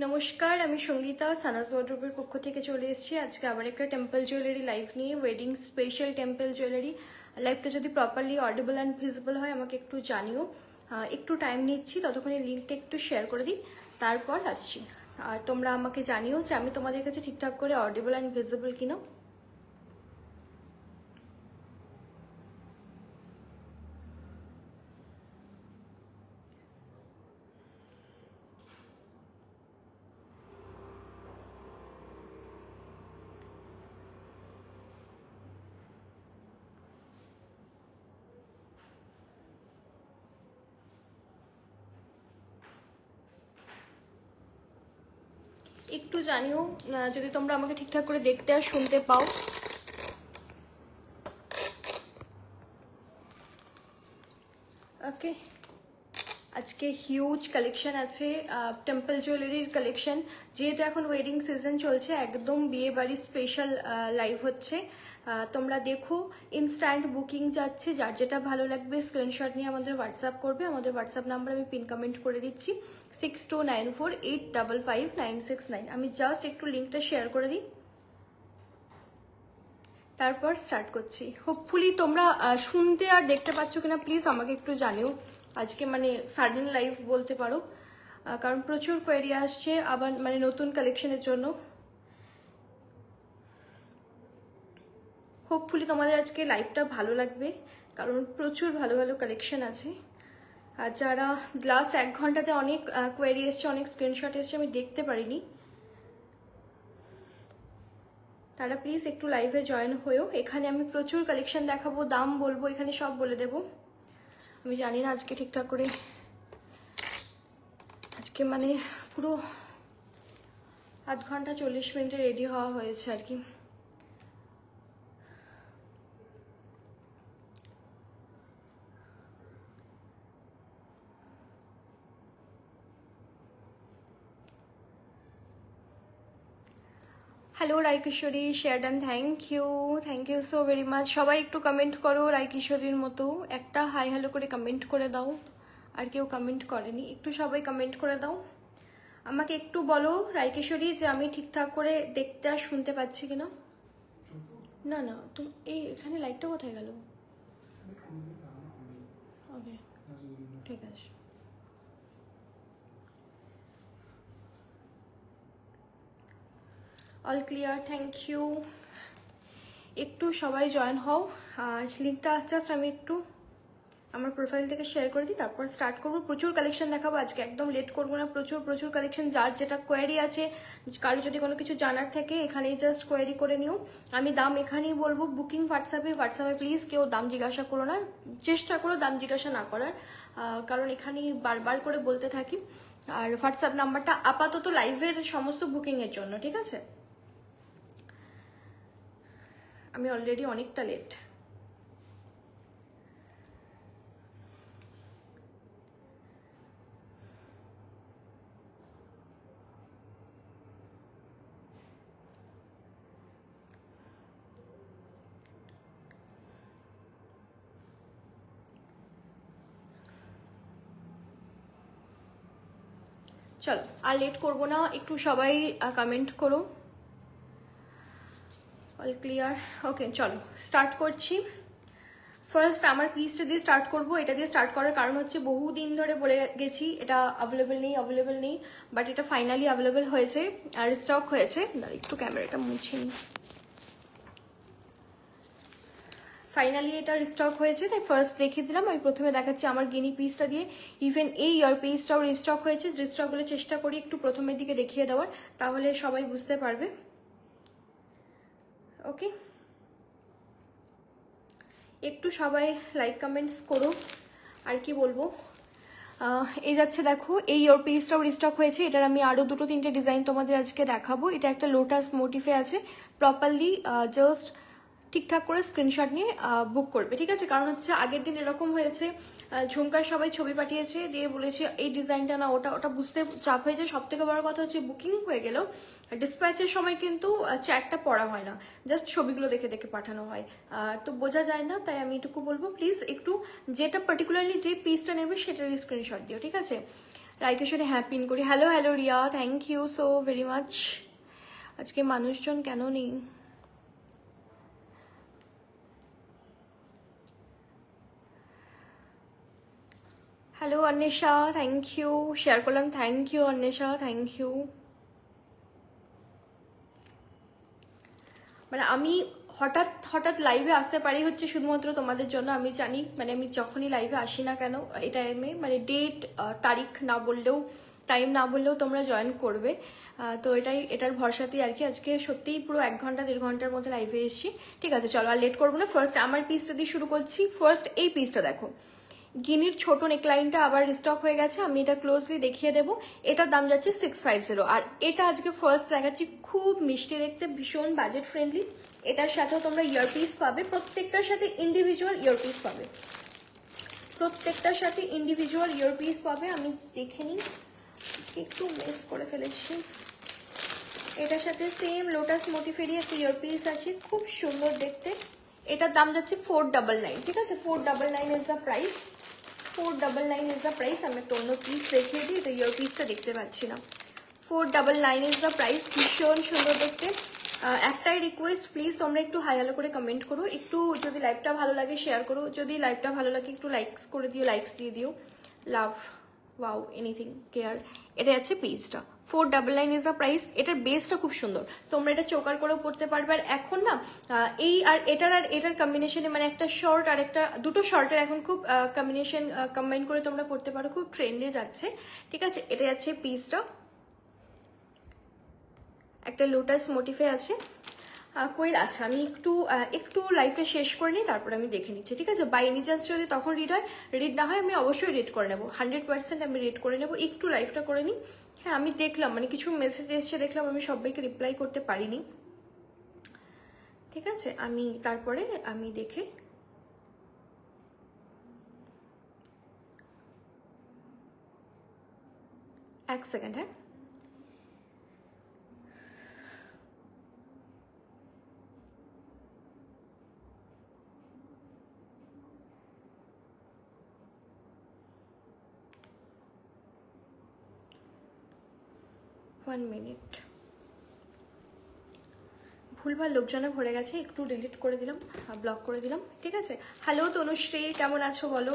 নমস্কার, আমি সঙ্গীতা সানাস ওয়ার্ডরোবের পক্ষ থেকে চলে এসেছি আজকে আবার একটা টেম্পল জুয়েলারি লাইভ নিয়ে। ওয়েডিং স্পেশাল টেম্পল জুয়েলারি লাইভটা যদি প্রপারলি অডিবল অ্যান্ড ভিজিবল হয় আমাকে একটু জানিও। একটু টাইম নিচ্ছি, ততক্ষণে লিঙ্কটা একটু শেয়ার করে দিই, তারপর আসছি। আর তোমরা আমাকে জানিও যে আমি তোমাদের কাছে ঠিকঠাক করে অডিবল অ্যান্ড ভিজিবল কিনা। একটু জানিও যদি তোমরা আমাকে ঠিকঠাক করে দেখতে আর শুনতে পাও। ওকে, আজকে হিউজ কালেকশন আছে, টেম্পল জুয়েলারির কালেকশন। যেহেতু এখন ওয়েডিং সিজন চলছে, একদম বিয়ে বাড়ির স্পেশাল লাইভ হচ্ছে। তোমরা দেখো, ইনস্ট্যান্ট বুকিং যাচ্ছে। যার যেটা ভালো লাগবে স্ক্রিনশট নিয়ে আমাদের হোয়াটসঅ্যাপ করবে। আমাদের হোয়াটসঅ্যাপ নাম্বার আমি পিন কমেন্ট করে দিচ্ছি, 6294855969। আমি জাস্ট একটু লিঙ্কটা শেয়ার করে দিই, তারপর স্টার্ট করছি। হোপফুলি তোমরা শুনতে আর দেখতে পাচ্ছ কিনা প্লিজ আমাকে একটু জানিও। আজকে মানে সাডেন লাইভ বলতে পারো, কারণ প্রচুর কোয়েরি আসছে আবার মানে নতুন কালেকশনের জন্য। হোপফুলি তোমাদের আজকে লাইভটা ভালো লাগবে, কারণ প্রচুর ভালো ভালো কালেকশন আছে। আর যারা লাস্ট 1 ঘন্টাতে অনেক কোয়েরি এসছে, অনেক স্ক্রিনশট এসছে, আমি দেখতে পারিনি, তারা প্লিজ একটু লাইভে জয়েন হয়েও। এখানে আমি প্রচুর কালেকশন দেখাবো, দাম বলবো, এখানে সব বলে দেব। আমি জানি না আজকে ঠিকঠাক করে, আজকে মানে পুরো 8 ঘন্টা 40 মিনিটে রেডি হওয়া হয়েছে আর কি। Hello Raikishori, share done, thank you so very much. সবাই একটু কমেন্ট করো রায়কিশোরীর মতো, একটা হাই হ্যালো করে কমেন্ট করে দাও। আর কেউ কমেন্ট করেনি, একটু সবাই কমেন্ট করে দাও। আমাকে একটু বলো রায়কিশোরী যে আমি ঠিকঠাক করে দেখতে আর শুনতে পাচ্ছি কিনা। না না, তুমি এই এখানে লাইটটা কোথায় গেল? ওকে, ঠিক আছে। All clear, thank you. একটু সবাই জয়েন হও। আর লিঙ্কটা জাস্ট আমি একটু আমার প্রোফাইল থেকে শেয়ার করে দিই, তারপর স্টার্ট করবো। প্রচুর কালেকশন দেখাবো আজকে, একদম লেট করবো না। প্রচুর কালেকশন। যার যেটা কোয়েরি আছে, কারো যদি কোনো কিছু জানার থাকে এখানেই জাস্ট কোয়েরি করে নিও। আমি দাম এখানেই বলবো। বুকিং হোয়াটসঅ্যাপে প্লিজ কেউ দাম জিজ্ঞাসা করো না, চেষ্টা করো দাম জিজ্ঞাসা না করার, কারণ এখানেই বারবার করে বলতে থাকি। আর হোয়াটসঅ্যাপ নাম্বারটা আপাতত লাইভের সমস্ত বুকিংয়ের জন্য, ঠিক আছে? আমি অলরেডি অনেকটা লেট। চলো আর লেট করবো না, একটু সবাই কমেন্ট করো। অল ক্লিয়ার, ওকে চলো স্টার্ট করছি। ফার্স্ট আমার পিসটা দিয়ে স্টার্ট করবো। এটা দিয়ে স্টার্ট করার কারণ হচ্ছে বহুদিন ধরে বলে গেছি এটা অ্যাভেলেবেল নেই, বাট এটা ফাইনালি অ্যাভেলেবেল হয়েছে আর স্টক হয়েছে। একটু ক্যামেরাটা মুছে নিই। ফাইনালি এটা রিস্টক হয়েছে, তাই ফার্স্ট দেখিয়ে দিলাম। আমি প্রথমে দেখাচ্ছি আমার গিনি পিসটা দিয়ে। ইভেন এই ইয়ার পিসটাও রিস্টক হয়েছে। রিস্টক হলে চেষ্টা করি একটু প্রথমের দিকে দেখিয়ে দেওয়ার, তাহলে সবাই বুঝতে পারবে। ওকে, একটু সবাই লাইক কমেন্টস করো। আর কি বলবো, এই যাচ্ছে দেখো, এই ইয়ার পিসটাও রিস্টক হয়েছে। এটার আমি আরও 2-3টে ডিজাইন তোমাদের আজকে দেখাবো। এটা একটা লোটাস মোটিফে আছে। প্রপারলি জাস্ট ঠিকঠাক করে স্ক্রিনশট নিয়ে বুক করবে, ঠিক আছে? কারণ হচ্ছে আগের দিন এরকম হয়েছে, ঝুমকার সবাই ছবি পাঠিয়েছে, দিয়ে বলেছে এই ডিজাইনটা না, ওটা বুঝতে চাপ হয়ে যায়। সব থেকে বড় কথা হচ্ছে বুকিং হয়ে গেলেও ডিসপ্যাচের সময় কিন্তু চ্যাটটা পড়া হয় না, জাস্ট ছবিগুলো দেখে পাঠানো হয়, তো বোঝা যায় না। তাই আমি এটুকু বলবো, প্লিজ একটু যেটা পার্টিকুলারলি যে পিসটা নেবে সেটারই স্ক্রিনশট দিও, ঠিক আছে? রায়কিশোরে হ্যাঁ পিন করি। Hello hello Riya, thank you so very much. আজকে মানুষজন কেন নেই? Hello Anwesha, thank you, share করলাম, thank you Anwesha, thank you. মানে আমি হঠাৎ হঠাৎ লাইভে আসতে পারি হচ্ছে শুধুমাত্র তোমাদের জন্য। আমি জানি মানে আমি যখনই লাইভে আসি না কেন এই টাইমে মানে ডেট তারিখ না বললেও টাইম না বললেও তোমরা জয়েন করবে। তো এটার ভরসাতেই আর কি আজকে সত্যিই পুরো 1 ঘন্টা 1.5 ঘন্টার মধ্যে লাইভে এসেছি। ঠিক আছে চলো আর লেট করবো না, ফার্স্ট আমার পিসটা দিয়ে শুরু করছি। ফার্স্ট এই পিসটা দেখো, গিনির ছোট নেকলাইনটা আবার রিস্টক হয়ে গেছে, আমি এটা ক্লোজলি দেখিয়ে দেবো। এটার দাম যাচ্ছে 650। আর এটা আজকে ফার্স্ট দেখাচ্ছি, খুব মিষ্টি দেখতে, ভীষণ বাজেট ফ্রেন্ডলি। এটার সাথেও তোমরা ইয়ারপিস পাবে, প্রত্যেকটার সাথে ইন্ডিভিজুয়াল ইয়ারপিস পাবে, প্রত্যেকটার সাথে ইন্ডিভিজুয়াল ইয়ারপিস পাবে। আমি দেখে নিই, একটু মিস করে ফেলেছি। এটার সাথে সেম লোটাস মোটিফেরই একটা ইয়ারপিস আছে, খুব সুন্দর দেখতে। এটার দাম যাচ্ছে 499। ঠিক আছে, 499 is the price, 499 is the price. আমি একটা অন্য পিস দেখিয়ে দিই, এটা ইয়ারপিসটা দেখতে পাচ্ছি না। 499 ইজ দ্য প্রাইস, ভীষণ সুন্দর দেখতে। একটাই রিকোয়েস্ট, প্লিজ তোমরা একটু হাই হ্যালো করে কমেন্ট করো, একটু যদি লাইভটা ভালো লাগে শেয়ার করো, যদি লাইভটা ভালো লাগে একটু লাইকস করে দিও, লাইকস দিয়ে দিও, লাভ ওয়াও এনিথিং কেয়ার। এটা আছে পিসটা, 499 ইজ দ্য প্রাইস। এটার বেসটা খুব সুন্দর, তোমরা এটা চোকার করেও পড়তে পারবে। আর এখন না এই আর এটার কম্বিনেশনে মানে একটা শর্ট আর একটা দুটো শর্টের এখন খুব কম্বিনেশন কম্বাইন করে তোমরা পড়তে পারো, খুব ট্রেন্ডে যাচ্ছে। ঠিক আছে, এটা আছে পিসটা, একটা লোটাস মোটিফে আছে। কোয়েল আচ্ছা আমি একটু লাইভটা শেষ করে নিই, তারপর আমি দেখে নিচ্ছি। ঠিক আছে, বাই এনি চান্স যদি তখন রিড না হয় আমি অবশ্যই রিড করে নেবো, 100% আমি রিড করে নেবো। একটু লাইভটা করে নিই। হ্যাঁ আমি দেখলাম মানে কিছু মেসেজ এসছে, দেখলাম আমি সবাইকে রিপ্লাই করতে পারিনি। ঠিক আছে, আমি তারপরে আমি দেখে এক সেকেন্ড। হ্যাঁ ওয়ান মিনিট, ভুলভাল লোকজনে ভরে গেছে, একটু ডিলিট করে দিলাম, ব্লক করে দিলাম। ঠিক আছে, হ্যালো তনুশ্রী কেমন আছো বলো,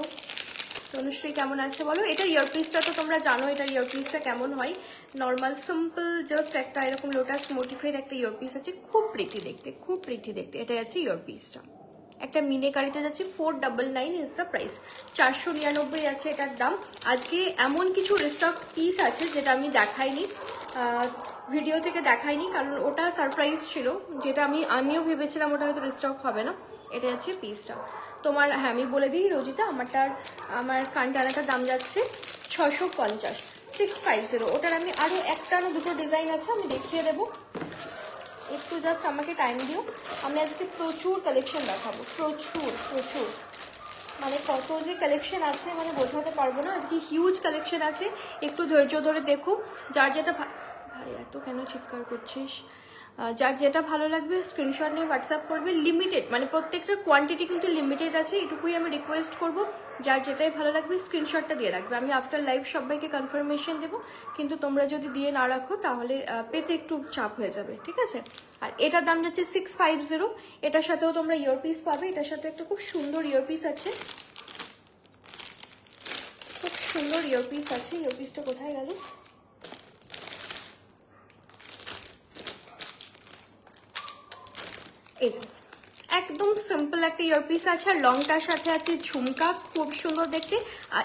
তনুশ্রী কেমন আছে বলো। এটার ইয়ারপিসটা তো তোমরা জানো, এটার ইয়ারপিসটা কেমন হয়, নর্মাল সিম্পল জাস্ট একটা এরকম লোটাস মোটিফের একটা ইয়ারপিস আছে, খুব প্রিটি দেখতে, খুব প্রিটি দেখতে। এটা আছে ইয়ারপিসটা, একটা মিনে কারিতে যাচ্ছে, 499 ইজ দ্য প্রাইস, 499 আছে এটার দাম। আজকে এমন কিছু রিস্টক পিস আছে যেটা আমি দেখাইনি, ভিডিও থেকে দেখাইনি, কারণ ওটা সারপ্রাইজ ছিল, যেটা আমিও ভেবেছিলাম ওটা হয়তো রিস্টক হবে না। এটা আছে পিসটা তোমার। হ্যাঁ আমি বলে দিই রোজিতা, আমার কানটানাটার দাম যাচ্ছে 650, 650। ওটার আমি আরও একটা না দুটো ডিজাইন আছে, আমি দেখিয়ে দেবো, একটু জাস্ট আমাকে টাইম দিও। আমি আজকে প্রচুর কালেকশন দেখাবো, প্রচুর প্রচুর, মানে কত যে কালেকশন আছে মানে বোঝাতে পারবো না। আজকে হিউজ কালেকশন আছে, একটু ধৈর্য ধরে দেখো। যার যেটা ভাই এত কেন চিৎকার করছিস, যার যেটা ভালো লাগবে স্ক্রিনশট নিয়ে হোয়াটসঅ্যাপ করবে। লিমিটেড মানে প্রত্যেকটার কোয়ান্টিটি কিন্তু লিমিটেড আছে, এটুকুই আমি রিকোয়েস্ট করব। যার যেটাই ভালো লাগবে স্ক্রিনশটটা দিয়ে রাখবে, আমি আফটার লাইভ সবাইকে কনফার্মেশন দেবো, কিন্তু তোমরা যদি দিয়ে না রাখো তাহলে পেতে একটু চাপ হয়ে যাবে। ঠিক আছে, আর এটার দাম যাচ্ছে 650। এটার সাথেও তোমরা ইয়ারপিস পাবে, এটার সাথে একটা খুব সুন্দর ইয়ারপিস আছে, খুব সুন্দর ইয়ারপিস আছে। ইয়ারপিসটা কোথায় গেল, এই যে একদম সিম্পল একটা ইয়ারপিস আছে, আর লংটার সাথে আছে ঝুমকা, খুব সুন্দর দেখতে।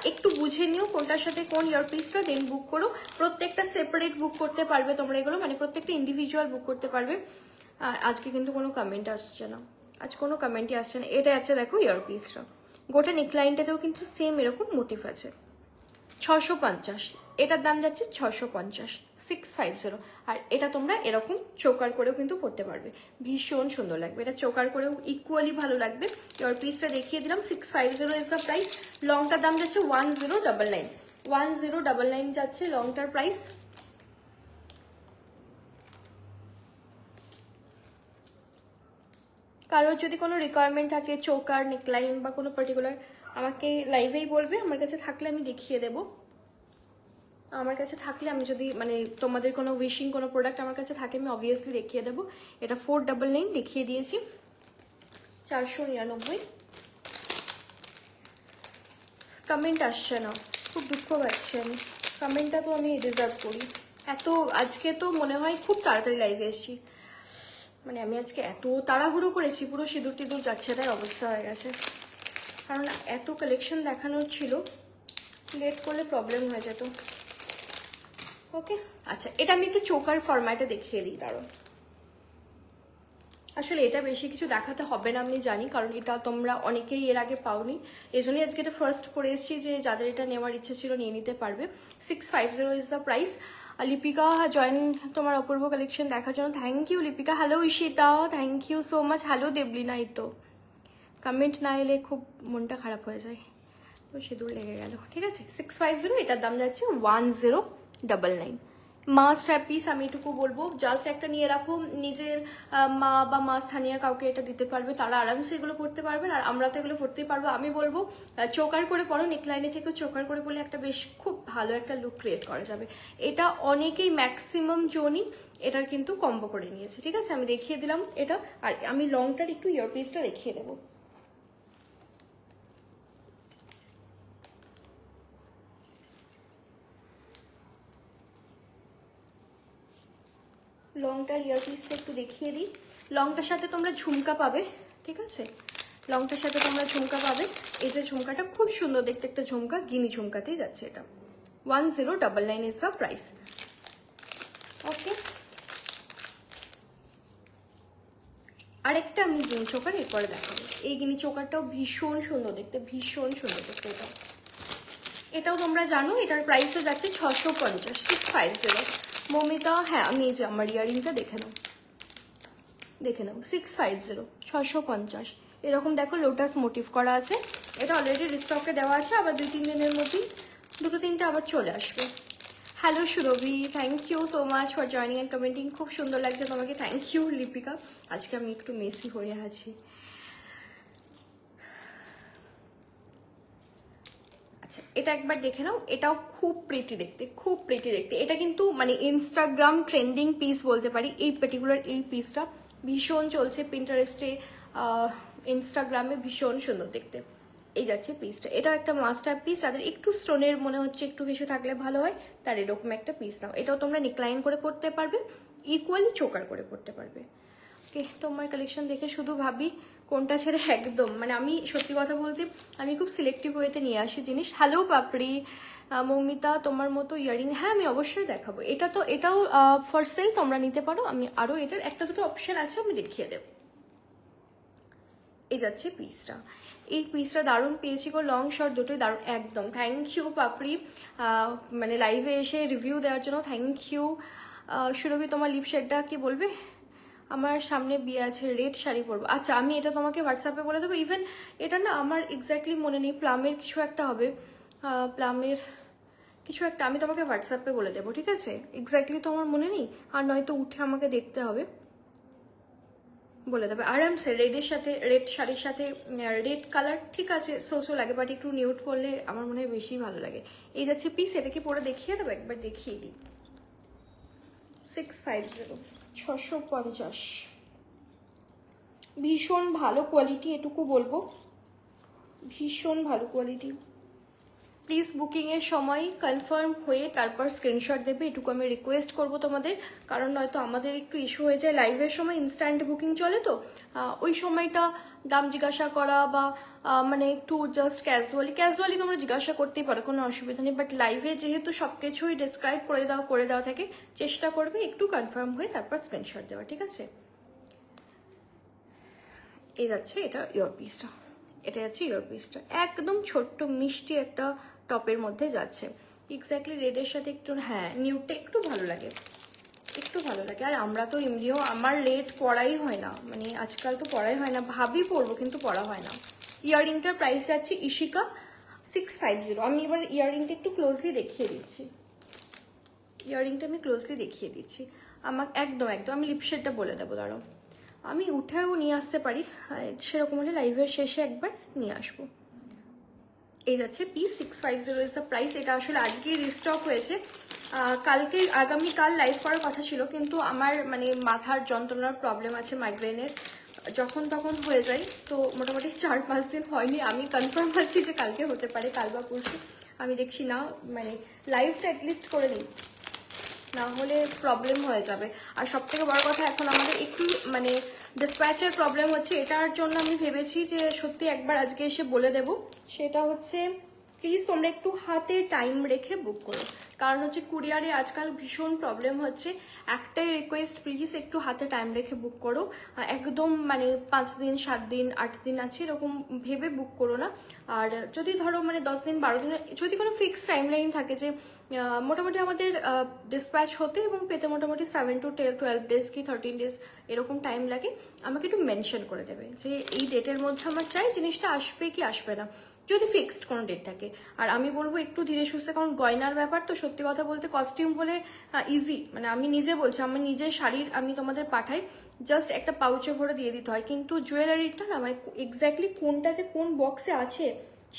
একটু বুঝে নিও কোনটার সাথে কোন ইয়ারপিসটা, দেন বুক করো। প্রত্যেকটা সেপারেট বুক করতে পারবে তোমরা এগুলো, মানে প্রত্যেকটা ইন্ডিভিজুয়াল বুক করতে পারবে। আজকে কিন্তু কোনো কমেন্ট আসছে না, আজ কোনো কমেন্টই আসছে না। এটা আছে দেখো ইয়ারপিসটা, গোটা নেকলাইনটাতেও কিন্তু সেম এরকম মোটিভ আছে, 650। এটার দাম যাচ্ছে 650, 650। আর এটা তোমরা এরকম চোকার করেও কিন্তু পড়তে পারবে, ভীষণ সুন্দর লাগবে। এটা চোকার করেও ইকুয়ালি ভালো লাগবে। ইয়ারপিসটা দেখিয়ে দিলাম, 650 ইজ দ্য প্রাইস। লংটার দাম যাচ্ছে 1099, 1099 যাচ্ছে লংটার প্রাইস। কারোর যদি কোনো রিকোয়ারমেন্ট থাকে চোকার নেকলাইন বা কোনো পার্টিকুলার, আমাকে লাইভেই বলবে, আমার কাছে থাকলে আমি দেখিয়ে দেবো। আমার কাছে থাকলে আমি যদি মানে তোমাদের কোনো উইশিং কোনো প্রোডাক্ট আমার কাছে থাকে আমি অবভিয়াসলি দেখিয়ে দেবো। এটা 499 দেখিয়ে দিয়েছি, 499। কমেন্ট আসছে না, খুব দুঃখ পাচ্ছি আমি। কমেন্টটা তো আমি ডিজার্ভ করি। এত আজকে তো মনে হয় খুব তাড়াতাড়ি লাইভে এসেছি, মানে আমি আজকে এত তাড়াহুড়ো করেছি, পুরো সিঁদুর টিঁদুর যাচ্ছে তাই অবস্থা হয়ে গেছে। কারণ এত কালেকশন দেখানোর ছিল, লেট করলে প্রবলেম হয়ে যেত। ওকে, আচ্ছা এটা আমি একটু চোকার ফরম্যাটে দেখিয়ে দিই। দাঁড়ো, আসলে এটা বেশি কিছু দেখাতে হবে না আমি জানি, কারণ এটা তোমরা অনেকেই এর আগে পাওনি, এই জন্যই আজকে এটা ফার্স্ট পরে এসেছি যে যাদের এটা নেওয়ার ইচ্ছে ছিল নিয়ে নিতে পারবে। 650 is the price. Lipika join তোমার অপূর্ব কালেকশন দেখার জন্য thank you Lipika. Hello Ishita, thank you so much. Hello Debolina. এই তো কমেন্ট না এলে খুব মনটা খারাপ হয়ে যায়, তো সিঁদুর লেগে গেল। ঠিক আছে, 650, এটার দাম যাচ্ছে 1099। মাস্ট হ্যাভ পিস আমি এটুকু বলবো, জাস্ট একটা নিয়ে রাখো, নিজের মা বা মা স্থানীয় কাউকে এটা দিতে পারবে, তারা আরামসে এগুলো পড়তে পারবেন, আর আমরা তো এগুলো পড়তেই পারবো। আমি বলবো চোকার করে পরো, নেকলাইনে থেকে চোকার করে পরলে একটা বেশ খুব ভালো একটা লুক ক্রিয়েট করা যাবে। এটা অনেকেই ম্যাক্সিমাম জনই এটার কিন্তু কম্বো করে নিয়েছে। ঠিক আছে, আমি দেখিয়ে দিলাম এটা, আর আমি লংটার একটু ইয়ারপিসটা দেখিয়ে দেবো। লংটার ইয়ারপিসটা একটু দেখিয়ে দিই। লংটার সাথে তোমরা ঝুমকা পাবে। ঠিক আছে, লংটার সাথে তোমরা ঝুমকা পাবে। এই যে ঝুমকাটা খুব সুন্দর দেখতে একটা ঝুমকা, গিনি ঝুমকাতেই যাচ্ছে এটা। 1099 ইজ দ্য প্রাইস। ওকে, আরেকটা আমি গিনি চোকার এরপরে দেখাবো। এই গিনি চোকারটাও ভীষণ সুন্দর দেখতে, ভীষণ সুন্দর দেখতে। এটাও তোমরা জানো, এটার প্রাইসও যাচ্ছে 650, 650। মমিতা, হ্যাঁ আমি এই যে আমার ইয়ারিংটা দেখে নাও, দেখে নাও, 650, 650। এরকম দেখো লোটাস মোটিভ করা আছে। এটা অলরেডি রিস্টকে দেওয়া আছে, আবার 2-3 দিনের মধ্যেই 2-3টা আবার চলে আসবে। Hello Surabhi, thank you so much for joining and commenting. খুব সুন্দর লাগছে তোমাকে, থ্যাংক ইউ লিপিকা। আজকে আমি একটু মেসি হয়ে আছি। আচ্ছা এটা একবার দেখে নাও, এটাও খুব প্রিটি দেখতে, খুব প্রিটি দেখতে। এটা কিন্তু মানে ইনস্টাগ্রাম ট্রেন্ডিং পিস বলতে পারি। এই পার্টিকুলার এই পিসটা ভীষণ চলছে পিন্টারেস্টে, ইনস্টাগ্রামে, ভীষণ সুন্দর দেখতে। এই যাচ্ছে পিসটা, এটা একটা মাস্টার পিস। যাদের একটু স্টোনের মনে হচ্ছে একটু কিছু থাকলে ভালো হয়, তার এরকম একটা পিস নাও। এটাও তোমরা নেকলাইন করে পড়তে পারবে, ইকুয়ালি চোকার করে পড়তে পারবে। ওকে, তোমার কালেকশন দেখে শুধু ভাবি কোনটা ছেড়ে, একদম মানে আমি সত্যি কথা বলতে আমি খুব সিলেক্টিভ ওয়েতে নিয়ে আসি জিনিস। হ্যালো পাপড়ি, মৌমিতা তোমার মতো ইয়ারিং, হ্যাঁ আমি অবশ্যই দেখাবো। এটা তো এটাও ফর সেল, তোমরা নিতে পারো। আমি আরও এটার একটা দুটো অপশন আছে, আমি দেখিয়ে দেব। এই যাচ্ছে পিসটা, এই পিসটা দারুণ পেয়েছি গো, লং শর্ট দুটোই দারুণ একদম। থ্যাংক ইউ পাপড়ি, মানে লাইভে এসে রিভিউ দেওয়ার জন্য থ্যাংক ইউ। সুরভি তোমার লিপ শেডটা কি বলবে? আমার সামনে বিয়ে আছে, রেড শাড়ি পরবো। আচ্ছা আমি এটা তোমাকে হোয়াটসঅ্যাপে বলে দেবো। ইভেন এটা না আমার এক্স্যাক্টলি মনে নেই, প্লামের কিছু একটা হবে, প্লামের কিছু একটা আমি তোমাকে হোয়াটসঅ্যাপে বলে দেবো। ঠিক আছে, এক্স্যাক্টলি তো আমার মনে নেই, আর নয়তো উঠে আমাকে দেখতে হবে, বলে দেবে আরামসে। রেডের সাথে, রেড শাড়ির সাথে রেড কালার ঠিক আছে, সোসো লাগে, বাট একটু নিউড করলে আমার মনে হয় বেশি ভালো লাগে। এই যাচ্ছে পিস, এটা কি পরে দেখিয়ে দেবো? একবার দেখিয়ে দিই। 650, 650, ভীষণ ভালো কোয়ালিটি, এটুকু বলবো, ভীষণ ভালো কোয়ালিটি। প্লিজ বুকিংয়ের সময় কনফার্ম হয়ে তারপর স্ক্রিনশট দেবে, এটুকু আমি রিকোয়েস্ট করব তোমাদের। কারণ নয়তো আমাদের একটু ইস্যু হয়ে যায়, লাইভের সময় ইনস্ট্যান্ট বুকিং চলে, তো ওই সময়টা দাম জিজ্ঞাসা করা বা মানে একটু জাস্ট ক্যাজুয়ালি তোমরা জিজ্ঞাসা করতেই পারো, কোনো অসুবিধা নেই। বাট লাইভে যেহেতু সব কিছুই ডিসক্রাইব করে দেওয়া থাকে, চেষ্টা করবে একটু কনফার্ম হয়ে তারপর স্ক্রিনশট দেওয়া। ঠিক আছে, এই যাচ্ছে এটা ইয়ারপিসটা, এটা যাচ্ছে ইয়ারপিসটা, একদম ছোট্ট মিষ্টি একটা টপের মধ্যে যাচ্ছে। এক্স্যাক্টলি রেডের সাথে একটু, হ্যাঁ নিউডটা একটু ভালো লাগে, একটু ভালো লাগে। আর আমরা তো এমনিও আমার রেড পরাই হয় না, মানে আজকাল তো পরাই হয় না, ভাবি পরবো কিন্তু পরা হয় না। ইয়াররিংটার প্রাইস যাচ্ছে ইশিকা 650। আমি এবার ইয়াররিংটা একটু ক্লোজলি দেখিয়ে দিচ্ছি, ইয়াররিংটা আমি ক্লোজলি দেখিয়ে দিচ্ছি। আমাকে একদম আমি লিপশেডটা বলে দেবো, দাঁড়াও আমি উঠেও নিয়ে আসতে পারি, সেরকম হলে লাইভের শেষে একবার নিয়ে আসবো। এই যাচ্ছে পিস 650 ইজ দ্য প্রাইস। এটা আসলে আজকে রিস্টক হয়েছে, কালকে আগামীকাল লাইভ করার কথা ছিল, কিন্তু আমার মানে মাথার যন্ত্রণার প্রবলেম আছে, মাইগ্রেনের, যখন তখন হয়ে যায়, তো মোটামুটি 4-5 দিন হয়নি। আমি কনফার্ম আছি যে কালকে হতে পারে, কাল বা পরশু। আমি দেখছি না মানে লাইভটা অ্যাটলিস্ট করে নিই, না হলে প্রবলেম হয়ে যাবে। আর সব থেকে বড় কথা, এখন আমাদের একটু মানে ডিসপ্যাচের প্রবলেম হচ্ছে, এটার জন্য আমি ভেবেছি যে সত্যি একবার আজকে এসে বলে দেব। সেটা হচ্ছে প্লিজ তোমরা একটু হাতে টাইম রেখে বুক করো, কারণ হচ্ছে কুরিয়ারে আজকাল ভীষণ প্রবলেম হচ্ছে। একটাই রিকোয়েস্ট, প্লিজ একটু হাতে টাইম রেখে বুক করো। একদম মানে 5 দিন 7 দিন 8 দিন আছে এরকম ভেবে বুক করো না। আর যদি ধরো মানে 10 দিন 12 দিন, যদি কোনো ফিক্সড টাইম লাইন থাকে যে মোটামুটি আমাদের ডিসপ্যাচ হতে এবং পেতে মোটামুটি 7 to 12 ডেজ কি 13 ডেজ এরকম টাইম লাগে, আমাকে একটু মেনশন করে দেবে যে এই ডেটের মধ্যে আমার চাই, জিনিসটা আসবে কি আসবে না, যদি ফিক্সড কোনো ডেট থাকে। আর আমি বলবো একটু ধীরে সুস্থে, কারণ গয়নার ব্যাপার তো, সত্যি কথা বলতে কস্টিউম হলে ইজি, মানে আমি নিজে বলছি, আমি নিজের শাড়ির আমি তোমাদের পাঠাই, জাস্ট একটা পাউচে ভরে দিয়ে দিতে হয়, কিন্তু জুয়েলারিটা না মানে এক্স্যাক্টলি কোনটা যে কোন বক্সে আছে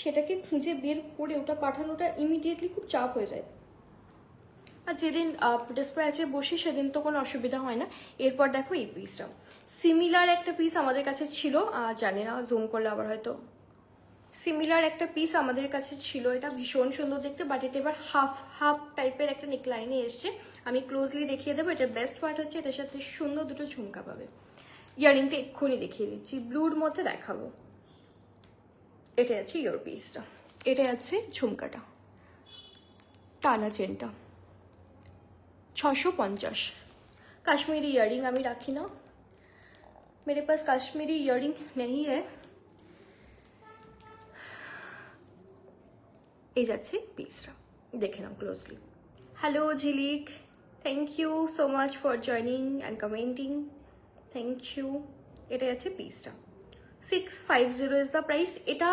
সেটাকে খুঁজে বের করে ওটা পাঠানোটা ইমিডিয়েটলি খুব চাপ হয়ে যায়। আর যেদিন ডিসপ্যাচে বসি সেদিন তো কোনো অসুবিধা হয় না। এরপর দেখো এই পিসটা, সিমিলার একটা পিস আমাদের কাছে ছিল, জানি না জুম করলে আবার হয়তো, সিমিলার একটা পিস আমাদের কাছে ছিল, এটা ভীষণ সুন্দর দেখতে, বাট এটা এবার হাফ হাফ টাইপের একটা নেকলাইনে এসছে। আমি ক্লোজলি দেখিয়ে দেবো। এটার বেস্ট পার্ট হচ্ছে এটার সাথে সুন্দর দুটো ঝুমকা পাবে। ইয়ারিংটা এক্ষুনি দেখিয়ে দিচ্ছি, ব্লুর মধ্যে দেখাবো। এটা আছে ইয়োর পিসটা, এটা আছে ঝুমকাটা, টানা চেনটা 650। কাশ্मीरी ईयरिंग আমি রাখি না, मेरे पास काश्मीरी ईयरिंग नहीं है। এই যাচ্ছে পিসটা, দেখে নাও closely. Hello Jhilik, thank you so much for joining and commenting, thank you. এটা যাচ্ছে পিসটা 650 ইজ দ্য প্রাইস। এটা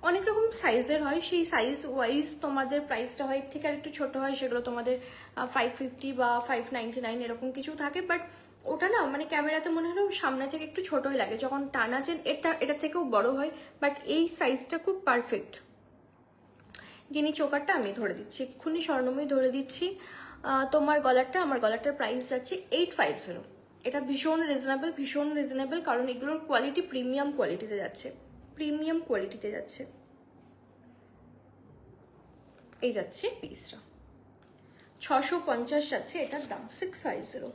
অনেক রকম সাইজের হয়, সেই সাইজ ওয়াইজ তোমাদের প্রাইসটা হয় থেকে আর একটু ছোট হয়, সেগুলো তোমাদের 550 বা 599 এরকম কিছু থাকে। বাট ওটা না মানে ক্যামেরাতে মনে হলেও সামনে থেকে একটু ছোটই লাগে, যখন টানা চেন এটা থেকেও বড় হয়, বাট এই সাইজটা খুব পারফেক্ট। গিনি চোকারটা আমি ধরে দিচ্ছি এক্ষুনি, স্বর্ণময়ী ধরে দিচ্ছি। তোমার গলারটা, আমার গলারটার প্রাইস যাচ্ছে 850। এটা ভীষণ রিজনেবল, কারণ এগুলোর কোয়ালিটি প্রিমিয়াম কোয়ালিটিতে যাচ্ছে, প্রিমিয়াম কোয়ালিটিতে যাচ্ছে। এই যাচ্ছে পিসটা 650 যাচ্ছে, এটার দাম 650।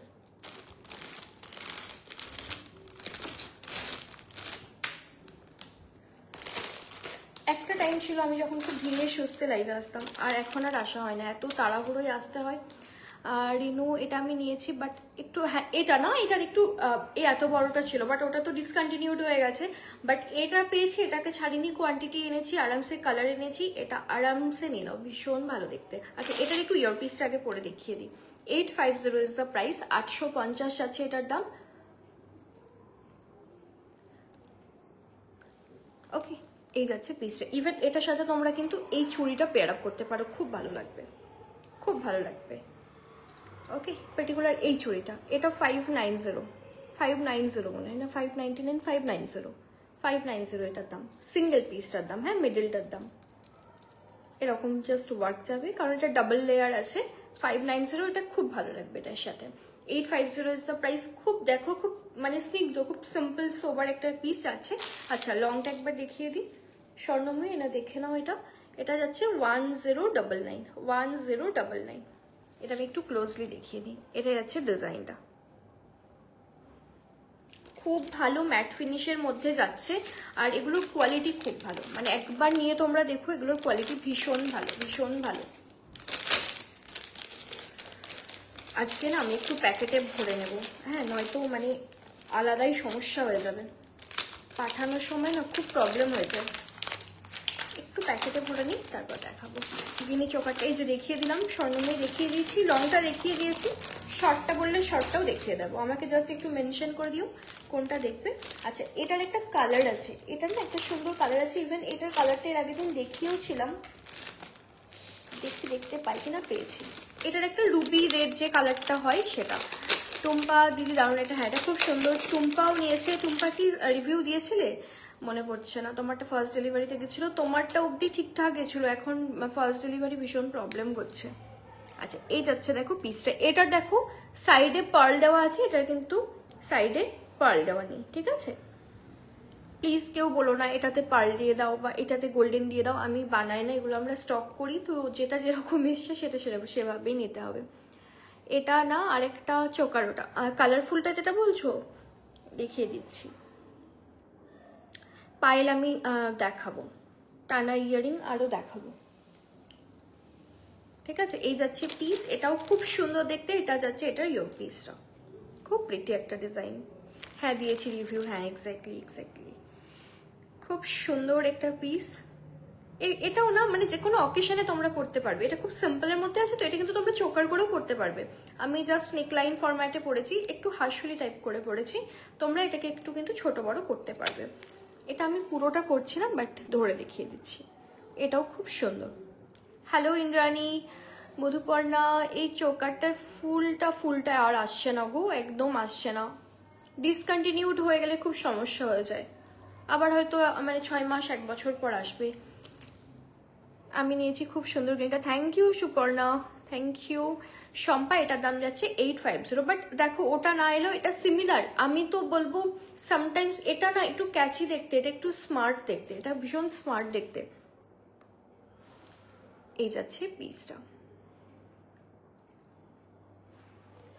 একটা টাইম ছিল আমি যখন খুব ধীরে সুস্থে লাইভে আসতাম, আর এখন আর আসা হয় না, এত তাড়াহুড়োই আসতে হয়। আর রিনু এটা আমি নিয়েছি, বাট একটু হ্যাঁ এটা না, এটার একটু এত বড়টা ছিল, বাট ওটা তো ডিসকন্টিনিউড হয়ে গেছে। বাট এটা পেয়েছি, এটাকে ছাড়িনি, কোয়ান্টিটি এনেছি, আরামসে কালার এনেছি, এটা আরামসে নিয়ে নাও, ভীষণ ভালো দেখতে। আচ্ছা এটার একটু ইয়ারপিসটা আগে পরে দেখিয়ে দিই। 850 ইজ দ্য প্রাইস, 850 যাচ্ছে এটার দাম। ওকে, এই যাচ্ছে পিসটা। ইভেন এটার সাথে তোমরা কিন্তু এই চুড়িটা পেয়ার আপ করতে পারো, খুব ভালো লাগবে, খুব ভালো লাগবে। ওকে, পার্টিকুলার এই চুড়িটা, এটা 590 মনে হয় না, 599, 590 এটার দাম, সিঙ্গেল পিসটার দাম, হ্যাঁ মিডলটার দাম এরকম জাস্ট ওয়ার্ক যাবে, কারণ এটা ডাবল লেয়ার আছে। 590, এটা খুব ভালো লাগবে এটার সাথে। 850 ইজ দ্য প্রাইস। খুব দেখো, খুব মানে স্নিগ্ধ, খুব সিম্পল সোবার একটা পিস আছে। আচ্ছা লংটা একবার দেখিয়ে দিই, স্বর্ণময়ী এটা দেখে নাও। এটা যাচ্ছে 1099। এটা আমি একটু ক্লোজলি দেখিয়ে দিই। এটা যাচ্ছে ডিজাইনটা, খুব ভালো ম্যাট ফিনিশের মধ্যে যাচ্ছে, আর এগুলোর কোয়ালিটি খুব ভালো, মানে একবার নিয়ে তোমরা দেখো, এগুলোর কোয়ালিটি ভীষণ ভালো। আজকে না আমি একটু প্যাকেটে ভরে নেব, হ্যাঁ, নয়তো মানে আলাদাই সমস্যা হয়ে যাবে, পাঠানোর সময় না খুব প্রবলেম হয়ে যায়। একটু প্যাকেটে ভরে নিই, তারপর দেখাবো। গিনি চোকারটা এই যে দেখিয়ে দিলাম, স্বর্ণময়ী দেখিয়ে দিয়েছি, লংটা দেখিয়ে দিয়েছি, শর্টটা বললে শর্টটাও দেখিয়ে দেবো, আমাকে জাস্ট একটু মেনশন করে দিও কোনটা দেখবে। আচ্ছা এটার একটা কালার আছে, এটার না একটা সুন্দর কালার আছে, ইভেন এটার কালারটা এর আগের দিন দেখিয়েও ছিলাম, দেখতে পাই কিনা, পেয়েছি। এটার একটা রুবি রেড যে কালারটা হয় সেটা, টুম্পা দিদি দারুণ এটা, হ্যাঁ এটা খুব সুন্দর। টুম্পাও নিয়েছে, টুম্পা কি রিভিউ দিয়েছিলে? মনে পড়ছে না, তোমারটা ফার্স্ট ডেলিভারিতে গেছিলো, তোমারটা অবধি ঠিকঠাক গেছিলো, এখন ফার্স্ট ডেলিভারি ভীষণ প্রবলেম করছে। আচ্ছা এই যাচ্ছে দেখো পিসটা, এটা দেখো সাইডে পার্ল দেওয়া আছে, এটার কিন্তু সাইডে পার্ল দেওয়া নেই, ঠিক আছে? প্লিজ কেউ বলো না এটাতে পার্ল দিয়ে দাও বা এটাতে গোল্ডেন দিয়ে দাও, আমি বানাই না, এগুলো আমরা স্টক করি, তো যেটা যেরকম এসছে সেটা সেভাবেই নিতে হবে। এটা না, আরেকটা চোকার, ওটা কালারফুলটা যেটা বলছো দেখিয়ে দিচ্ছি। পায়েল আমি দেখাবো, টানা ইয়ারিং আরও দেখাবো, ঠিক আছে? এই যাচ্ছে পিস, এটাও খুব সুন্দর দেখতে, এটা যাচ্ছে এটার ইয়র পিসটা, খুব প্রিটি একটা ডিজাইন। হ্যাঁ দিয়েছি রিভিউ, হ্যাঁ এক্স্যাক্টলি খুব সুন্দর একটা পিস। এটাও না মানে যে কোনো অকেশনে তোমরা পড়তে পারবে, এটা খুব সিম্পলের মধ্যে আছে, তো এটা কিন্তু তোমরা চোকার করেও পড়তে পারবে। আমি জাস্ট নেকলাইন ফরম্যাটে পড়েছি, একটু হাসুলি টাইপ করে পড়েছি, তোমরা এটাকে একটু কিন্তু ছোট বড় করতে পারবে। এটা আমি পুরোটা করছি না, বাট ধরে দেখিয়ে দিচ্ছি, এটাও খুব সুন্দর। হ্যালো ইন্দ্রাণী, মধুপর্ণা, এই চোকারটার ফুলটা আর আসছে না গো, একদম আসছে না, ডিসকন্টিনিউড হয়ে গেলে খুব সমস্যা হয়ে যায়, আবার হয়তো মানে 6 মাস 1 বছর পর আসবে। আমি নিয়েছি খুব সুন্দর গ্রিনটা, thank you Suparna, thank you Shampa. এটার দাম যাচ্ছে 850, বাট দেখো ওটা না এলো, এটা সিমিলার। আমি তো বলবো সামটাইমস এটা না একটু ক্যাচি দেখতে, এটা একটু স্মার্ট দেখতে, এটা ভীষণ স্মার্ট দেখতে। এই যাচ্ছে পিসটা।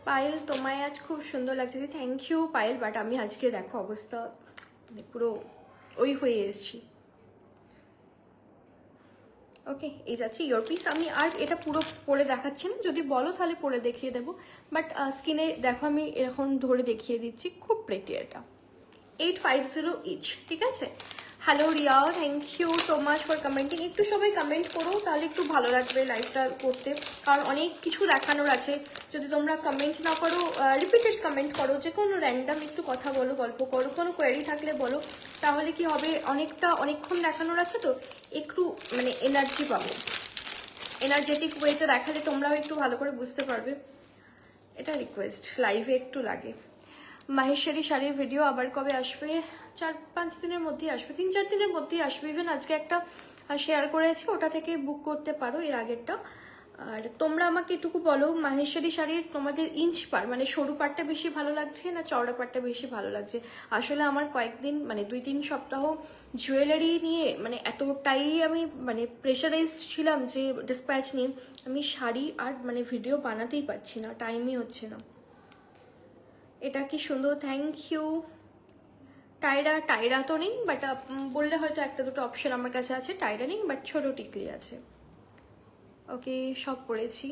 পায়েল তোমায় আজ খুব সুন্দর লাগছে, থ্যাংক ইউ পায়েল, বাট আমি আজকে দেখো অবস্থা মানে পুরো ওই হয়ে এসেছি। ওকে এই যাচ্ছে ইয়র পিস, আমি আর এটা পুরো পরে দেখাচ্ছি না, যদি বলো তাহলে পরে দেখিয়ে দেবো, বাট স্কিনে দেখো আমি এরকম ধরে দেখিয়ে দিচ্ছি, খুব প্রেটি। এটা 850 ইচ, ঠিক আছে? Hello Riya, thank you so much for commenting. একটু সবাই কমেন্ট করো, তাহলে একটু ভালো লাগবে লাইভটা করতে, কারণ অনেক কিছু দেখানোর আছে। যদি তোমরা কমেন্ট না করো, রিপিটেড কমেন্ট করো, যে কোনো র্যান্ডাম একটু কথা বলো, গল্প করো, কোনো কোয়েরি থাকলে বলো, তাহলে কি হবে অনেকক্ষণ দেখানোর আছে, তো একটু মানে এনার্জি পাবো, এনার্জেটিক ওয়েতে দেখালে তোমরাও একটু ভালো করে বুঝতে পারবে। এটা রিকোয়েস্ট, লাইভে একটু লাগে। মাহেশ্বরী শাড়ির ভিডিও আবার কবে আসবে? 4-5 দিনের মধ্যেই আসবে, 3-4 দিনের মধ্যেই আসবে। ইভেন আজকে একটা শেয়ার করেছি, ওটা থেকে বুক করতে পারো, এর আগেরটা। আর তোমরা আমাকে এটুকু বলো, মাহেশ্বরী শাড়ির তোমাদের ইঞ্চ পার মানে সরু পাটটা বেশি ভালো লাগছে না চওড়া পাটটা বেশি ভালো লাগছে? আসলে আমার কয়েকদিন মানে 2-3 সপ্তাহ জুয়েলারি নিয়ে মানে এতটাই আমি মানে প্রেশারাইজড ছিলাম যে ডিসপ্যাচ নিয়ে, আমি শাড়ি আর মানে ভিডিও বানাতেই পারছি না, টাইমই হচ্ছে না। এটা কি সুন্দর, থ্যাংক ইউ। টায়রা তো নেই, বাট বললে হয়তো একটা দুটো অপশন আমার কাছে আছে। টায়রা নেই, বাট ছোট টিকলি আছে। ওকে সব পড়েছি।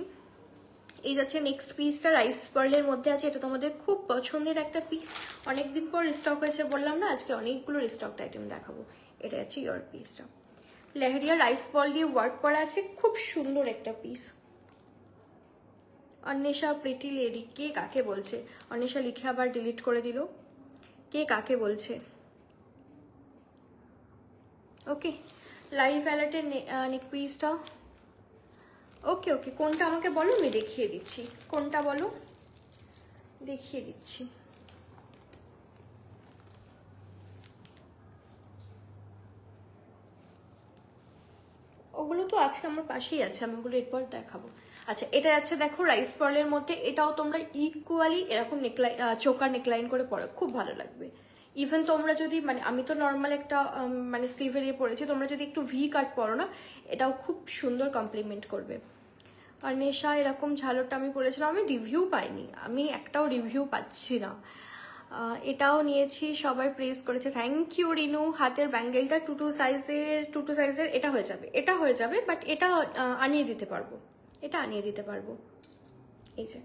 এই যাচ্ছে নেক্সট পিসটা, রাইস পার্লের মধ্যে আছে, এটা তোমাদের খুব পছন্দের একটা পিস, অনেকদিন পর রিস্টক হয়েছে বললাম না, আজকে অনেকগুলো রিস্টকড আইটেম দেখাবো। এটা হচ্ছে ইয়র পিসটা, লেহেরিয়া রাইস পার্ল দিয়ে ওয়ার্ক করা আছে, খুব সুন্দর একটা পিস। অন্বেষা প্রিটি লেডি, কে কাকে বলছে? অন্বেষা লিখে আবার ডিলিট করে দিল, কে কাকে বলছে? ওকে লাইভ অ্যালার্টের নেক পিসটা। ওকে কোনটা আমাকে বলো, আমি দেখিয়ে দিচ্ছি। কোনটা বলো, দেখিয়ে দিচ্ছি। ওগুলো তো আজকে আমার পাশেই আছে, আমি ওগুলো এরপর দেখাবো। আচ্ছা এটা যাচ্ছে দেখো রাইস পার্লের মধ্যে, এটাও তোমরা ইকুয়ালি এরকম নেকলাইন, চোকার নেকলাইন করে পরো, খুব ভালো লাগবে। ইভেন তোমরা যদি মানে আমি তো নর্মাল একটা মানে স্লিভে দিয়ে পরেছি, তোমরা যদি একটু ভি কাট পরো না, এটাও খুব সুন্দর কমপ্লিমেন্ট করবে। আর নেশা এরকম ঝালরটা আমি পরেছিলাম, আমি রিভিউ পাইনি, আমি একটাও রিভিউ পাচ্ছি না। এটাও নিয়েছি, সবাই প্রেস করেছে, থ্যাংক ইউ রিনু। হাতের ব্যাঙ্গেলটা 2-2 সাইজের, এটা হয়ে যাবে, বাট এটা আনিয়ে দিতে পারবো, এটা আনিয়ে দিতে পারবো। এই যে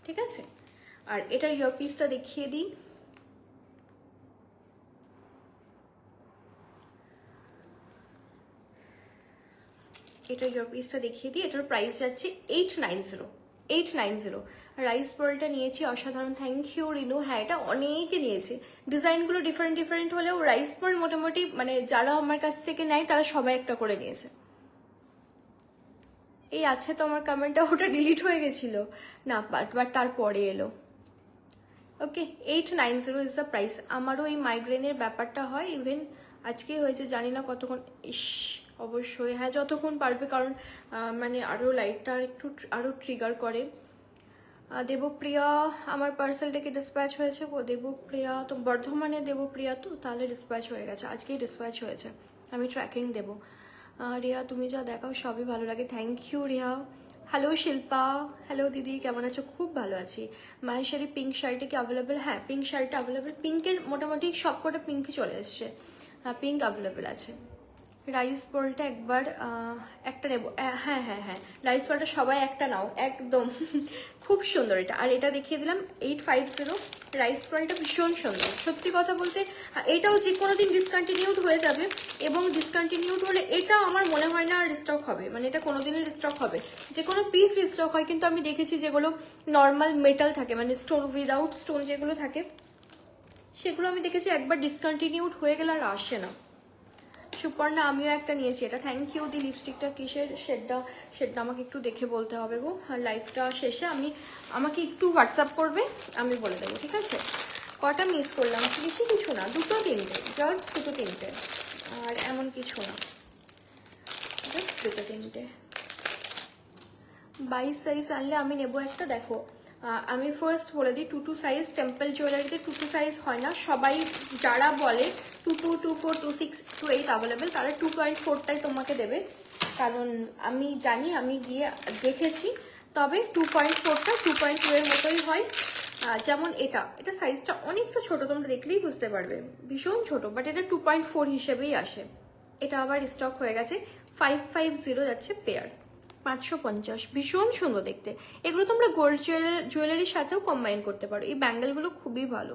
ঠিক আছে। আর এটার ইয়ার পিসটা দেখিয়ে দিই, এটার ইয়ার পিসটা দেখিয়ে দিই। এটার প্রাইস যাচ্ছে 890। রাইস পার্লটা নিয়েছি, অসাধারণ, থ্যাংক ইউ রিনু। হ্যাঁ এটা অনেকে নিয়েছে, ডিজাইনগুলো ডিফারেন্ট হলেও রাইস পার্ল মোটামুটি মানে যারা আমার কাছ থেকে নেয় তারা সবাই একটা করে নিয়েছে। এই আছে তো আমার কমেন্টটা, ওটা ডিলিট হয়ে গেছিল না, বাট তারপরে এলো। ওকে 890 ইজ দ্য প্রাইস। আমারও এই মাইগ্রেনের ব্যাপারটা হয়, ইভেন আজকেই হয়েছে, জানি না কতক্ষণ। ইস, অবশ্যই হ্যাঁ, যতক্ষণ পারবে, কারণ মানে আরও লাইটটা একটু আরও ট্রিগার করে। দেবপ্রিয়া, আমার পার্সেলটাকে ডিসপ্যাচ হয়েছে গো। দেবপ্রিয়া তো বর্ধমানে, দেবপ্রিয়া তো তাহলে ডিসপ্যাচ হয়ে গেছে, আজকেই ডিসপ্যাচ হয়েছে, আমি ট্র্যাকিং দেবো। রিয়া, তুমি যা দেখাও সবই ভালো লাগে, thank you Riya. Hello Shilpa, hello দিদি, কেমন আছো? খুব ভালো আছি। মাহেশ্বরী পিঙ্ক শাড়িটা কি অ্যাভেলেবেল? হ্যাঁ, পিঙ্ক শাড়িটা অ্যাভেলেবেল, পিঙ্কের মোটামুটি সবকটা পিঙ্কই চলে এসছে, হ্যাঁ পিঙ্ক অ্যাভেলেবেল আছে। রাইস বলটা একবার একটা নেব, হ্যাঁ হ্যাঁ হ্যাঁ, রাইস বলটা সবাই একটা নাও একদম। খুব সুন্দর এটা, আর এটা দেখিয়ে দিলাম 850। রাইস বলটা ভীষণ সুন্দর, সত্যি কথা বলতে। এটাও যে কোনো দিন ডিসকন্টিনিউড হয়ে যাবে, এবং ডিসকন্টিনিউড হলে এটা আমার মনে হয় না আর রিস্টক হবে, মানে এটা কোনোদিনই রিস্টক হবে। যে কোনো পিস রিস্টক হয়, কিন্তু আমি দেখেছি যেগুলো নর্মাল মেটাল থাকে, মানে স্টোন উইদাউট স্টোন যেগুলো থাকে, সেগুলো আমি দেখেছি একবার ডিসকন্টিনিউড হয়ে গেলে আর আসে না। সুপর্ণা, আমিও একটা নিয়েছি, এটা থ্যাংক ইউ দি। লিপস্টিকটা কিসের? শেডটা আমাকে একটু দেখে বলতে হবে গো, আর লাইফটা শেষে আমাকে একটু হোয়াটসঅ্যাপ করবে, আমি বলে দেবো, ঠিক আছে? কটা মিস করলাম? বেশি কিছু না, দুটো তিনটে, জাস্ট দুটো তিনটে, আর এমন কিছু না, জাস্ট দুটো তিনটে। 22 সাইজ আনলে আমি নেবো একটা। দেখো আমি ফার্স্ট বলে দিই, 22 সাইজ টেম্পল জুয়েলারিতে 22 সাইজ হয় না। সবাই যারা বলে 22, 24, 26, 28 অ্যাভেলেবেল, তারা 2.4টাই তোমাকে দেবে, কারণ আমি জানি, আমি গিয়ে দেখেছি। তবে 2.4টা 2.2 এর মতোই হয়। যেমন এটা সাইজটা অনেকটা ছোট, তোমরা দেখলেই বুঝতে পারবে, ভীষণ ছোট, বাট এটা 2.4 হিসেবেই আসে। এটা আবার স্টক হয়ে গেছে, 550 যাচ্ছে পেয়ার, 550, ভীষণ সুন্দর দেখতে। এগুলো তোমরা গোল্ড জুয়েলারির সাথেও কম্বাইন করতে পারো, এই ব্যাঙ্গেলগুলো খুবই ভালো।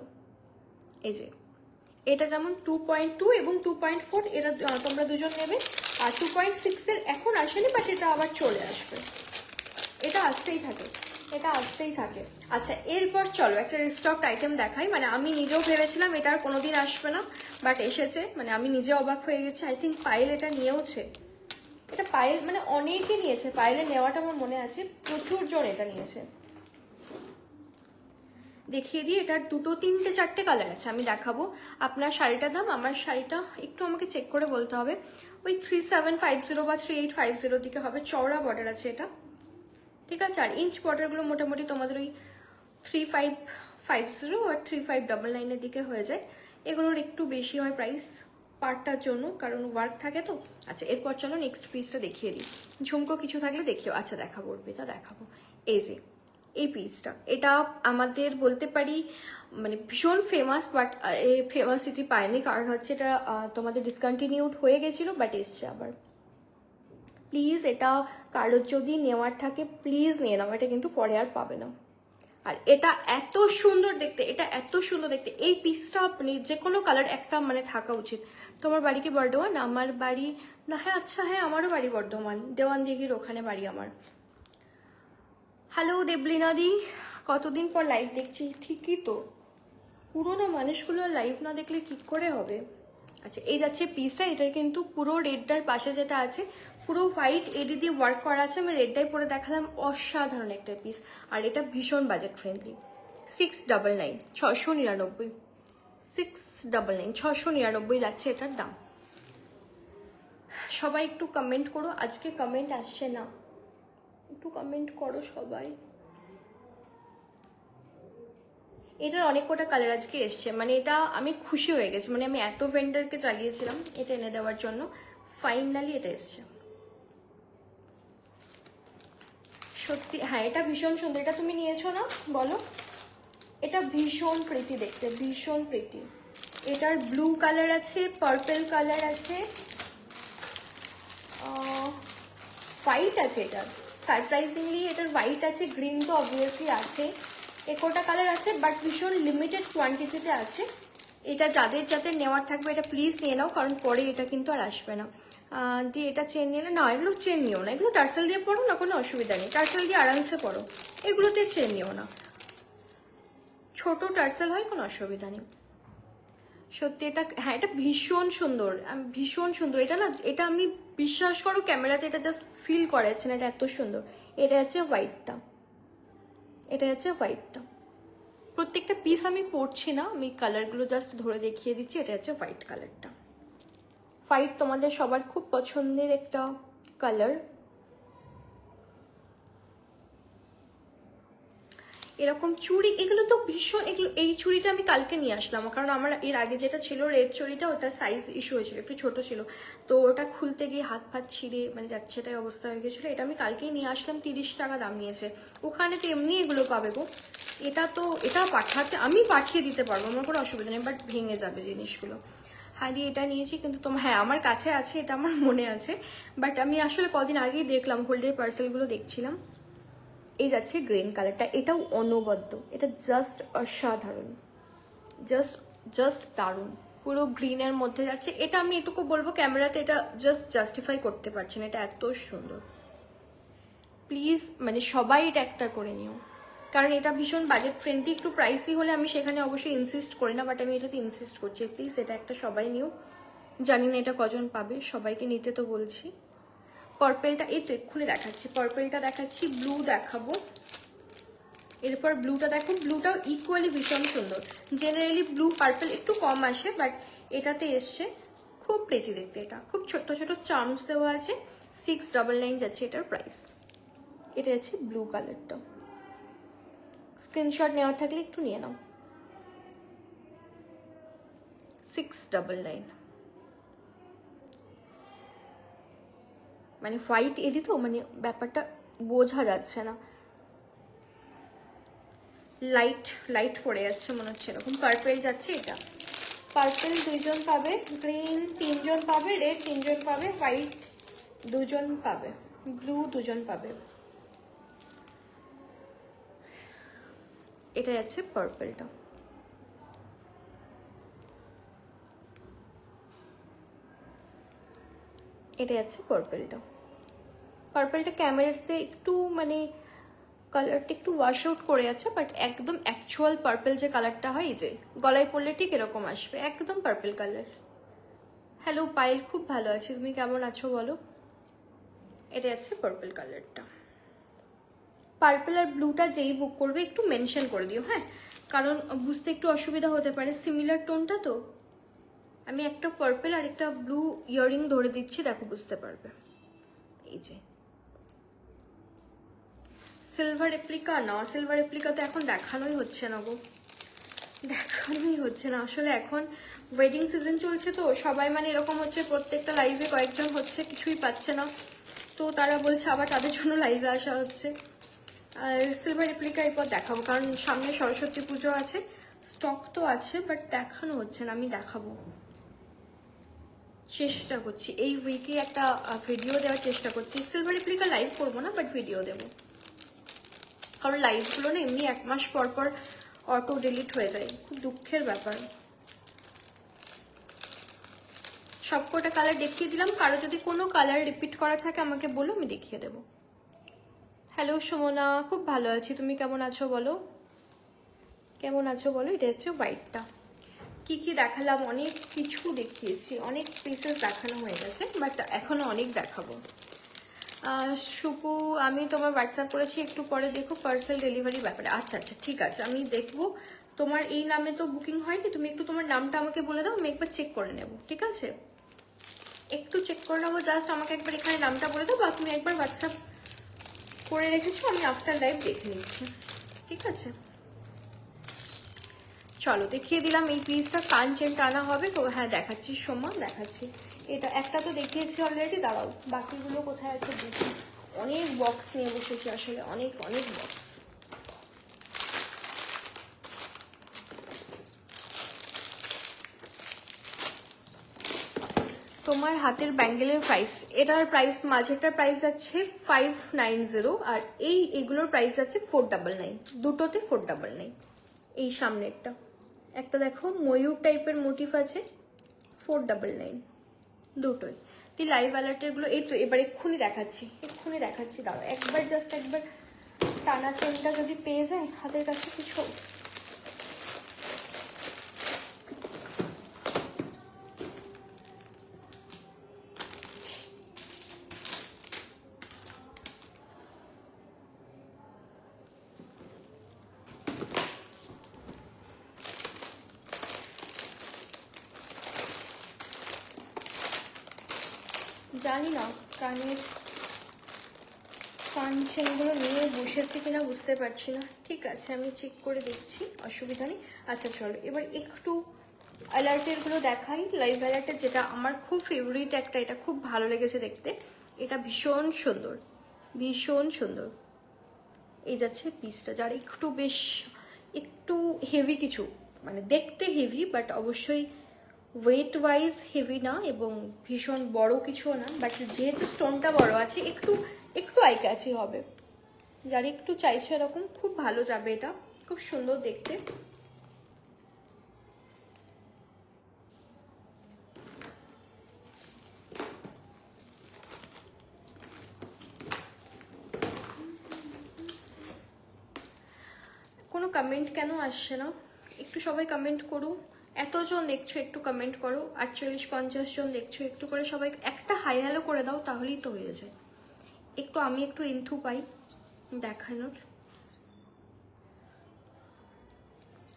এই যে এটা যেমন 2.2 এবং 2.4, এটা তোমরা দুজন নেবে। আর 2.6 এর এখন আসেনি, বাট এটা আবার চলে আসবে, এটা আসতেই থাকে, এটা আসতেই থাকে। আচ্ছা, এরপর চলো একটা রিস্টকড আইটেম দেখাই, মানে আমি নিজেও ভেবেছিলাম এটা আর কোনোদিন আসবে না, বাট এসেছে, মানে আমি নিজে অবাক হয়ে গেছি। আই থিঙ্ক পায়েল এটা নিয়েওছে, এটা পায়েল মানে অনেকে নিয়েছে, পায়েলের নেওয়াটা আমার মনে আছে, প্রচুর জন এটা নিয়েছে। দেখিয়ে দিই, এটার দুটো তিনটে চারটে কালার আছে, আমি দেখাবো। আপনার শাড়িটার দাম, আমার শাড়িটা একটু আমাকে চেক করে বলতে হবে, ওই 3750 বা 3850 দিকে হবে। চওড়া বর্ডার আছে এটা, ঠিক আছে? আর ইঞ্চ বর্ডারগুলো মোটামুটি তোমাদের ওই 3550 আর 3599 এর দিকে হয়ে যায়। এগুলোর একটু বেশি হয় প্রাইস পার্টটার জন্য, কারণ ওয়ার্ক থাকে তো। আচ্ছা, এরপর চলো নেক্সট পিসটা দেখিয়ে দিই। ঝুমকো কিছু থাকলে দেখিও। আচ্ছা দেখাবো, এটা দেখাবো। এই যে এই পিসটা, এটা আমাদের বলতে পারি মানে ভীষণ ফেমাস, বাট এই ফেমাসিটি পায়নি, কারণ হচ্ছে এটা তোমাদের ডিসকন্টিনিউড হয়ে গেছিলো, বাট এসছে আবার। প্লিজ এটা কারোর যদি নেওয়ার থাকে প্লিজ নিয়ে নাও, এটা কিন্তু পরে আর পাবে না। আর এটা এত সুন্দর দেখতে, এটা এত সুন্দর দেখতে, এই পিসটা আপনি যে কোনো কালার একটা মানে থাকা উচিত। তোমার বাড়ি কি বর্ধমান? আমার বাড়ি না, হ্যাঁ আচ্ছা হ্যাঁ, আমারও বাড়ি বর্ধমান, দেওয়ানদিঘির ওখানে বাড়ি আমার। হ্যালো দেবলিনা দি, কতদিন পর লাইভ দেখছি। ঠিকই তো, পুরোনো মানুষগুলো লাইভ না দেখলে কি করে হবে। আচ্ছা, এই যাচ্ছে পিসটা, এটার কিন্তু পুরো রেডটার পাশে যেটা আছে পুরো হোয়াইট এডি দিয়ে ওয়ার্ক করা আছে, আমি রেডটাই পরে দেখালাম, অসাধারণ একটা পিস। আর এটা ভীষণ বাজেট ফ্রেন্ডলি, 699, 699, 699, 699 যাচ্ছে এটার দাম। সবাই একটু কমেন্ট করো, আজকে কমেন্ট আসছে না, একটু কমেন্ট করো সবাই। এটার অনেক কটা কালার আজকে এসছে, মানে এটা আমি খুশি হয়ে গেছি, মানে আমি এত ভেন্ডারকে চালিয়েছিলাম এটা এনে দেওয়ার জন্য, ফাইনালি এটা এসছে। সত্যি হ্যাঁ, এটা ভীষণ সুন্দর। এটা তুমি নিয়েছো না বলো? এটা ভীষণ প্রিটি দেখতে, ভীষণ প্রিটি। এটার ব্লু কালার আছে, পার্পল কালার আছে, হোয়াইট আছে, এটার সারপ্রাইজিংলি এটার হোয়াইট আছে, গ্রিন তো অবভিয়াসলি আছে, একটা কালার আছে, বাট ভীষণ লিমিটেড কোয়ান্টিটিতে আছে। এটা যাদের যাদের নেওয়ার থাকবে এটা প্লিজ নিয়ে নাও, কারণ পরে এটা কিন্তু আর আসবে না। দিয়ে এটা চেন নিলে না, এগুলো চেন নিও না, এগুলো টার্সেল দিয়ে পড়ো না, কোনো অসুবিধা নেই, টার্সেল দিয়ে আরামসে পড়ো, এগুলোতে চেন নিও না, ছোট টার্সেল হয়, কোনো অসুবিধা নেই। সত্যি এটা হ্যাঁ, এটা ভীষণ সুন্দর, ভীষণ সুন্দর। এটা না, এটা আমি বিশ্বাস করো ক্যামেরাতে এটা জাস্ট ফিল করা যাচ্ছে না, এটা এত সুন্দর। এটা হচ্ছে হোয়াইটটা, এটা হচ্ছে হোয়াইটটা, প্রত্যেকটা পিস আমি পরছি না, আমি কালারগুলো জাস্ট ধরে দেখিয়ে দিচ্ছি। এটা হচ্ছে হোয়াইট কালারটা। হোয়াইট তোমাদের সবার খুব পছন্দের একটা কালার। এরকম চুড়ি, এগুলো তো ভীষণ, এগুলো, এই চুড়িটা আমি কালকে নিয়ে আসলাম, কারণ আমার এর আগে যেটা ছিল রেড চুড়িটা, ওটা সাইজ ইস্যু হয়েছিল, একটু ছোট ছিল, তো ওটা খুলতে গিয়ে হাত ফাত ছিঁড়ে মানে যাচ্ছে এটাই অবস্থা হয়ে গেছিলো। এটা আমি কালকেই নিয়ে আসলাম, 30 টাকা দাম নিয়েছে। ওখানে তো এমনি এগুলো পাবে গো। এটা তো, এটা পাঠাতে আমি পাঠিয়ে দিতে পারবো, আমার কোনো অসুবিধা নেই, বাট ভেঙে যাবে জিনিসগুলো। হ্যাঁ দিয়ে এটা নিয়েছি, কিন্তু তোমার, হ্যাঁ আমার কাছে আছে, এটা আমার মনে আছে, বাট আমি আসলে কদিন আগেই দেখলাম, হোল্ডের পার্সেলগুলো দেখছিলাম। এই যাচ্ছে গ্রিন কালারটা, এটাও অনবদ্য, এটা জাস্ট অসাধারণ, জাস্ট দারুণ, পুরো গ্রিনের মধ্যে যাচ্ছে। এটা আমি এটুকু বলবো, ক্যামেরাতে এটা জাস্ট জাস্টিফাই করতে পারছি না, এটা এত সুন্দর। প্লিজ মানে সবাই এটা একটা করে নিও, কারণ এটা ভীষণ বাজেট ফ্রেন্ডলি। একটু প্রাইসি হলে আমি সেখানে অবশ্যই ইনসিস্ট করি না, বাট আমি এটাতে ইনসিস্ট করছি, প্লিজ এটা একটা সবাই নিও। জানি না এটা কজন পাবে, সবাইকে নিতে তো বলছি। পার্পেলটা এই তো এক্ষুনি দেখাচ্ছি, পার্পেলটা দেখাচ্ছি, ব্লু দেখাবো, এরপর ব্লুটা দেখো, ব্লুটাও ইকুয়ালি ভীষণ সুন্দর। জেনারেলি ব্লু পার্পেল একটু কম আসে, বাট এটাতে এসছে, খুব প্রেটি দেখতে। এটা খুব ছোট ছোট চার্মস দেওয়া আছে, 699 যাচ্ছে এটার প্রাইস। এটা আছে ব্লু কালারটা, স্ক্রিনশট নেওয়ার থাকলে একটু নিয়ে নাও। 699, মানে হোয়াইট এডি তো, মানে ব্যাপারটা বোঝা যাচ্ছে না, লাইট পড়ে যাচ্ছে মনে হচ্ছে এরকম। পার্পেল যাচ্ছে, এটা পার্পেল 2 জন পাবে, গ্রিন 3 জন পাবে, রেড 3 জন পাবে, হোয়াইট 2 জন পাবে, ব্লু 2 জন পাবে। এটা যাচ্ছে পার্পেলটা, এটা যাচ্ছে পার্পেলটা। পার্পেলটা ক্যামেরাতে একটু মানে কালারটা একটু ওয়াশ আউট করে যাচ্ছে, বাট একদম অ্যাকচুয়াল পার্পেল যে কালারটা হয়, এই যে গলায় পরলে ঠিক এরকম আসবে, একদম পার্পেল কালার। হ্যালো পায়েল, খুব ভালো আছি, তুমি কেমন আছো বলো। এটা যাচ্ছে পার্পেল কালারটা। পার্পেল আর ব্লুটা যেই বুক করবে একটু মেনশন করে দিও, হ্যাঁ, কারণ বুঝতে একটু অসুবিধা হতে পারে, সিমিলার টোনটা তো। আমি একটা পার্পেল আর একটা ব্লু ইয়াররিং ধরে দিচ্ছি, দেখো বুঝতে পারবে। এই যে সিলভার রেপ্লিকা না, সিলভার রেপ্লিকা তো এখন দেখানোই হচ্ছে না গো, দেখানোই হচ্ছে না আসলে। এখন ওয়েডিং সিজন চলছে তো, সবাই মানে এরকম হচ্ছে, প্রত্যেকটা লাইভে কয়েকজন হচ্ছে, কিছুই পাচ্ছে না, তো তারা বলছে আবার তাদের জন্য লাইভে আসা হচ্ছে। আর সিলভার রেপ্লিকা এরপর দেখাবো, কারণ সামনে সরস্বতী পুজো আছে, স্টক তো আছে, বাট দেখানো হচ্ছে না, আমি দেখাবো, চেষ্টা করছি এই উইকে একটা ভিডিও দেওয়ার চেষ্টা করছি। সিলভার রেপ্লিকা লাইভ করবো না, বাট ভিডিও দেবো, কারণ লাইভগুলো না এমনি 1 মাস পর পর অটো ডিলিট হয়ে যায়, খুব দুঃখের ব্যাপার। সবকটা কালার দেখিয়ে দিলাম, কারো যদি কোনো কালার রিপিট করা থাকে আমাকে বলো, আমি দেখিয়ে দেবো। হ্যালো সুমনা, খুব ভালো আছি, তুমি কেমন আছো বলো, কেমন আছো বলো। এটা হচ্ছে হোয়াইটটা। কি কি দেখালাম, অনেক কিছু দেখিয়েছি, অনেক পিসেস দেখানো হয়ে গেছে, বাট এখনো অনেক দেখাবো। সুপু, আমি তোমার হোয়াটসঅ্যাপ করেছি, একটু পরে দেখো পার্সেল ডেলিভারি ব্যাপারে। আচ্ছা আচ্ছা ঠিক আছে, আমি দেখবো। তোমার এই নামে তো বুকিং হয়নি, তুমি একটু তোমার নামটা আমাকে বলে দাও, আমি একবার চেক করে নেব, ঠিক আছে, একটু চেক করে নেবো, জাস্ট আমাকে একবার এখানে নামটা বলে দাও, বা তুমি একবার হোয়াটসঅ্যাপ করে রেখেছো, আমি আফটার লাইভ দেখে নিচ্ছি, ঠিক আছে। চলো দেখিয়ে দিলাম এই পিসটা, কান চেন টানা হবে তো, হ্যাঁ দেখাচ্ছি সোমা, দেখাচ্ছি। এটা একটা তো দেখিয়েছি অলরেডি, দাঁড়াও বাকিগুলো কোথায় আছে দেখি। অনেক বক্স নিয়ে বসেছি আসলে, অনেক অনেক বক্স। তোমার হাতের ব্যাঙ্গেলের প্রাইস, এটার প্রাইস মাঝেরটার প্রাইস যাচ্ছে 590, আর এইগুলোর প্রাইস যাচ্ছে 499, দুটোতে 499। এই সামনেরটা একটা দেখো ময়ূর টাইপের মোটিভ আছে, 499 দুটোই। তুই লাইভ অ্যালার্টেরগুলো এই তো এবার এক্ষুনি দেখাচ্ছি, দাঁড়াও একবার, জাস্ট একবার টানা চেনটা যদি পেয়ে যায় হাতের কাছে কিছু। জানি না কানের কান চেনগুলো নিয়ে বসেছে কিনা বুঝতে পারছি না। ঠিক আছে, আমি চেক করে দেখছি, অসুবিধা নেই। আচ্ছা চলো এবার একটু অ্যালার্টেরগুলো দেখাই। লাইভ অ্যালার্টের যেটা আমার খুব ফেভারিট একটা, এটা খুব ভালো লেগেছে দেখতে, এটা ভীষণ সুন্দর, ভীষণ সুন্দর। এই যাচ্ছে পিসটা, যার একটু বেশ একটু হেভি কিছু, মানে দেখতে হেভি বাট অবশ্যই ওয়েট ওয়াইজ হেভি না এবং ভীষণ বড় কিছুও না, বাট যেহেতু স্টোনটা বড় আছে একটু একটু আই ক্যাচি হবে। যার একটু চাইছে এরকম খুব ভালো যাবে, এটা খুব সুন্দর দেখতে। কোনো কমেন্ট কেন আসছে না? একটু সবাই কমেন্ট করো, এতজন দেখছো একটু কমেন্ট করো, 48-50 জন দেখছো, একটু করে সবাই একটা হাই হ্যালো করে দাও, তাহলেই তো হয়ে যায়। একটু আমি একটু ইনথু পাই দেখানোর।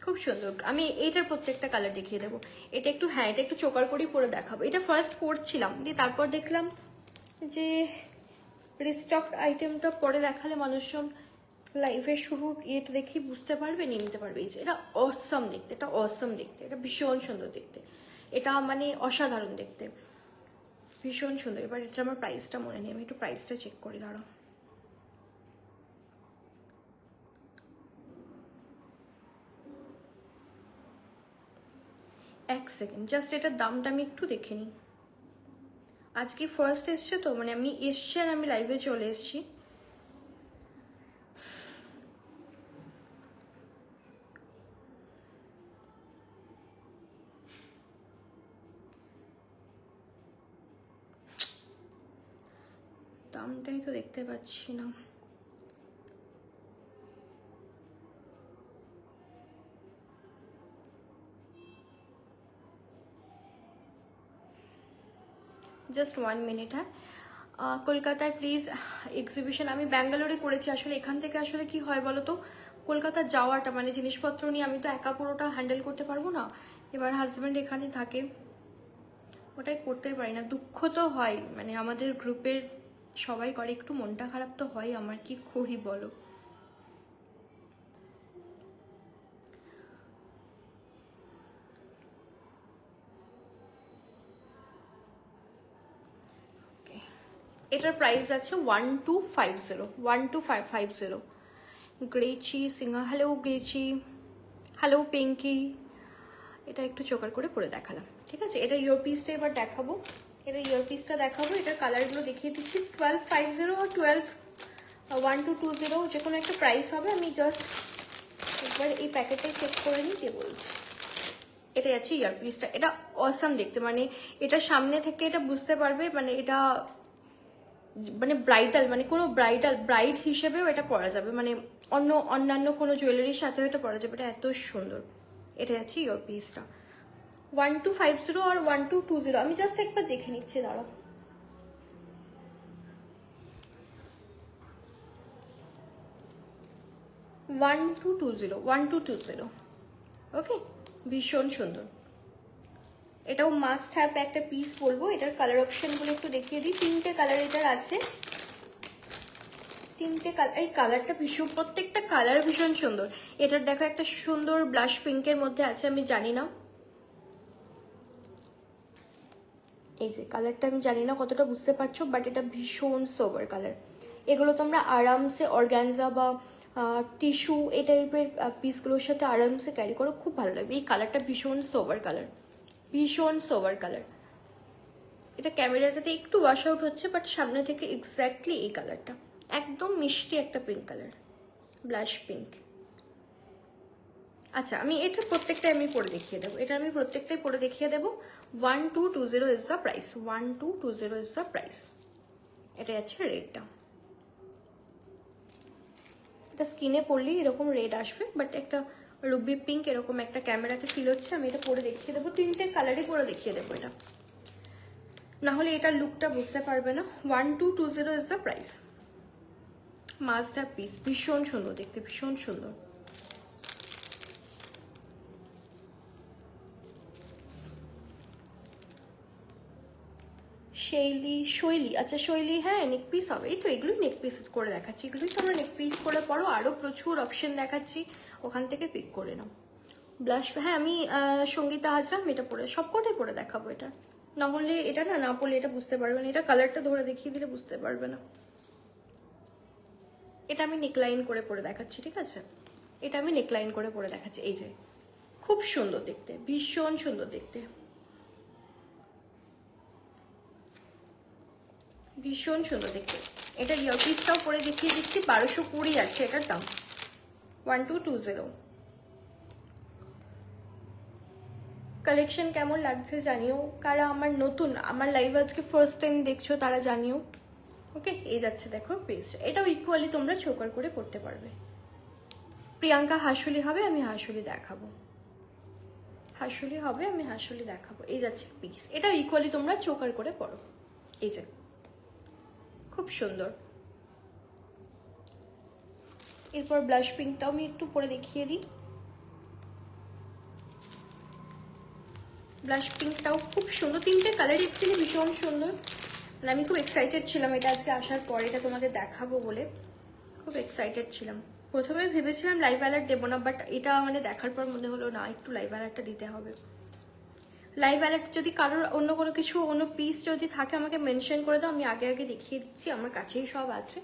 খুব সুন্দর, আমি এইটার প্রত্যেকটা কালার দেখিয়ে দেবো। এটা একটু, হ্যাঁ এটা একটু চোকার করেই পরে দেখাবো। এটা ফার্স্ট পরছিলাম, দিয়ে তারপর দেখলাম যে রিস্টক আইটেমটা পরে দেখালে মানুষজন লাইফের শুরু এটা দেখি বুঝতে পারবে, নিয়ে নিতে পারবে। এই যে এটা অসম দেখতে, এটা অসম দেখতে, এটা ভীষণ সুন্দর দেখতে, এটা মানে অসাধারণ দেখতে, ভীষণ সুন্দর। এবার এটা আমার প্রাইসটা মনে নেই, আমি একটু প্রাইসটা চেক করি, দাঁড়াও। এক সেকেন্ড, জাস্ট এটার দামটা আমি একটু দেখে নিই। আজকে ফার্স্ট এসছে তো, মানে আমি এসছি আর আমি লাইভে চলে এসছি। দামটাই তো দেখতে পাচ্ছি না। Just 1 minute. হ্যাঁ, কলকাতায় প্লিজ এক্সিবিশন, আমি ব্যাঙ্গালোরে করেছি। আসলে এখান থেকে আসলে কি হয় বলো তো, কলকাতা যাওয়াটা মানে জিনিসপত্র নিয়ে আমি তো একা পুরোটা হ্যান্ডেল করতে পারবো না। এবার হাজব্যান্ড এখানে থাকে, ওটাই করতে পারি না। দুঃখ তো হয়, মানে আমাদের গ্রুপের সবাই করে, একটু মনটা খারাপ তো হয় আমার, কি করি বলো। এটার প্রাইস আছে 1250, 12550। গ্রেচি সিঙ্গা, হ্যালো গ্রেচি, হ্যালো পিঙ্কি। এটা একটু চোকার করে পরে দেখালাম, ঠিক আছে। এটা ইয়ারপিসটা এবার দেখাবো, এটা ইয়ারপিসটা দেখাবো। এটার কালারগুলো দেখিয়ে দিচ্ছি। 1250 আর 1220 যে কোনো একটা প্রাইস হবে। আমি জাস্ট একবার এই প্যাকেটে চেক করে নিই, কে বলছি। এটা যাচ্ছে ইয়ারপিসটা, এটা অসাম দেখতে, মানে এটা সামনে থেকে এটা বুঝতে পারবে, মানে এটা মানে ব্রাইডাল, মানে কোনো ব্রাইড হিসেবেও এটা পরা যাবে, মানে অন্যান্য কোনো জুয়েলারির সাথেও এটা পরা যাবে। এটা এত সুন্দর। এটা যাচ্ছে ইয়ারপিসটা 1250 আর 1220। আমি জাস্ট একবার দেখে নিচ্ছি, দাঁড়াও। ওয়ান টু টু জিরো, ওকে, ভীষণ সুন্দর। এটাও মাস্ট হ্যাভ একটা পিস বলবো। এটার কালার অপশনগুলো একটু দেখিয়ে দিই। 3টে কালার এটার আছে, 3টে কালার। এই কালারটা ভীষণ, প্রত্যেকটা কালার ভীষণ সুন্দর। এটার দেখো একটা সুন্দর ব্লাশ পিঙ্কের মধ্যে আছে, আমি জানি না এই যে কালারটা, আমি জানি না কতটা বুঝতে পারছো, বাট এটা ভীষণ সোবার কালার। এগুলো তোমরা আরামসে অর্গানজা বা টিস্যু এই টাইপের পিসগুলোর সাথে আরামসে ক্যারি করো, খুব ভালো লাগবে। এই কালারটা ভীষণ সোবার কালার, ভীষণ সোবার কালার। এটা ক্যামেরাটাতে একটু ওয়াশ আউট হচ্ছে, বাট সামনে থেকে এক্স্যাক্টলি এই কালারটা একদম মিষ্টি একটা পিঙ্ক কালার, ব্লাশ পিঙ্ক। আচ্ছা, আমি এটা প্রত্যেকটাই আমি পরে দেখিয়ে দেবো, এটা আমি প্রত্যেকটাই পরে দেখিয়ে দেবো। 1220 is the price, 1220 is the price. এটা যাচ্ছে রেডটা, এটা স্কিনে পরলেই এরকম রেড আসবে, বাট একটা রুবি পিঙ্ক এরকম একটা ক্যামেরাতে ফিল হচ্ছে। আমি এটা পরে দেখিয়ে দেবো, 3টে কালারই পরে দেখিয়ে দেবো এটা, না হলে এটার লুকটা বুঝতে পারবে না। 1220 is the price. Must have peace, ভীষণ সুন্দর দেখতে, ভীষণ সুন্দর। শৈলী, আচ্ছা শৈলী, হ্যাঁ নেক পিস হবে। এই তো এগুলোই নেক পিস করে দেখাচ্ছি, এগুলোই তোমরা নেক পিস করে পড়ো, আরো প্রচুর অপশন দেখাচ্ছি, ওখান থেকে পিক করে নাও। ব্লাশ, হ্যাঁ আমি সঙ্গীতা হাজরা, এটা পরে সবকটাই পরে দেখাবো। এটা না হলে এটা না পড়লে এটা বুঝতে পারবে না, এটা কালারটা ধরে দেখিয়ে দিলে বুঝতে পারবে না। এটা আমি নেকলাইন করে পরে দেখাচ্ছি, ঠিক আছে? এটা আমি নেকলাইন করে পরে দেখাচ্ছি। এই যে খুব সুন্দর দেখতে, ভীষণ সুন্দর দেখতে, ভীষণ সুন্দর দেখতে। এটা ইয়ারপিসটাও পরে দেখিয়ে দিচ্ছি, 1220 আছে এটার দাম, 1220। কালেকশন কেমন লাগছে জানিও, কারা আমার নতুন, আমার লাইভ আজকে ফার্স্ট টাইম দেখছো তারা জানিও। ওকে, এই যাচ্ছে দেখো পিস, এটাও ইকুয়ালি তোমরা চোকার করে পড়তে পারবে। প্রিয়াঙ্কা হাসুলি হবে, আমি হাসুলি দেখাবো, হাসুলি হবে, আমি হাসুলি দেখাবো। এই যাচ্ছে পিস, এটাও ইকুয়ালি তোমরা চোকার করে পড়ো। এই যে খুব সুন্দর। এরপর ব্লাশ পিঙ্কটাও আমি একটু পরে দেখিয়ে দিই। ব্লাশ পিঙ্কটাও খুব সুন্দর, তিনটে কালার অ্যাকচুয়ালি ভীষণ সুন্দর। মানে আমি খুব এক্সাইটেড ছিলাম এটা আজকে আসার পর এটা তোমাদের দেখাবো বলে, খুব এক্সাইটেড ছিলাম। প্রথমে ভেবেছিলাম লাইভ অ্যালার্ট দেবো না, বাট এটা মানে দেখার পর মনে হলো না, একটু লাইভ অ্যালার্টটা দিতে হবে। লাইভ অ্যালার্ট যদি কারোর অন্য কোনো কিছু, অন্য পিস যদি থাকে আমাকে মেনশন করে দাও, আমি আগে আগে দেখিয়ে দিচ্ছি, আমার কাছেই সব আছে।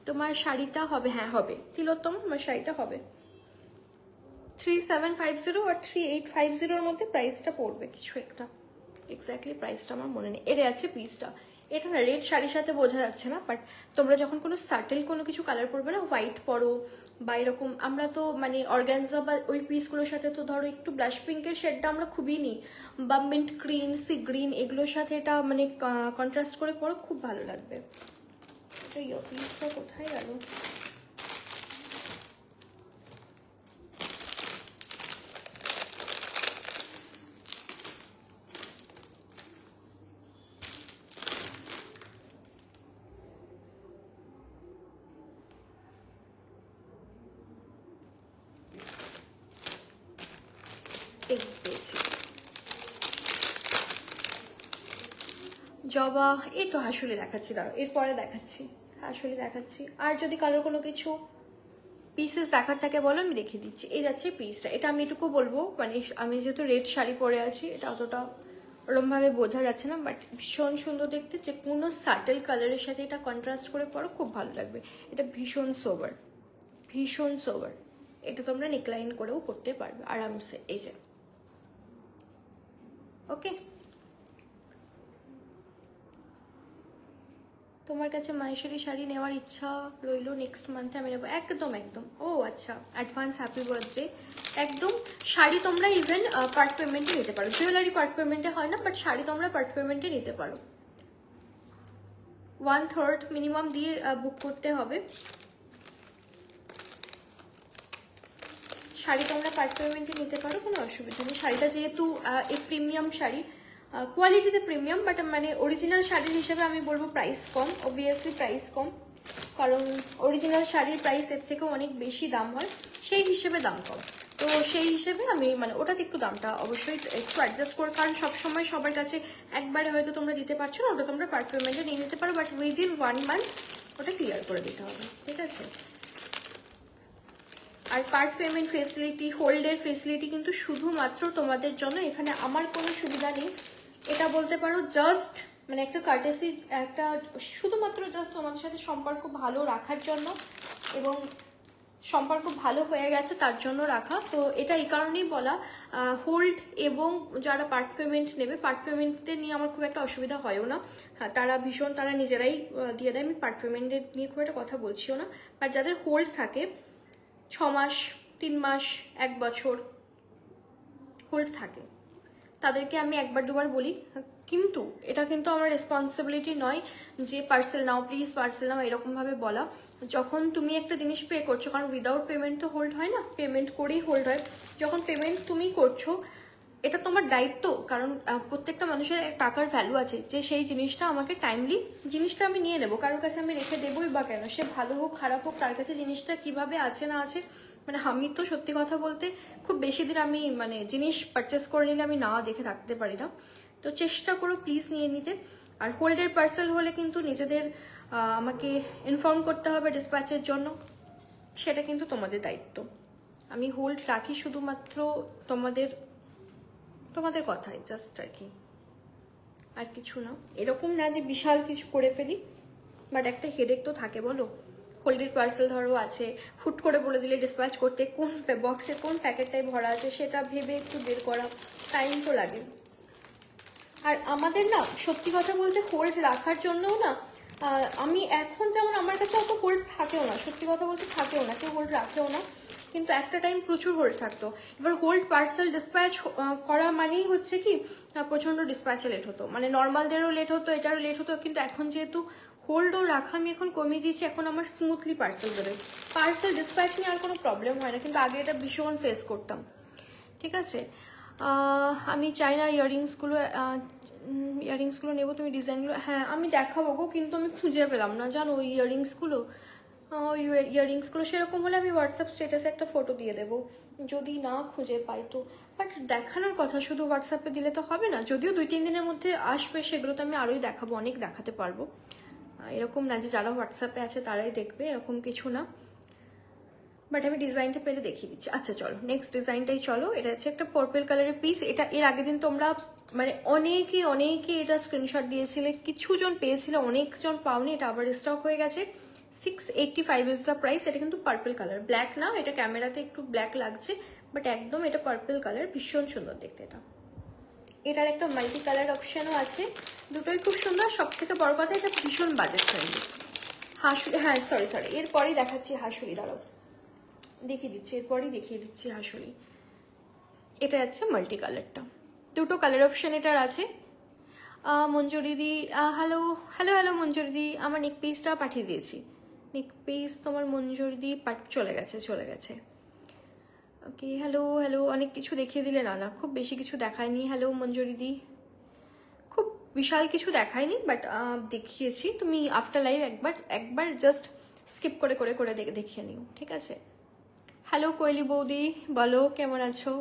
তোমার শাড়িটা হবে, হ্যাঁ হবে তিলোত্তম, আমার শাড়িটা হবে 3750 আর 3850-র মধ্যে প্রাইসটা পড়বে কিছু একটা, এক্স্যাক্টলি প্রাইসটা আমার মনে নেই। এর আছে পিসটা, এটা না রেড শাড়ির সাথে বোঝা যাচ্ছে না, বাট তোমরা যখন কোনো সাটেল কোনো কিছু কালার পরবে না, হোয়াইট পরো বা এরকম, আমরা তো মানে অর্গানজা বা ওই পিসগুলোর সাথে তো ধরো একটু ব্লাশ পিঙ্কের শেডটা আমরা খুবই নিই, বা মিন্ট গ্রিন, সি গ্রিন, এগুলোর সাথে এটা মানে কন্ট্রাস্ট করে পরো, খুব ভালো লাগবে। এই পিসটা কোথায় গেল? জবা, এই তো হাসুলি দেখাচ্ছি, দাঁড়ো এরপরে দেখাচ্ছি, হাসুলি দেখাচ্ছি। আর যদি কারোর কোনো কিছু পিসেস দেখার থাকে বলো, আমি রেখে দিচ্ছি। এই যাচ্ছে পিসটা, এটা আমি এটুকু বলবো, মানে আমি যেহেতু রেড শাড়ি পরে আছি, এটা অতটা ওরমভাবে বোঝা যাচ্ছে না, বাট ভীষণ সুন্দর দেখতে, যে কোনো সাটেল কালারের সাথে এটা কন্ট্রাস্ট করে পরো, খুব ভালো লাগবে। এটা ভীষণ সোবার, ভীষণ সোবার। এটা তোমরা নেকলাইন করেও করতে পারবে আরামসে। এই যে ওকে, তোমার কাছে মাহেশ্বরী শাড়ি নেওয়ার ইচ্ছা রইলো, নেক্সট মান্থে আমি নেবো। একদম একদম, ও আচ্ছা, অ্যাডভান্স হ্যাপি বার্থডে। একদম, শাড়ি তোমরা ইভেন পার্ট পেমেন্টে নিতে পারো, জুয়েলারি পার্ট পেমেন্টে হয় না, বাট শাড়ি তোমরা পার্ট পেমেন্টে নিতে পারো। 1/3 মিনিমাম দিয়ে বুক করতে হবে। শাড়ি তোমরা পার্ট পেমেন্টে নিতে পারো, কোনো অসুবিধা নেই। শাড়িটা যেহেতু এই প্রিমিয়াম শাড়ি, কোয়ালিটিতে প্রিমিয়াম, বাট মানে অরিজিনাল শাড়ির হিসেবে আমি বলবো প্রাইস কম, অবভিয়াসলি প্রাইস কম, কারণ অরিজিনাল শাড়ির প্রাইস এর থেকেও অনেক বেশি দাম হয়, সেই হিসেবে দাম কম। তো সেই হিসেবে আমি মানে ওটাতে একটু দামটা অবশ্যই একটু অ্যাডজাস্ট করে, কারণ সবসময় সবার কাছে একবারে হয়তো তোমরা দিতে পারছো না, ওটা তোমরা পার্ট পেমেন্টে নিয়ে নিতে পারো, বাট উইদিন 1 মান্থ ওটা ক্লিয়ার করে দিতে হবে, ঠিক আছে? আর পার্ট পেমেন্ট ফেসিলিটি, হোল্ডের ফেসিলিটি কিন্তু শুধুমাত্র তোমাদের জন্য, এখানে আমার কোনো সুবিধা নেই। এটা বলতে পারো জাস্ট মানে একটা কার্টেসি, একটা শুধুমাত্র জাস্ট তোমাদের সাথে সম্পর্ক ভালো রাখার জন্য, এবং সম্পর্ক ভালো হয়ে গেছে তার জন্য রাখা। তো এটা এই কারণেই বলা, হোল্ড এবং যারা পার্ট পেমেন্ট নেবে, পার্ট পেমেন্টে নিয়ে আমার খুব একটা অসুবিধা হয়ও না, হ্যাঁ তারা ভীষণ, তারা নিজেরাই দিয়ে দেয়, আমি পার্ট পেমেন্টের নিয়ে খুব একটা কথা বলছিও না। বাট যাদের হোল্ড থাকে 6 মাস, 3 মাস, 1 বছর হোল্ড থাকে, তাদেরকে আমি একবার দুবার বলি, কিন্তু এটা কিন্তু আমার রেসপন্সিবিলিটি নয় যে পার্সেল নাও প্লিজ, পার্সেল নাও, এরকমভাবে বলা। যখন তুমি একটা জিনিস পে করছো, কারণ উইদাউট পেমেন্ট তো হোল্ড হয় না, পেমেন্ট করেই হোল্ড হয়। যখন পেমেন্ট তুমি করছো, এটা তোমার দায়িত্ব, কারণ প্রত্যেকটা মানুষের টাকার ভ্যালু আছে, যে সেই জিনিসটা আমাকে টাইমলি জিনিসটা আমি নিয়ে নেবো, কারোর কাছে আমি রেখে দেবোই বা কেন, সে ভালো হোক খারাপ হোক, তার কাছে জিনিসটা কিভাবে আছে না আছে। মানে আমি তো সত্যি কথা বলতে খুব বেশি দিন আমি মানে জিনিস পারচেস করে নিলে আমি না দেখে থাকতে পারি না, তো চেষ্টা করো প্লিজ নিয়ে নিতে। আর হোল্ডের পার্সেল হলে কিন্তু নিজেদের আমাকে ইনফর্ম করতে হবে ডিসপ্যাচের জন্য, সেটা কিন্তু তোমাদের দায়িত্ব। আমি হোল্ড রাখি শুধুমাত্র তোমাদের কথাই, জাস্ট আর কি, আর কিছু না। এরকম না যে বিশাল কিছু করে ফেলি, বাট একটা হেডেক তো থাকে বলো। হোল্ডের পার্সেল ধরো আছে, হুট করে বলে দিলে ডিসপ্যাচ করতে, কোন বক্সে কোন প্যাকেটটাই ভরা আছে সেটা ভেবে একটু বের করা, টাইম তো লাগে। আর আমাদের না সত্যি কথা বলতে হোল্ড রাখার জন্যও না, আমি এখন যেমন আমার কাছে অত হোল্ড থাকেও না, সত্যি কথা বলতে থাকেও না, কেউ হোল্ড রাখেও না, কিন্তু একটা টাইম প্রচুর হোল্ড থাকতো। এবার হোল্ড পার্সেল ডিসপ্যাচ করা মানেই হচ্ছে কি প্রচন্ড ডিসপ্যাচে লেট হতো, মানে নর্মালদেরও লেট হতো, এটারও লেট হতো। কিন্তু এখন যেহেতু হোল্ডও রাখা আমি এখন কমিয়ে দিয়েছি, এখন আমার স্মুথলি পার্সেল বেরোয়, পার্সেল ডিসপ্যাচ নিয়ে আর কোনো প্রবলেম হয় না। কিন্তু আগে এটা ভীষণ ফেস করতাম, ঠিক আছে। আমি চাই না ইয়াররিংসগুলো নেবো, তুমি ডিজাইনগুলো, হ্যাঁ আমি দেখাবো গো, কিন্তু আমি খুঁজে পেলাম না জানো ওই ইয়াররিংসগুলো। সেরকম হলে আমি হোয়াটসঅ্যাপ স্ট্যাটাসে একটা ফটো দিয়ে দেবো, যদি না খুঁজে পাই তো। বাট দেখানোর কথা, শুধু হোয়াটসঅ্যাপে দিলে তো হবে না, যদিও 2-3 দিনের মধ্যে আসবে, সেগুলো তো আমি আরোই দেখাবো, অনেক দেখাতে পারবো। এরকম না যে যারা হোয়াটসঅ্যাপে আছে তারাই দেখবে, এরকম কিছু না। বাট আমি ডিজাইনটা পেলে দেখিয়ে দিচ্ছি। আচ্ছা চলো নেক্সট ডিজাইনটাই চলো। এটা হচ্ছে একটা পার্পল কালারের পিস। এটা এর আগের দিন তোমরা মানে অনেকে এটা স্ক্রিনশট দিয়েছিলে, কিছুজন পেয়েছিল, অনেকজন পাওনি। এটা আবার স্টক হয়ে গেছে। 685 ইজ দ্য প্রাইস। এটা কিন্তু পার্পল কালার, ব্ল্যাক না, এটা ক্যামেরাতে একটু ব্ল্যাক লাগছে, বাট একদম এটা পার্পল কালার, ভীষণ সুন্দর দেখতে এটা। এটার একটা মাল্টি কালার অপশনও আছে, দুটোই খুব সুন্দর। সব থেকে বড় কথা এটা ভীষণ বাজেট ফ্রেন্ডলি। হাসুলি, হ্যাঁ সরি এরপরেই দেখাচ্ছি হাসুলি, দাঁড়াও দেখিয়ে দিচ্ছি, এরপরই দেখিয়ে দিচ্ছি হাসুলি। এটা আছে মাল্টি কালারটা, দুটো কালার অপশন এটার আছে। মঞ্জুরিদি, হ্যালো মঞ্জুরিদি, আমার নেক পিসটা পাঠিয়ে দিয়েছি। নেক পিস তোমার মঞ্জুরিদি চলে গেছে। ওকে, হ্যালো অনেক কিছু দেখিয়ে দিলে। না খুব বেশি কিছু দেখায়নি। হ্যালো মঞ্জুরিদি, খুব বিশাল কিছু দেখায়নি, বাট দেখিয়েছি। তুমি আফটার লাইভ একবার জাস্ট স্কিপ করে দেখিয়ে নিও, ঠিক আছে। হ্যালো কোয়েলি বৌদি, বলো কেমন আছো?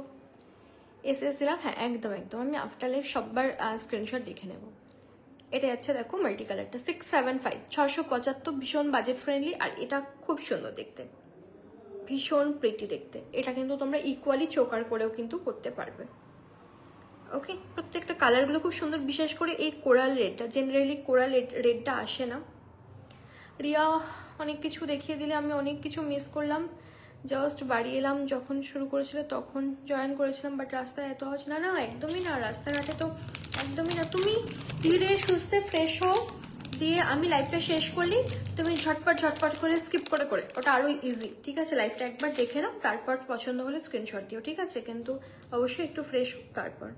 দিলাম, হ্যাঁ একদম আমি আফটার লাইভ সববার স্ক্রিনশট দেখে নেব। এটা যাচ্ছে দেখো মাল্টি কালারটা, 675, 675, ভীষণ বাজেট ফ্রেন্ডলি। আর এটা খুব সুন্দর দেখতে, ভীষণ প্রিটি দেখতে। এটা কিন্তু তোমরা ইকুয়ালি চোকার করেও কিন্তু করতে পারবে। ওকে, প্রত্যেকটা কালারগুলো খুব সুন্দর, বিশেষ করে এই কোরাল রেডটা, জেনারেলি কোরাল রেডটা আসে না। রিয়া, অনেক কিছু দেখিয়ে দিলে, আমি অনেক কিছু মিস করলাম। জাস্ট বাড়ি এলাম, যখন শুরু করেছিল তখন জয়েন করেছিলাম, বাট রাস্তায় এত হচ্ছে না, একদমই না, রাস্তাঘাটে তো একদমই না। তুমি ধীরে সুস্থে ফ্রেশ হও, দিয়ে আমি লাইভটা শেষ করলি, তুমি ঝটপট করে স্কিপ করে ওটা আরো ইজি, ঠিক আছে। লাইভটা একবার দেখে নাও, তারপর পছন্দ হলে স্ক্রিনশট দিও, ঠিক আছে। কিন্তু অবশ্যই একটু ফ্রেশ হোক তারপর।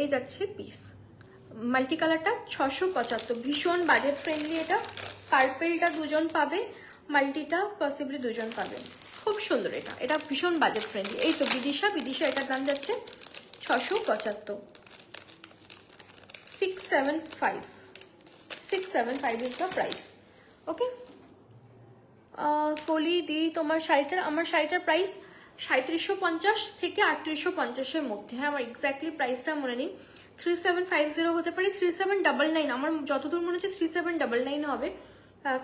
এই যাচ্ছে পিস মাল্টি কালারটা, 675, ভীষণ বাজেট ফ্রেন্ডলি। এটা পার্পেলটা দুজন পাবে, মাল্টিটা পসিবলি দুজন পাবে, খুব সুন্দর। এটা ভীষণ বাজেট ফ্রেন্ডলি। এই তো বিদিশা, এটার দাম যাচ্ছে 675, 675 ইজ দ্য প্রাইস। ওকে, কলি দি, তোমার শাড়িটার, আমার শাড়িটার প্রাইস 3750 থেকে 3850-এর মধ্যে। হ্যাঁ, আমার এক্স্যাক্টলি প্রাইসটা মনে নেই, 3750 হতে পারে, 3799, আমার যতদূর মনে হচ্ছে 3799 হবে,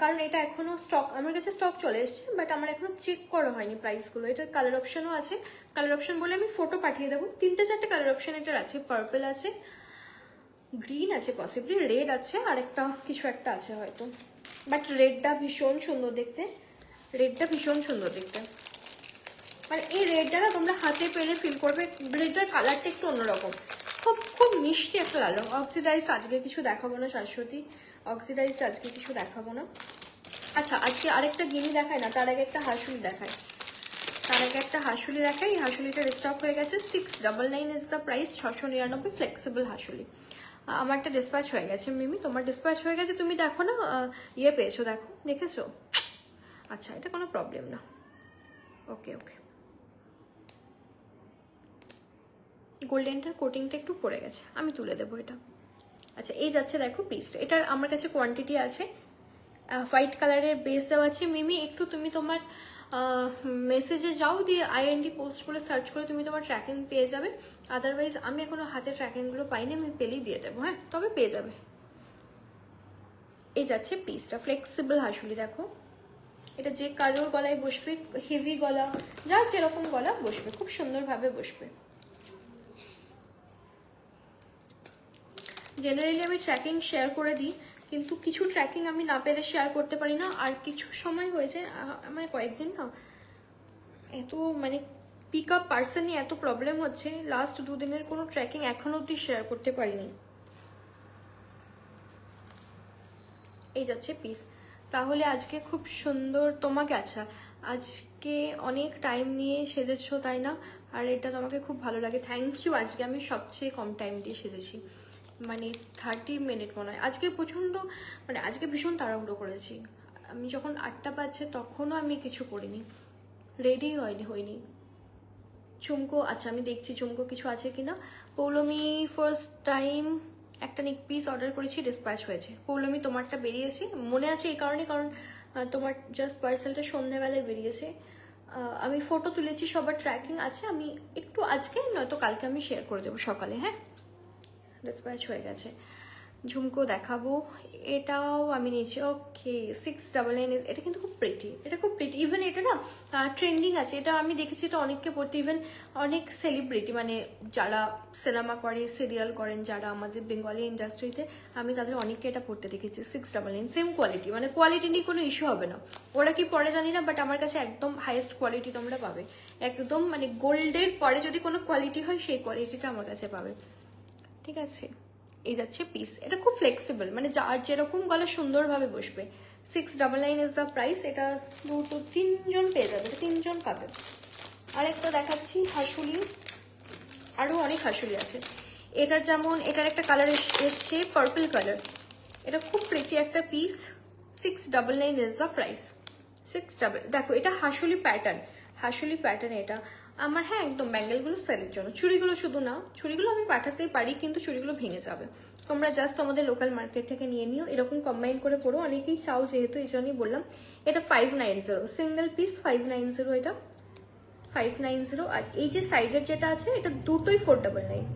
কারণ এটা এখনো স্টক, আমার কাছে স্টক চলে এসছে, বাট আমার এখনো চেক করা হয়নি প্রাইসগুলো। এটার কালার অপশনও আছে, কালার অপশন বলে আমি ফটো পাঠিয়ে দেবো। 3-4টে কালার অপশন এটার আছে, পার্পল আছে, গ্রিন আছে, পসিবলি রেড আছে, আর কিছু একটা আছে হয়তো, বাট রেডটা ভীষণ সুন্দর দেখতে, মানে এই রেডটা না তোমরা হাতে পেলে ফিল করবে, রেডটার কালারটা একটু অন্যরকম, খুব মিষ্টি একটা লাল রঙ। অক্সিডাইজড আজকে কিছু দেখাবো না শাশ্বতী, অক্সিডাইজড আজকে কিছু দেখাবো না। আচ্ছা, আজকে আরেকটা গিনি দেখায় না, তার আগে একটা হাসুলি দেখায়, এই হাসুলিটা স্টক হয়ে গেছে। 699 ইজ দ্য প্রাইস, 699 ফ্লেক্সিবল হাসুলি। আমারটা ডিসপ্যাচ হয়ে গেছে মিমি, তোমার ডিসপ্যাচ হয়ে গেছে, তুমি দেখো না পেয়েছো, দেখেছো? আচ্ছা, এটা কোনো প্রবলেম না। ওকে, গোল্ডেনটার কোটিংটা একটু পড়ে গেছে, আমি তুলে দেবো এটা। আচ্ছা, এই যাচ্ছে দেখো পিসটা, এটার আমার কাছে কোয়ান্টিটি আছে, হোয়াইট কালারের বেস দেওয়া আছে। মিমি একটু তুমি তোমার মেসেজে যাও, দিয়ে IND পোস্ট করে সার্চ করে তুমি তোমার ট্র্যাকিং পেয়ে যাবে। আদারওয়াইজ আমি এখনো হাতে ট্র্যাকিংগুলো পাইনি, আমি পেলেই দিয়ে দেবো, হ্যাঁ, তবে পেয়ে যাবে। এই যাচ্ছে পিসটা, ফ্লেক্সিবল হাসুলি, দেখো এটা যে কারোর গলায় বসবে, হেভি গলা, যার যেরকম গলা বসবে, খুব সুন্দরভাবে বসবে। জেনারেলি আমি ট্র্যাকিং শেয়ার করে দিই, কিন্তু কিছু ট্র্যাকিং আমি না পেলে শেয়ার করতে পারি না। আর কিছু সময় হয়েছে আমার কয়েকদিন না এত মানে পিক আপ পার্সনই এত প্রবলেম হচ্ছে, লাস্ট 2 দিনের কোনো ট্র্যাকিং এখনো অবধি শেয়ার করতে পারিনি। এই যাচ্ছে পিস। তাহলে আজকে খুব সুন্দর তোমাকে, আচ্ছা আজকে অনেক টাইম নিয়ে সেজেছো তাই না? আর এটা তোমাকে খুব ভালো লাগে, থ্যাংক ইউ। আজকে আমি সবচেয়ে কম টাইম দিয়ে সেজেছি, মানে 30 মিনিট মনে হয়। আজকে প্রচণ্ড মানে আজকে ভীষণ তাড়াহুড়ো করেছি। আমি যখন 8টা বাজছে তখনও আমি কিছু করিনি, রেডি হয়নি। চুমকো, আচ্ছা আমি দেখছি চুমকো কিছু আছে কিনা। পৌলমি ফার্স্ট টাইম একটা নেক পিস অর্ডার করেছি, ডিসপ্যাচ হয়েছে। পৌলমি তোমারটা বেরিয়েছে মনে আছে এই কারণে, কারণ তোমার জাস্ট পার্সেলটা সন্ধ্যাবেলায় বেরিয়েছে। আমি ফটো তুলেছি, সবার ট্র্যাকিং আছে, আমি একটু আজকে নয়তো কালকে আমি শেয়ার করে দেবো সকালে, হ্যাঁ। ডিসপ্যাচ হয়ে গেছে। ঝুমকো দেখাবো, এটাও আমি নিয়েছি। ওকে 699, এটা কিন্তু খুব প্রিটি, এটা খুব প্রিটি। ইভেন এটা না ট্রেন্ডিং আছে, এটা আমি দেখেছি, এটা অনেককে পড়তে, ইভেন অনেক সেলিব্রিটি মানে যারা সিনেমা করে, সিরিয়াল করেন, যারা আমাদের বেঙ্গলি ইন্ডাস্ট্রিতে, আমি তাদের অনেককে এটা পড়তে দেখেছি। 699 সেম কোয়ালিটি, মানে কোয়ালিটি নিয়ে কোনো ইস্যু হবে না। ওরা কি পরে জানি না, বাট আমার কাছে একদম হাইয়েস্ট কোয়ালিটি তোমরা পাবে, একদম মানে গোল্ডের পরে যদি কোনো কোয়ালিটি হয় সেই কোয়ালিটিটা আমার কাছে পাবে, ঠিক আছে। এই যাচ্ছে পিস, এটা খুব ফ্লেক্সিবল, মানে যার যেরকম গলা সুন্দরভাবে বসবে। 699 ইজ দ্য প্রাইস। এটা 3জন পেয়ে যাবে, 3জন পাবে। আর একটা দেখাচ্ছি হাসুলি, আরও অনেক হাসুলি আছে। এটার যেমন এটার একটা কালার এসছে পার্পল কালার, এটা খুব প্রিটি একটা পিস। 699 is the price. দেখো এটা হাসুলি প্যাটার্ন, হাসুলি প্যাটার্ন এটা আমার, হ্যাঁ একদম ব্যাঙ্গেলগুলো সেলের জন্য, চুড়িগুলো শুধু না, চুড়িগুলো আমি পাঠাতেই পারি কিন্তু চুড়িগুলো ভেঙে যাবে। তোমরা জাস্ট তোমাদের লোকাল মার্কেট থেকে নিয়ে নিও, এরকম কম্বাইন করে পড়ো, অনেকেই চাও যেহেতু, এই জন্যই বললাম। এটা 590 সিঙ্গেল পিস, 590 এটা 590। আর এই যে সাইডের যেটা আছে এটা দুটোই 499,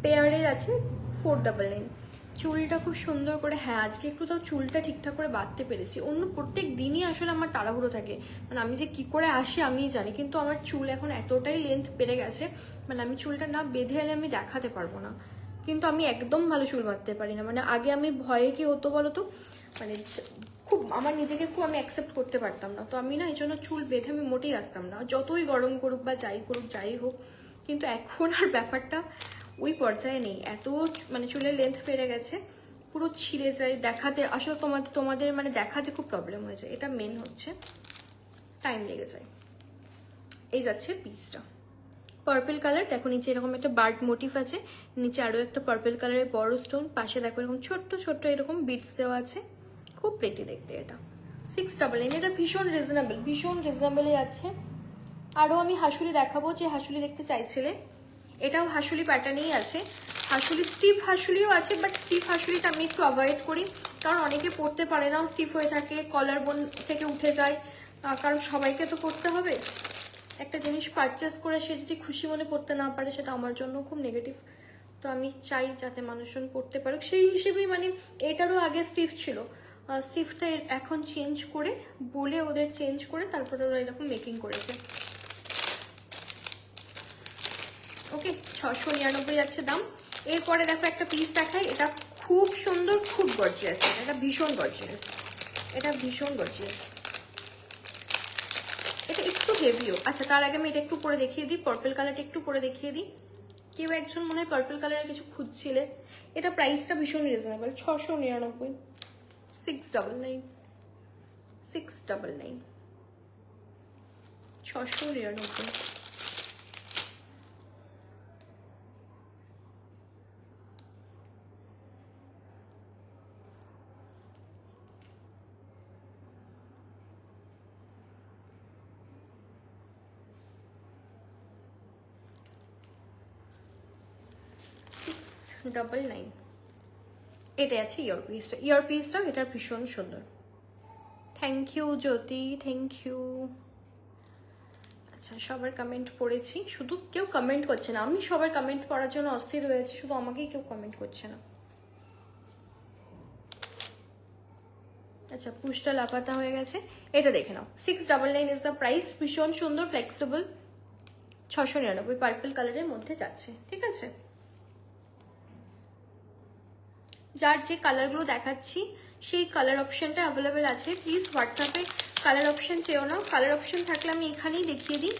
পেয়ারের আছে 499। চুলটা খুব সুন্দর করে, হ্যাঁ আজকে একটু তাও চুলটা ঠিকঠাক করে বাঁধতে পেরেছি। অন্য প্রত্যেক দিনই আসলে আমার তাড়াহুড়ো থাকে, মানে আমি যে কি করে আসি আমিই জানি, কিন্তু আমার চুল এখন এতটাই লেন্থ বেড়ে গেছে, মানে আমি চুলটা না বেঁধে এলে আমি দেখাতে পারবো না। কিন্তু আমি একদম ভালো চুল বাঁধতে পারি না, মানে আগে আমি ভয়ে কি হতো বলো তো, মানে খুব আমার নিজেকে খুব আমি অ্যাকসেপ্ট করতে পারতাম না, তো আমি না এই জন্য চুল বেঁধে আমি মোটেই আসতাম না, যতই গরম করুক বা যাই করুক যাই হোক। কিন্তু এখন আর ব্যাপারটা ওই পর্যায়ে নেই, এত মানে চুলের লেন্থ বেড়ে গেছে, পুরো ছিঁড়ে যায়, দেখাতে আসলে তোমাদের মানে দেখাতে খুব প্রবলেম হয়ে যায়, এটা মেন হচ্ছে, টাইম লেগে যায়। এই যাচ্ছে পিসটা, পার্পল কালার, দেখো নিচে এরকম একটা বার্ড মোটিভ আছে, নিচে আরো একটা পার্পল কালারের বড় স্টোন, পাশে দেখো এরকম ছোট্ট ছোট্ট এরকম বিটস দেওয়া আছে, খুব প্রেটি দেখতে এটা। 699, এটা ভীষণ রিজনেবলই আছে। আরও আমি হাসুলি দেখাবো, যে হাসুলি দেখতে চাইছিলে, এটাও হাসুলি প্যাটার্নেই আছে। হাসুলি স্টিফ হাসুলিও আছে, বাট স্টিফ হাসুলিটা আমি একটু অ্যাভয়েড করি, কারণ অনেকে পড়তে পারে না, স্টিফ হয়ে থাকে, কলার বোন থেকে উঠে যায়, কারণ সবাইকে তো পড়তে হবে। একটা জিনিস পারচেস করে সে যদি খুশি মনে পড়তে না পারে, সেটা আমার জন্য খুব নেগেটিভ। তো আমি চাই যাতে মানুষজন পড়তে পারুক, সেই হিসেবেই মানে এটারও আগে স্টিফ ছিল, স্টিফটা এখন চেঞ্জ করে বলে ওদের চেঞ্জ করে তারপরে ওরা এরকম মেকিং করেছে। ওকে 699 আছে দাম। এরপরে দেখো একটা পিস দেখাই, এটা খুব সুন্দর, খুব গর্জিয়াস, এটা ভীষণ গর্জিয়াস, এটা ভীষণ গর্জিয়াস, এটা একটু হেভিও। আচ্ছা তার আগে আমি এটা একটু পরে দেখিয়ে দিই, পার্পল কালারটা একটু পরে দেখিয়ে দিই। কেউ একজন মনে হয় পার্পল কালারের কিছু খুঁজছিলে, এটা প্রাইসটা ভীষণ রিজনেবল, 699, 699, 699, 699। এটা আছে ইয়ারপিসটা, এটা ভীষণ সুন্দর। Thank you Jyoti, thank you. আচ্ছা, সবার কমেন্ট পড়েছি, শুধু কেউ কমেন্ট করছে না। আমি সবার কমেন্ট পড়ার জন্য অস্থির হয়েছে, শুধু আমাকেই কেউ কমেন্ট করছে না। আচ্ছা, পুশটা লাপাতা হয়ে গেছে, এটা দেখে নাও। 699 ইজ দ্য প্রাইস। ভীষণ সুন্দর, ফ্লেক্সিবল, 699 পার্পল কালারের মধ্যে যাচ্ছে। ঠিক আছে, যার যে কালারগুলো দেখাচ্ছি সেই কালার অপশনটা অ্যাভেলেবেল আছে। প্লিজ হোয়াটসঅ্যাপে কালার অপশন চেয়েও নাও। কালার অপশন থাকলে আমি এখানেই দেখিয়ে দিই,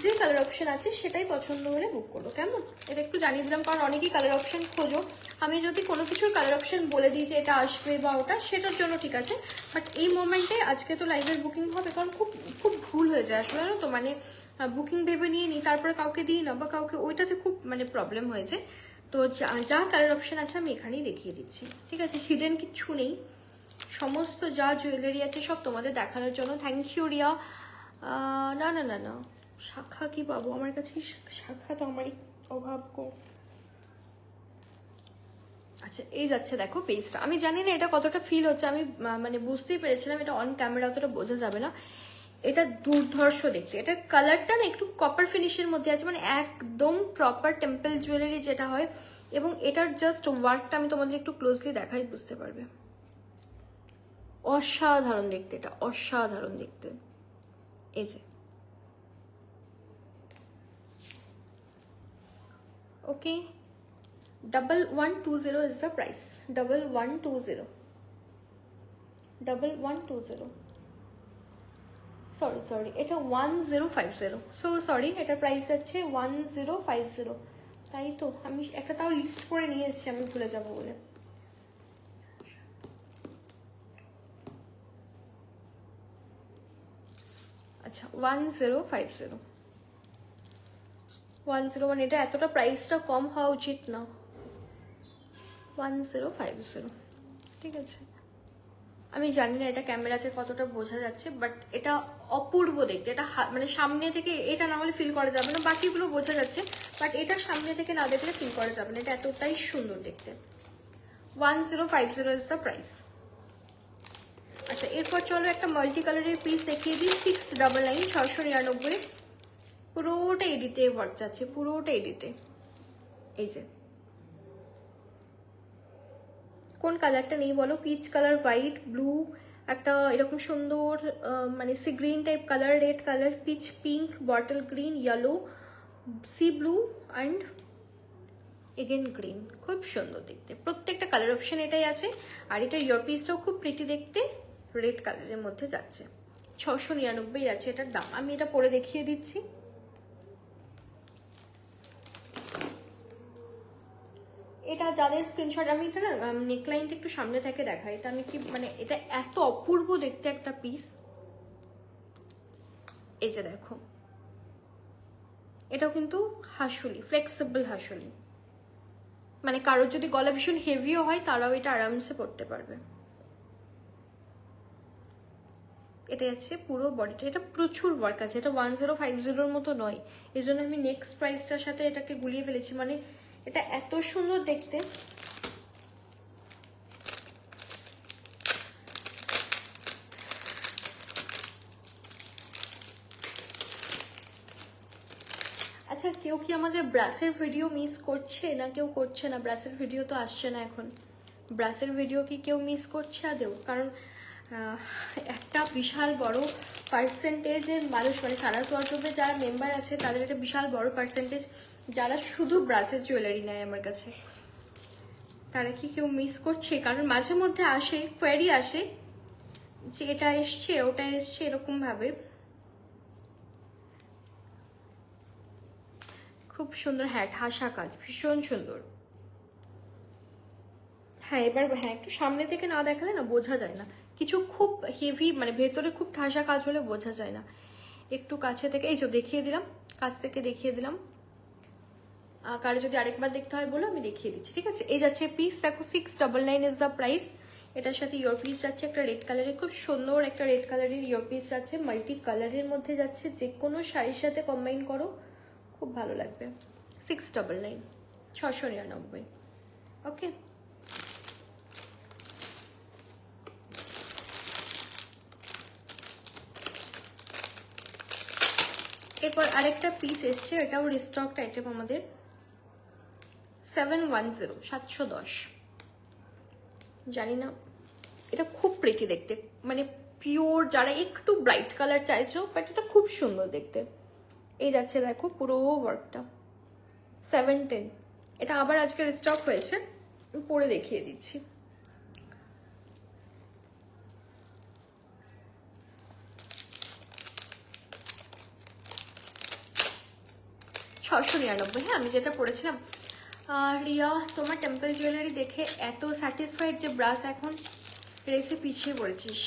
যে কালার অপশন আছে সেটাই পছন্দ হলে বুক করো, কেমন? এটা একটু জানিয়ে দিলাম, কারণ অনেকেই কালার অপশন খোঁজো। আমি যদি কোনো কিছুর কালার অপশন বলে দিই যে এটা আসবে বা ওটা, সেটার জন্য ঠিক আছে, বাট এই মোমেন্টে আজকে তো লাইভের বুকিং হবে, কারণ খুব খুব ভুল হয়ে যায় আসলে, জানো তো, মানে বুকিং ভেবে নিয়ে নিই, তারপরে কাউকে দিই না, বা কাউকে, ওইটাতে খুব মানে প্রবলেম হয়েছে। তো যা কালার অপশন আছে আমি এখানেই দেখিয়ে দিচ্ছি। ঠিক আছে, হিডেন কিচ্ছু নেই, সমস্ত যা জুয়েলারি আছে সব তোমাদের দেখানোর জন্য। Thank you Riya. না না না না, শাখা কি পাবো আমার কাছে? শাখা তো আমারই অভাব গো। আচ্ছা, এই যাচ্ছে দেখো পেজটা। আমি জানি না এটা কতটা ফিল হচ্ছে, আমি মানে বুঝতেই পেরেছিলাম এটা অন ক্যামেরা অতটা বোঝা যাবে না। এটা দুর্ধর্ষ দেখতে, এটা কালারটা না একটু কপার ফিনিশের মধ্যে আছে, মানে একদম প্রপার টেম্পল জুয়েলারি যেটা হয়। এবং এটার জাস্ট ওয়ার্কটা আমি তোমাদের একটু ক্লোজলি দেখাই, বুঝতে পারবে। অসাধারণ দেখতে, এটা অসাধারণ দেখতে। এই যে, ওকে, 1120 is the price. 1120, 1120, সরি, এটা 1050, সো সরি, এটা প্রাইস যাচ্ছে 1050। তাই তো, আমি একটা তাও লিস্ট করে নিয়ে এসেছি, আমি ভুলে যাবো বলে। আচ্ছা, 1050, 101, এটা এতটা প্রাইসটা কম হওয়া উচিত না। 1050, ঠিক আছে। আমি জানি না এটা ক্যামেরাতে কতটা বোঝা যাচ্ছে, বাট এটা অপূর্ব দেখতে। এটা মানে সামনে থেকে এটা না হলে ফিল করা যাবে না, বাকিগুলো বোঝা যাচ্ছে, বাট এটা সামনে থেকে না দেখলে ফিল করা যাবে না। এটা এতটাই সুন্দর দেখতে। 1050 ইজ দ্য প্রাইস। আচ্ছা, এরপর চলো একটা মাল্টি কালারের পিস দেখিয়ে দিই। 699, 699, পুরোটা এডিতে ওয়ার্ক যাচ্ছে, পুরোটা এডিতে। এই যে, কোন কালারটা নেই বলো? পিচ কালার, হোয়াইট, ব্লু, একটা এরকম সুন্দর মানে sea green type colour, red colour, pitch pink, bottle green, yellow, C blue and again green. খুব সুন্দর দেখতে, প্রত্যেকটা কালার অপশন এটাই আছে। আর এটার ইয়ারপিসটাও খুব প্রিটি দেখতে, রেড কালারের মধ্যে যাচ্ছে। 699 আছে এটার দাম। আমি এটা পরে দেখিয়ে দিচ্ছি। এটা যাদের স্ক্রিনশট, আমি এটা না নেকলাইনটা একটু সামনে থেকে দেখাই। এটা আমি কি মানে, এটা এত অপূর্ব দেখতে একটা পিস। এই যে দেখো, এটাও কিন্তু হাসুলি, ফ্লেক্সিবল হাসুলি, মানে কারোর যদি গলা ভীষণ হেভিও হয় তারাও এটা আরামসে পরতে পারবে। এটা আছে পুরো বডিটা, এটা প্রচুর ওয়ার্ক আছে। এটা 1050 মতো নয়, এই জন্য আমি নেক্সট প্রাইসটার সাথে এটাকে গুলিয়ে ফেলেছি। মানে এটা এত সুন্দর দেখতে। আচ্ছা, কেউ কি আমাদের ব্রাসের ভিডিও মিস করছে? না কেউ করছে না, ব্রাসের ভিডিও তো আসছে না এখন। ব্রাসের ভিডিও কি কেউ মিস করছে আদেও? কারণ একটা বিশাল বড় পার্সেন্টেজের মানুষ, মানে সারাস ওয়ার্ডরোবে যারা মেম্বার আছে তাদের একটা বিশাল বড় পার্সেন্টেজ যারা শুধু ব্রাসের জুয়েলারি নেয় আমার কাছে। তারা কি কেউ মিস করছে? কারণ মাঝে মধ্যে আসে, কোয়ারি আসে যে এটা এসছে ওটা এসছে এরকম ভাবে। খুব সুন্দর, হ্যাঁ, ঠাসা কাজ, ভীষণ সুন্দর। হ্যাঁ, এবার হ্যাঁ, একটু সামনে থেকে না দেখালে না বোঝা যায় না কিছু। খুব হেভি মানে ভেতরে খুব ঠাসা কাজ হলে বোঝা যায় না। একটু কাছে থেকে, এই যে দেখিয়ে দিলাম, কাছ থেকে দেখিয়ে দিলাম। কারে যদি আরেকবার দেখতে হয় বলো, আমি দেখিয়ে দিচ্ছি। ঠিক আছে, এই যাচ্ছে পিস দেখো, 699 ইজ দ্য প্রাইস। এটার সাথে ইয়ার পিস যাচ্ছে একটা রেড কালারের, খুব সুন্দর একটা রেড কালারের ইয়ার পিস যাচ্ছে, মাল্টি কালারের মধ্যে যাচ্ছে। যে কোনো শাড়ির সাথে কম্বাইন করো, খুব ভালো লাগবে। 699, 699। ওকে, এরপর আরেকটা পিস এসছে, এটাও রিস্টকড আইটেম আমাদের, 710, 710। জানি না, এটা খুব প্রিটি দেখতে, মানে পিওর যারা একটু ব্রাইট কালার চাইছো, বাট এটা খুব সুন্দর দেখতে। এই যাচ্ছে দেখো পুরো ওয়ার্কটা, 710। এটা আবার আজকে রিস্টক হয়েছে, পরে দেখিয়ে দিচ্ছি। $699, হ্যাঁ আমি যেটা পড়েছিলাম। রিয়া, তোমার টেম্পল জুয়েলারি দেখে এত স্যাটিসফাইড যে ব্রাশ এখন রেসে পিছিয়ে পড়েছিস।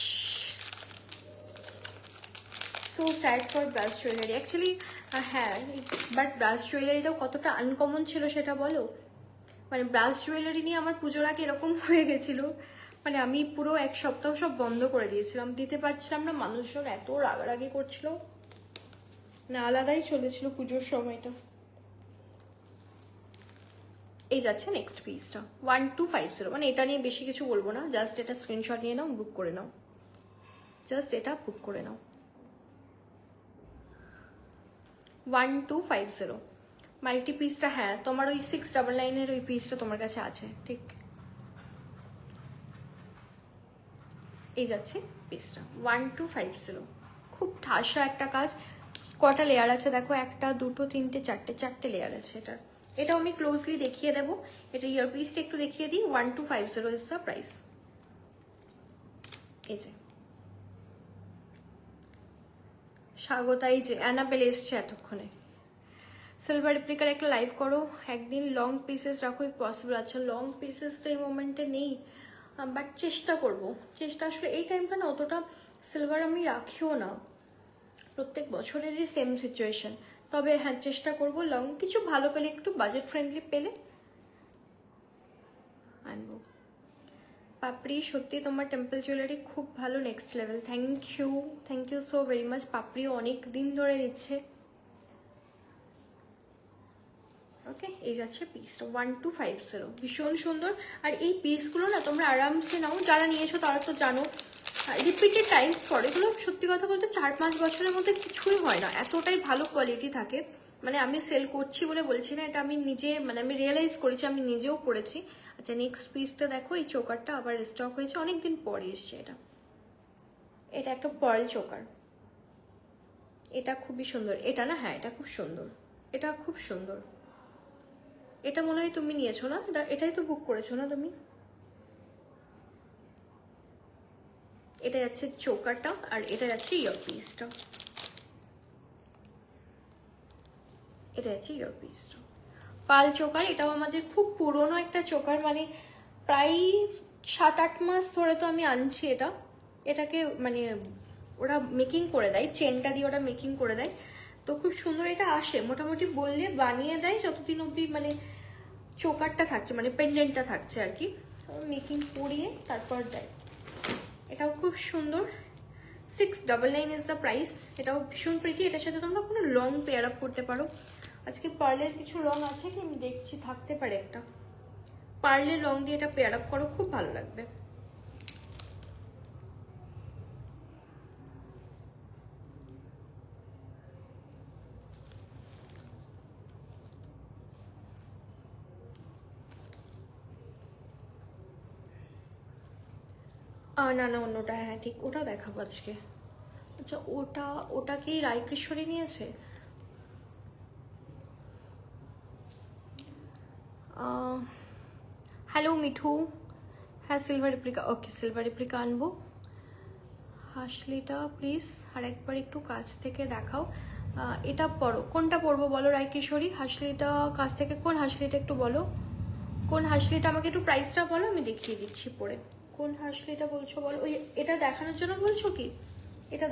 So sad for brush jewellery actually. হ্যাঁ, বাট ব্রাশ জুয়েলারিটাও কতটা আনকমন ছিল সেটা বলো। মানে ব্রাশ জুয়েলারি নিয়ে আমার পুজোর আগে এরকম হয়ে গেছিলো, মানে আমি পুরো এক সপ্তাহ সব বন্ধ করে দিয়েছিলাম, দিতে পারছিলাম না। মানুষজন এত রাগারাগি করছিল, না আলাদাই চলেছিল পুজোর সময়টা। এই যাচ্ছে নেক্সট পিসটা, 1250। মানে এটা নিয়ে বেশি কিছু বলবো না, জাস্ট এটা স্ক্রিনশট নিয়ে নাও, বুক করে নাও, জাস্ট এটা বুক করে নাও। 1250 মাল্টি পিসটা। হ্যাঁ, তোমার ওই 699 ওই পিসটা তোমার কাছে আছে, ঠিক। এই যাচ্ছে পিসটা 1250, খুব ঠাসা একটা কাজ। কটা লেয়ার আছে দেখো, 1 2 3 4 লেয়ার আছে এটার। এটাও আমি ক্লোজলি দেখিয়ে দেবো, এটা ইয়ারপিসটা একটু দেখিয়ে দিই। 1250 ইজ দ্য প্রাইস। এই যে স্বাগতাই, যে অ্যানাবেল এসছে এতক্ষণে। সিলভার রেপ্লিকার একটা লাইভ করো একদিন, লং পিসেস রাখো পসিবল। আচ্ছা, লং পিসেস তো এই মোমেন্টে নেই, বাট চেষ্টা করব। চেষ্টা আসলে এই টাইমটা না অতটা সিলভার আমি রাখিও না, প্রত্যেক বছরেরই সেম সিচুয়েশন। তবে হ্যাঁ, চেষ্টা করব লং কিছু ভালো পেলে, একটু বাজেট ফ্রেন্ডলি পেলে আনবো। পাপড়ি, সত্যি তোমার টেম্পল জুয়েলারি খুব ভালো, next level. Thank you so very much. পাপড়িও অনেক দিন ধরে নিচ্ছে। ওকে, এই যাচ্ছে পিসটা 1250, ভীষণ সুন্দর। আর এই পিসগুলো না তোমরা আরামসে নাও, যারা নিয়েছো তারা তো জানো। রিপিটেড টাইমস পর এগুলো, সত্যি কথা বলতে 4-5 বছরের মধ্যে কিছুই হয় না, এতটাই ভালো কোয়ালিটি থাকে। মানে আমি সেল করছি বলে বলছি না, এটা আমি নিজে, মানে আমি রিয়েলাইজ করেছি, আমি নিজেও পড়েছি। আচ্ছা, নেক্সট পিসটা দেখো, এই চোকারটা আবার স্টক হয়েছে, অনেকদিন পরে এসছে এটা। এটা একটা পার্ল চোকার, এটা খুবই সুন্দর। এটা না, হ্যাঁ এটা খুব সুন্দর, এটা খুব সুন্দর। এটা মনে হয় তুমি নিয়েছো না, এটাই তো বুক করেছো না তুমি। এটা যাচ্ছে চোকারটা, আর এটা যাচ্ছে ইয়ারপিসটা। এটা যাচ্ছে ইয়ারপিসটা, পাল চোকার। এটাও আমাদের খুব পুরনো একটা চোকার, মানে প্রায় 7-8 মাস ধরে তো আমি আনছি এটা। এটাকে মানে ওরা মেকিং করে দেয়, চেনটা দিয়ে ওরা মেকিং করে দেয়, তো খুব সুন্দর এটা আসে। মোটামুটি বললে বানিয়ে দেয় যতদিন অব্দি মানে চোকারটা থাকছে, মানে পেন্ডেন্টটা থাকছে আর কি, মেকিং করিয়ে তারপর দেয়। এটাও খুব সুন্দর, 699 ইজ দ্য প্রাইস। এটাও ভীষণ প্রিটি। এটার সাথে তোমরা কোনো লং পেয়ার আপ করতে পারো। আজকে পার্লের কিছু লং আছে কি আমি দেখছি, থাকতে পারে একটা পার্লের লং দিয়ে এটা পেয়ার আপ করো, খুব ভালো লাগবে। না না, অন্যটা, হ্যাঁ ঠিক, ওটাও দেখাবো আজকে। আচ্ছা, ওটা কি রায়কৃষ্ণরী নিয়েছে? হ্যালো মিঠু, হ্যাঁ সিলভার রেপ্লিকা, ওকে সিলভার রেপ্লিকা আনবো। হাসলিটা প্লিজ আর একবার একটু কাছ থেকে দেখাও। এটা পড়ো, কোনটা পরবো বলো রায়কিশোরী? হাসলিটা কাছ থেকে, কোন হাসলিটা একটু বলো, কোন হাসলিটা, আমাকে একটু প্রাইসটা বলো, আমি দেখিয়ে দিচ্ছি পরে। কোন হাসলিটা বলছো বলো? ওই এটা দেখানোর জন্য বলছো কি? এটা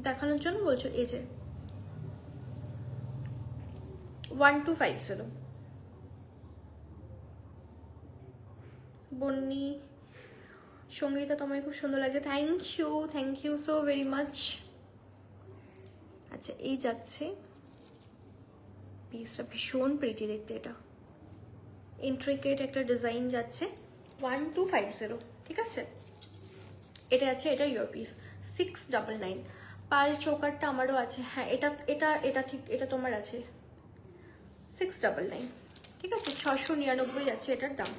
দেখানোর জন্য বলছো? এই যে 1250। বন্নি, সঙ্গীতা তোমায় খুব সুন্দর লাগছে, thank you so very much. আচ্ছা, এই যাচ্ছে পিসটা, ভীষণ প্রিটি দেখতে, এটা ইন্ট্রিকেট একটা ডিজাইন যাচ্ছে, 1250, ঠিক আছে। এটা আছে, এটা ইয়ার পিস 699। পাল চোকারটা আমারও আছে। হ্যাঁ, এটা এটা এটা ঠিক, এটা তোমার আছে 699, ঠিক আছে? 699 যাচ্ছে এটার দাম,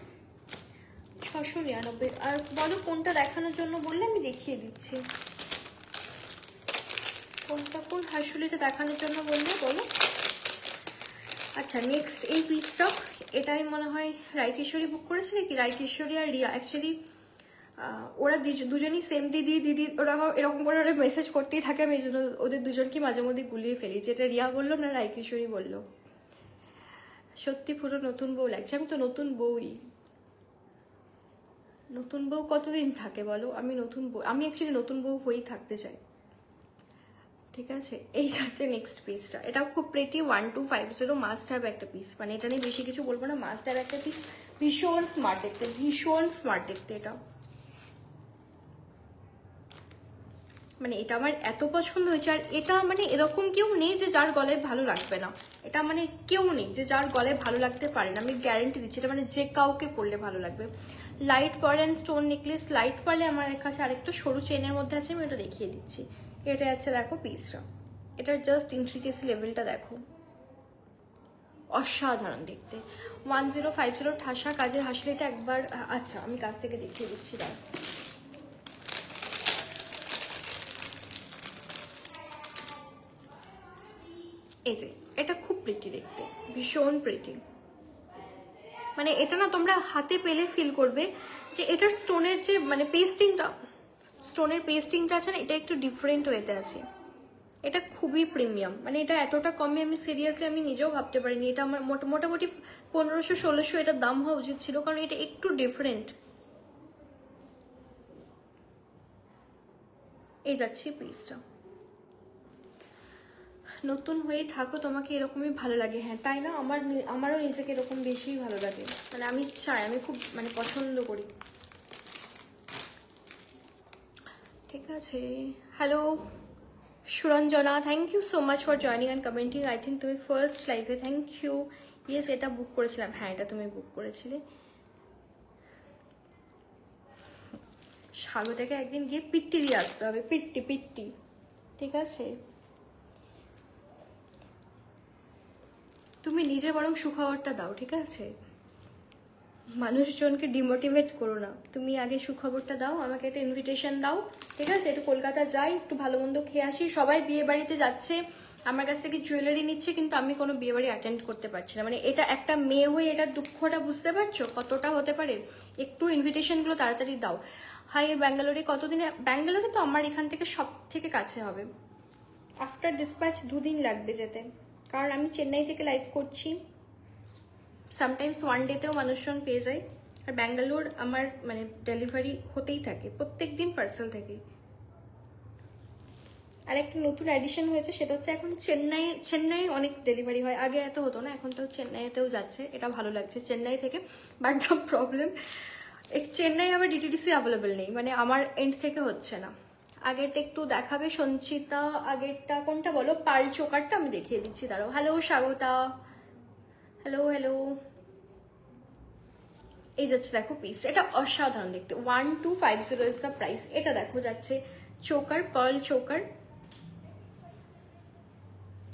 699। আর বলো কোনটা দেখানোর জন্য বললে আমি দেখিয়ে দিচ্ছি। কোনটা, কোন হাসুলিটা দেখানোর জন্য বললে বলো। আচ্ছা, নেক্সট এই পিসটা, এটাই মনে হয় রাইকিশোরী বুক করেছে নাকি, রাইকিশোরী আর রিয়া। অ্যাকচুয়ালি ওরা দুজনই সেম দিদি দিদি, ওরা এরকম করে ওরা মেসেজ করতেই থাকে, আমি এই জন্য ওদের দুজনকে মাঝে মধ্যে গুলিয়ে ফেলি, যেটা রিয়া বললো না রাইকিশোরী বললো। সত্যি পুরো নতুন বউ লাগছে। আমি তো নতুন বউই। নতুন বউ কতদিন থাকে বলো? আমি নতুন বউ, আমি অ্যাকচুয়ালি নতুন বউ হয়েই থাকতে চাই, ঠিক আছে? এই হচ্ছে নেক্সট পিসটা, এটা খুব প্রেটি 1250 মাস্ট হ্যাভ একটা পিস, মানে এটা নিয়ে বেশি কিছু বলবো না, মাস্ট হ্যাভ একটা পিস। ভীষণ স্মার্ট দেখতে, ভীষণ স্মার্ট দেখতে এটা, মানে এটা আমার এত পছন্দ হয়েছে। আর এটা মানে এরকম কেউ নেই যে যার গলায় ভালো লাগবে না, এটা মানে কেউ নেই যে যার গলায় ভালো লাগতে পারে না, আমি গ্যারেন্টি দিচ্ছি। এটা মানে যে কাউকে পরলে ভালো লাগবে। Light pearl and stone necklace, light পার্লে আমার কাছে আরেকটা সরু চেনের মধ্যে আছে, আমি এটা দেখিয়ে দিচ্ছি। এটা আছে দেখো পিসটা, এটার জাস্ট ইন্ট্রিকেসি লেভেলটা দেখো, অসাধারণ দেখতে। 1050 ঠাসা কাজের হাসলিটা একবার, আচ্ছা আমি কাছ থেকে দেখিয়ে দিচ্ছি দাঁড়া। এই যে এটা খুব প্রিটি দেখতে, ভীষণ প্রিটি, মানে এটা না তোমরা হাতে পেলে ফিল করবে যে এটার স্টোনের যে মানে পেস্টিংটা, স্টোনের পেস্টিংটা আছে না, এটা একটু ডিফারেন্ট ওয়েতে আছে। এটা খুবই প্রিমিয়াম, মানে এটা এতটা কমে আমি সিরিয়াসলি আমি নিজেও ভাবতে পারিনি। এটা আমার মোটামুটি 1500-1600 এটার দাম হওয়া উচিত ছিল, কারণ এটা একটু ডিফারেন্ট। এই যাচ্ছি পিসটা, নতুন হয়ে থাকো, তোমাকে এরকমই ভালো লাগে। হ্যাঁ তাই না, আমারও নিজেকে এরকম বেশি ভালো লাগে, মানে আমি চাই, আমি খুব মানে পছন্দ করি। ঠিক আছে, hello Suranjana, thank you so much for joining and commenting. I think তুমি ফার্স্ট লাইভে, থ্যাংক ইউ। ইয়েস, এটা বুক করেছিলাম, হ্যাঁ এটা তুমি বুক করেছিলে। স্বাগতাকে একদিন গিয়ে পিট্টি দিয়ে আসতে হবে, পিট্টি পিট্টি, ঠিক আছে? তুমি নিজে বরং সুখবরটা দাও, ঠিক আছে? মানুষজনকে ডিমোটিভেট করো না, তুমি আগে সুখবরটা দাও, আমাকে একটা ইনভিটেশন দাও, ঠিক আছে? একটু কলকাতা যাই, একটু ভালো মন্দ খেয়ে আসি। সবাই বিয়ে বাড়িতে যাচ্ছে, আমার কাছ থেকে জুয়েলারি নিচ্ছে, কিন্তু আমি কোনো বিয়ে বাড়ি অ্যাটেন্ড করতে পারছি না। মানে এটা একটা মেয়ে হয়ে এটার দুঃখটা বুঝতে পারছো কতটা হতে পারে? একটু ইনভিটেশনগুলো তাড়াতাড়ি দাও। হাই ব্যাঙ্গালোরে কতদিনে? ব্যাঙ্গালোরে তো আমার এখান থেকে সব থেকে কাছে হবে, আফটার ডিসপ্যাচ 2 দিন লাগবে যেতে, কারণ আমি চেন্নাই থেকে লাইভ করছি। সামটাইমস 1 ডেতেও মানুষজন পেয়ে যায়, আর ব্যাঙ্গালোর আমার মানে ডেলিভারি হতেই থাকে প্রত্যেক দিন পার্সেল থেকে। আর একটা নতুন অ্যাডিশন হয়েছে, সেটা হচ্ছে এখন চেন্নাই অনেক ডেলিভারি হয়, আগে এত হতো না, এখন তো চেন্নাইতেও যাচ্ছে, এটা ভালো লাগছে চেন্নাই থেকে। বাট দ্য প্রবলেম, চেন্নাই আবার ডিটিডিসি অ্যাভেলেবেল নেই, মানে আমার এন্ড থেকে হচ্ছে না। আগেরটা একটু দেখাবে সঞ্চিতা, আগেরটা কোনটা বলো? পাল চোকারটা আমি দেখিয়ে দিচ্ছি, দাঁড়াও। Hello Swagata, hello hello. এই যাচ্ছে দেখো পিস, এটা অসাধারণ দেখতে, 1250 ইজ দ্য প্রাইস। এটা দেখো যাচ্ছে চোকার, পার্ল চোকার,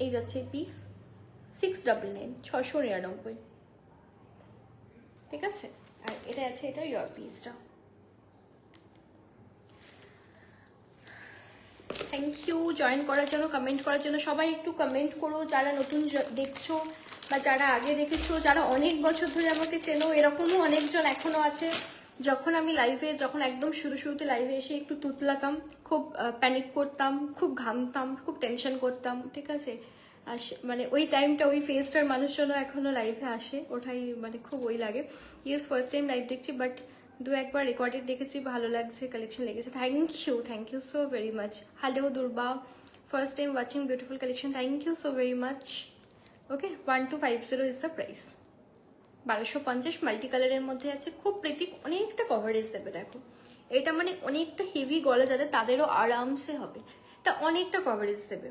এই যাচ্ছে পিস 699, 699, ঠিক আছে? আর এটা আছে, এটা ইয়ার পিসটা। থ্যাংক ইউ জয়েন করার জন্য, কমেন্ট করার জন্য। সবাই একটু কমেন্ট করো, যারা নতুন দেখছো বা যারা আগে দেখেছো, যারা অনেক বছর ধরে আমাকে চেনো। এরকমও অনেকজন এখনো আছে, যখন আমি লাইভে, যখন একদম শুরুতে লাইভে এসে একটু তুতলাতাম, খুব প্যানিক করতাম, খুব ঘামতাম, খুব টেনশন করতাম, ঠিক আছে? মানে ওই টাইমটা, ওই ফেজটার মানুষজনও এখনো লাইভে আসে, ওটাই মানে খুব ওই লাগে। ইয়েস, ফার্স্ট টাইম লাইভ দেখছি, বাট 2-1 রেকর্ডেড দেখেছি, ভালো লাগছে, কালেকশন লেগেছে। Thank you so very much. Hello Durba, first time watching beautiful collection, thank you so very much. Okay, 1250 is the price. 1250 multi কালারের মধ্যে আছে, খুব প্রিটি, অনেকটা কভারেজ দেবে। দেখো এটা মানে অনেকটা হেভি গলা, যাদের তাদেরও আরামসে হবে, এটা অনেকটা কভারেজ দেবে।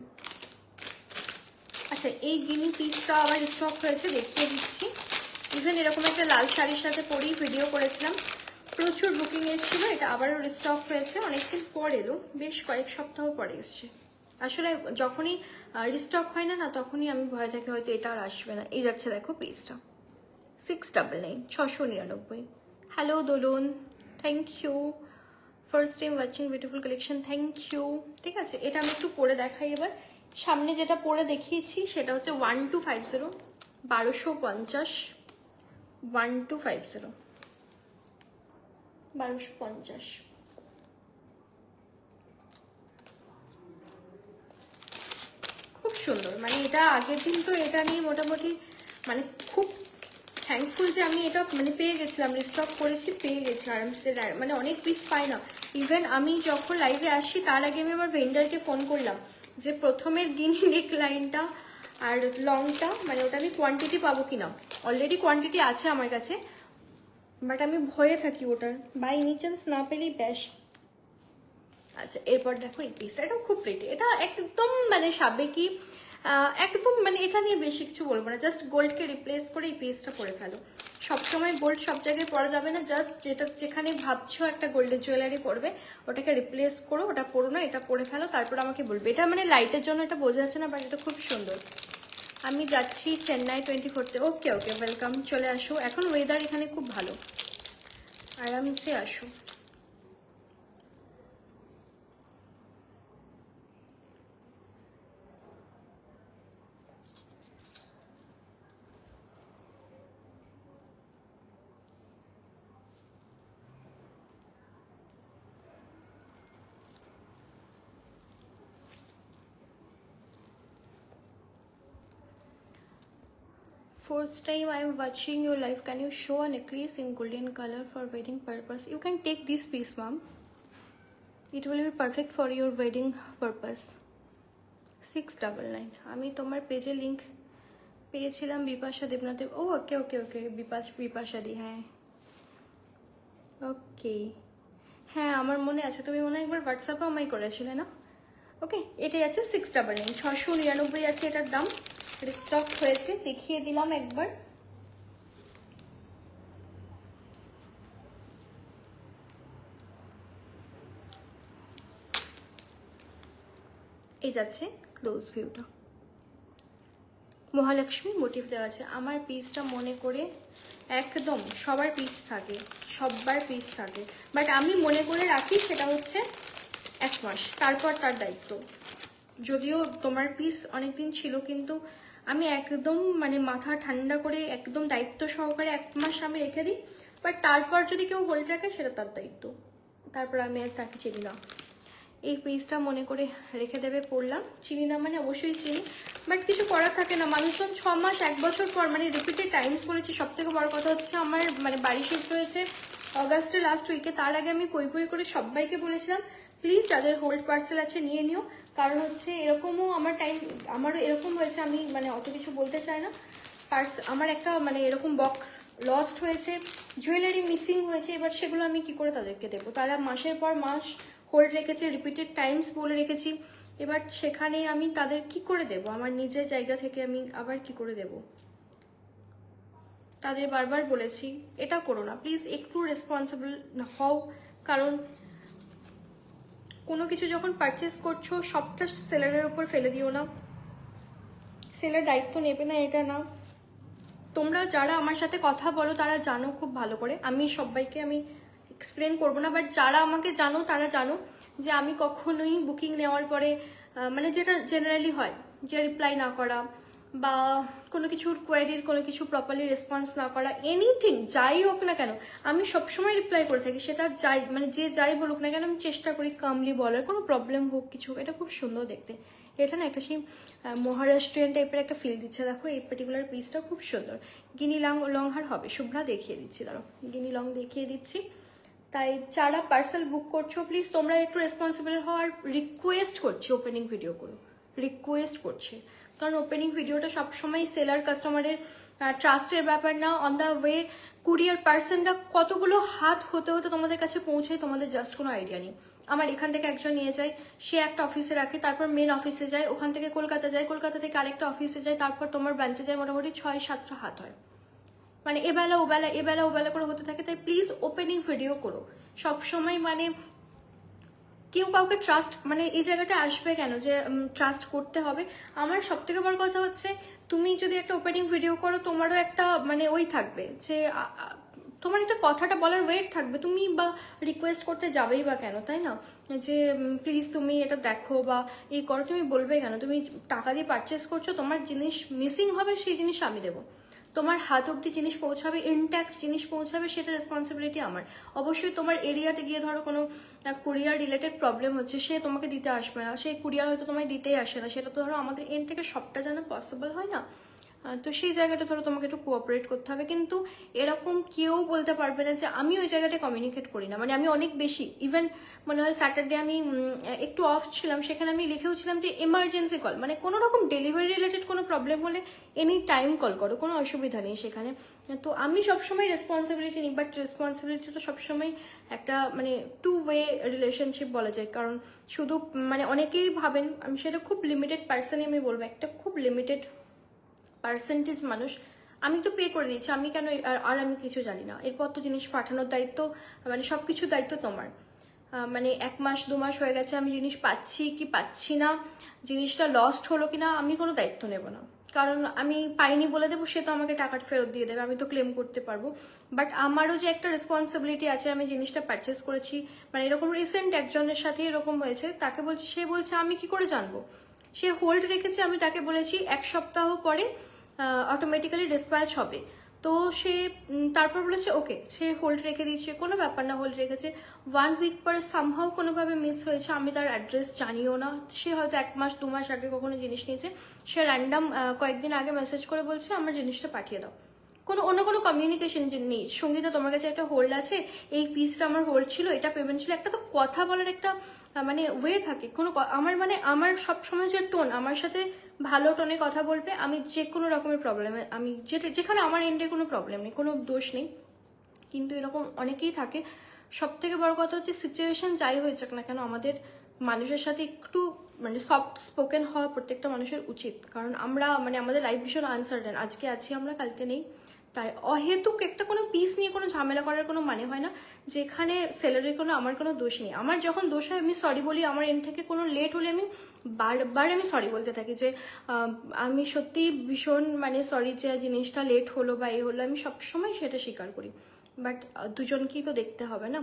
আচ্ছা, এই গিনি পিসটা আবার স্টক হয়েছে, দেখিয়ে দিচ্ছি। ইভেন এরকম একটা লাল শাড়ির সাথে পরেই ভিডিও করেছিলাম, প্রচুর বুকিং এসেছিল। এটা আবারও রিস্টক হয়েছে, অনেকদিন পর এলো, বেশ কয়েক সপ্তাহ পরে এসছে। আসলে যখনই রিস্টক হয় না তখনই আমি ভয় থাকি হয়তো এটা আর আসবে না। এই যাচ্ছে দেখো পিসটা 699, 699। Hello Dolon, thank you, first time watching beautiful collection, thank you. ঠিক আছে, এটা আমি একটু পরে দেখাই। এবার সামনে যেটা পরে দেখিয়েছি সেটা হচ্ছে 1250, 1250, 1250, 1250। খুব সুন্দর, মানে এটা আগের দিন তো এটা নিয়ে মোটামুটি মানে খুব থ্যাঙ্কফুল যে আমি এটা মানে পেয়ে গেছিলাম, রিস্টক করেছি, পেয়ে গেছি আরামসে। মানে অনেক পিস পাই না। ইভেন আমি যখন লাইভে আসি তার আগে আমি আমার ভেন্ডারকে ফোন করলাম যে প্রথমের গিনি নেক লাইনটা আর লংটা মানে ওটা আমি কোয়ান্টিটি পাবো কিনা। অলরেডি কোয়ান্টিটি আছে আমার কাছে, বাট আমি ভয়ে থাকি ওটার, বাই এনি চান্স না পেলেই ব্যাস। আচ্ছা, এরপর দেখো এই পিসটা, এটা খুব প্রিটি, এটা একদম মানে সাবেকি, একদম মানে এটা নিয়ে বেশি কিছু বলবো না, জাস্ট গোল্ডকে রিপ্লেস করে এই পিসটা পরে ফেলো। সবসময় গোল্ড সব জায়গায় পরা যাবে না, জাস্ট যেটা যেখানে ভাবছো একটা গোল্ডের জুয়েলারি পরবে ওটাকে রিপ্লেস করো, ওটা পরো না, এটা পরে ফেলো, তারপর আমাকে বলবে। এটা মানে লাইটের জন্য এটা বোঝা যাচ্ছে না, বাট এটা খুব সুন্দর। আমি যাচ্ছি চেন্নাই 24তে। ওকে ওকে, ওয়েলকাম, চলে আসো। এখন ওয়েদার এখানে খুব ভালো, আরামসে আসো। First time I am watching your live. Can you show a necklace in golden color for wedding purpose? You can take this piece, ma'am. It will be perfect for your wedding purpose. 699. আমি তোমার পেজে link পেয়েছিলাম, বিপাশা দেবনাথের। ও ওকে ওকে ওকে, বিপাশা দি, হ্যাঁ ওকে, হ্যাঁ আমার মনে আছে, তুমি মনে হয় একবার হোয়াটসঅ্যাপে আমায় করেছিলে না। ওকে, এটাই আছে 699, 699 আছে এটার দাম। রিস্টক হয়েছে, দেখিয়ে দিলাম একবার। এই যাচ্ছে ক্লোজ ভিউটা, মহালক্ষ্মী মোটিভ দেওয়া আছে। আমার পিসটা মনে করে একদম সবার পিস থাকে, সবার পিস থাকে, বাট আমি মনে করে রাখি সেটা হচ্ছে 1 মাস, তারপর তার দায়িত্ব। যদিও তোমার পিস অনেকদিন ছিল, কিন্তু আমি একদম মানে মাথা ঠান্ডা করে একদম দায়িত্ব সহকারে 1 মাস আমি রেখে দিই, বাট তারপর যদি কেউ বলে রাখে সেটা তার দায়িত্ব, তারপর আমি আর তাকে চিনি না। এই পিসটা মনে করে রেখে দেবে, পড়লাম। চিনি না মানে অবশ্যই চিনি, বাট কিছু করার থাকে না। মানুষজন 6 মাস 1 বছর পর মানে রিপিটেড টাইমস করেছি। সব থেকে বড় কথা হচ্ছে আমার মানে বাড়ি শিফট হয়েছে অগাস্টের লাস্ট উইকে, তার আগে আমি পই করে সবাইকে বলেছিলাম প্লিজ যাদের হোল্ড পার্সেল আছে নিয়ে নিও, কারণ হচ্ছে এরকমও আমারও এরকম হয়েছে। আমি মানে অত কিছু বলতে চাই না, আমার একটা মানে এরকম বক্স লস্ট হয়েছে, জুয়েলারি মিসিং হয়েছে, এবার সেগুলো আমি কি করে তাদেরকে দেবো? তারা মাসের পর মাস হোল্ড রেখেছে, রিপিটেড টাইমস বলে রেখেছি, এবার সেখানে আমি তাদের কি করে দেব? আমার নিজের জায়গা থেকে আমি আবার কি করে দেব? তাদের বারবার বলেছি এটা করো না প্লিজ, একটু রেসপন্সিবল হও, কারণ কোনো কিছু যখন পারচেস করছো সবটা সেলারের উপর ফেলে দিও না, সেলার দায়িত্ব নেবে না এটা না। তোমরা যারা আমার সাথে কথা বলো তারা জানো খুব ভালো করে, আমি সবাইকে আমি এক্সপ্লেন করবো না, বাট যারা আমাকে জানো তারা জানো যে আমি কখনোই বুকিং নেওয়ার পরে মানে যেটা জেনারেলি হয় যে রিপ্লাই না করা বা কোনো কিছুর কোয়ারির কোনো কিছু প্রপারলি রেসপন্স না করা, এনিথিং যাই হোক না কেন আমি সবসময় রিপ্লাই করে থাকি। সেটা যাই মানে যে যাই বলুক না কেন আমি চেষ্টা করি কামলি বলার, কোনো প্রবলেম হোক কিছু। এটা খুব সুন্দর দেখতে, এটা না একটা সেই মহারাষ্ট্রিয়ান টাইপের একটা ফিল দিচ্ছে। দেখো এই পার্টিকুলার পিসটা খুব সুন্দর। গিনি লং হার হবে, শুভ্রা দেখিয়ে দিচ্ছি, দাঁড়ো গিনি লং দেখিয়ে দিচ্ছি। তাই যারা পার্সেল বুক করছো প্লিজ তোমরা একটু রেসপন্সিবল হওয়ার রিকোয়েস্ট করছি, ওপেনিং ভিডিও করো, রিকোয়েস্ট করছি, কারণ ওপেনিং ভিডিওটা সবসময় সেলার কাস্টমারের ট্রাস্টের ব্যাপার না। অন দ্য ওয়ে কুরিয়ার পার্সনটা কতগুলো হাত হতে হতে তোমাদের কাছে পৌঁছায় তোমাদের জাস্ট কোনো আইডিয়া নেই। আমার এখান থেকে একজন নিয়ে যায়, সে একটা অফিসে রাখে, তারপর মেন অফিসে যায়, ওখান থেকে কলকাতা যায়, কলকাতা থেকে আরেকটা অফিসে যায়, তারপর তোমার ব্রাঞ্চে যায়, মোটামুটি 6-7টা হাত হয়, মানে এবেলা ওবেলা করে হতে থাকে। তাই প্লিজ ওপেনিং ভিডিও করো সবসময়, মানে কেউ কাউকে ট্রাস্ট মানে এই জায়গাটা আসবে কেন যে ট্রাস্ট করতে হবে। আমার সব থেকে বড় কথা হচ্ছে তুমি যদি একটা ওপেনিং ভিডিও করো তোমারও একটা মানে ওই থাকবে যে তোমার একটা কথাটা বলার ওয়েট থাকবে, তুমি বা রিকোয়েস্ট করতে যাবেই বা কেন, তাই না? যে প্লিজ তুমি এটা দেখো বা এই করো, তুমি বলবে কেন? তুমি টাকা দিয়ে পারচেস করছো, তোমার জিনিস মিসিং হবে সেই জিনিস আমি দেবো, তোমার হাত অব্দি জিনিস পৌঁছাবে, ইনট্যাক্ট জিনিস পৌঁছাবে, সেটা রেসপন্সিবিলিটি আমার। অবশ্যই তোমার এরিয়াতে গিয়ে ধরো কোনো কুরিয়ার রিলেটেড প্রবলেম হচ্ছে, সে তোমাকে দিতে আসবে না, সেই কুরিয়ার হয়তো তোমায় দিতেই আসে না, সেটা তো ধরো আমাদের এন্ড থেকে সবটা জানা পসিবল হয় না। তো সেই জায়গাটা ধরো তোমাকে একটু কোঅপারেট করতে হবে, কিন্তু এরকম কেউ বলতে পারবে না যে আমি ওই জায়গাটায় কমিউনিকেট করি না। মানে আমি অনেক বেশি, ইভেন মনে হয় স্যাটারডে আমি একটু অফ ছিলাম, সেখানে আমি লিখেও ছিলাম যে এমার্জেন্সি কল, মানে কোনো রকম ডেলিভারি রিলেটেড কোনো প্রবলেম হলে এনি টাইম কল করো, কোনো অসুবিধা নেই সেখানে। তো আমি সবসময় রেসপন্সিবিলিটি নিই, বাট রেসপন্সিবিলিটি তো সবসময় একটা মানে টু ওয়ে রিলেশনশিপ বলা যায়। কারণ শুধু মানে অনেকেই ভাবেন, আমি সেটা খুব লিমিটেড পার্সনই আমি বলবো, একটা খুব লিমিটেড পার্সেন্টেজ মানুষ, আমি তো পে করে দিচ্ছি, আমি কেন আর আমি কিছু জানি না, এরপর তো জিনিস পাঠানোর দায়িত্ব মানে সবকিছু দায়িত্ব তোমার। মানে 1 মাস 2 মাস হয়ে গেছে, আমি জিনিস পাচ্ছি কি পাচ্ছি না, জিনিসটা লস্ট হলো কিনা, আমি কোনো দায়িত্ব নেব না। কারণ আমি পাইনি বলে দেবো, সে তো আমাকে টাকাটা ফেরত দিয়ে দেবে, আমি তো ক্লেম করতে পারবো। বাট আমারও যে একটা রেসপন্সিবিলিটি আছে, আমি জিনিসটা পারচেস করেছি। মানে এরকম রিসেন্ট একজনের সাথে এরকম হয়েছে, তাকে বলছি, সে বলছে আমি কি করে জানবো, সে হোল্ড রেখেছে, আমি তাকে বলেছি 1 সপ্তাহ পরে অটোমেটিক্যালি ডিসপ্যাচ হবে। তো সে তারপর বলেছে ওকে, সে হোল্ড রেখে দিয়েছে, কোনো ব্যাপার না, হোল্ড রেখেছে। 1 উইক পরে সামহাও কোনোভাবে মিস হয়েছে, আমি তার অ্যাড্রেস জানিও না, সে হয়তো 1 মাস 2 মাস আগে কখনো জিনিস নিয়েছে, সে র্যান্ডাম কয়েকদিন আগে মেসেজ করে বলছে আমার জিনিসটা পাঠিয়ে দাও। অন্য কোনো কমিউনিকেশন নেই। সঙ্গীতা তোমার কাছে একটা হোল্ড আছে, এই পিসটা আমার হোল্ড ছিল, এটা পেমেন্ট ছিল, একটা তো কথা বলার একটা মানে ওয়ে থাকে। আমার সবসময় যে টোন, আমার সাথে ভালো টোনে কথা বলবে, আমি যে কোনো রকমের প্রবলেমে, আমি যেখানে আমার এন্ডে কোনো প্রবলেম নেই, কোনো দোষ নেই। কিন্তু এরকম অনেকেই থাকে। সব থেকে বড় কথা হচ্ছে সিচুয়েশন যাই হয়েছে না কেন, আমাদের মানুষের সাথে একটু মানে সফট স্পোকেন হওয়া প্রত্যেকটা মানুষের উচিত। কারণ আমরা মানে আমাদের লাইফ ভীষণ আনসার্টেন, আজকে আছি আমরা, কালকে নেই। তাই অহেতুক একটা কোনো পিস নিয়ে কোনো ঝামেলা করার কোনো মানে হয় না, যেখানে সেলারের কোনো আমার কোনো দোষ নেই। আমার যখন দোষ হয় আমি সরি বলি, আমার এন্ড থেকে কোনো লেট হলে আমি বারবার আমি সরি বলতে থাকি যে আমি সত্যি ভীষণ মানে সরি যে জিনিসটা লেট হলো বা এই হলো, আমি সবসময় সেটা স্বীকার করি। বাট দুজনকেই তো দেখতে হবে না।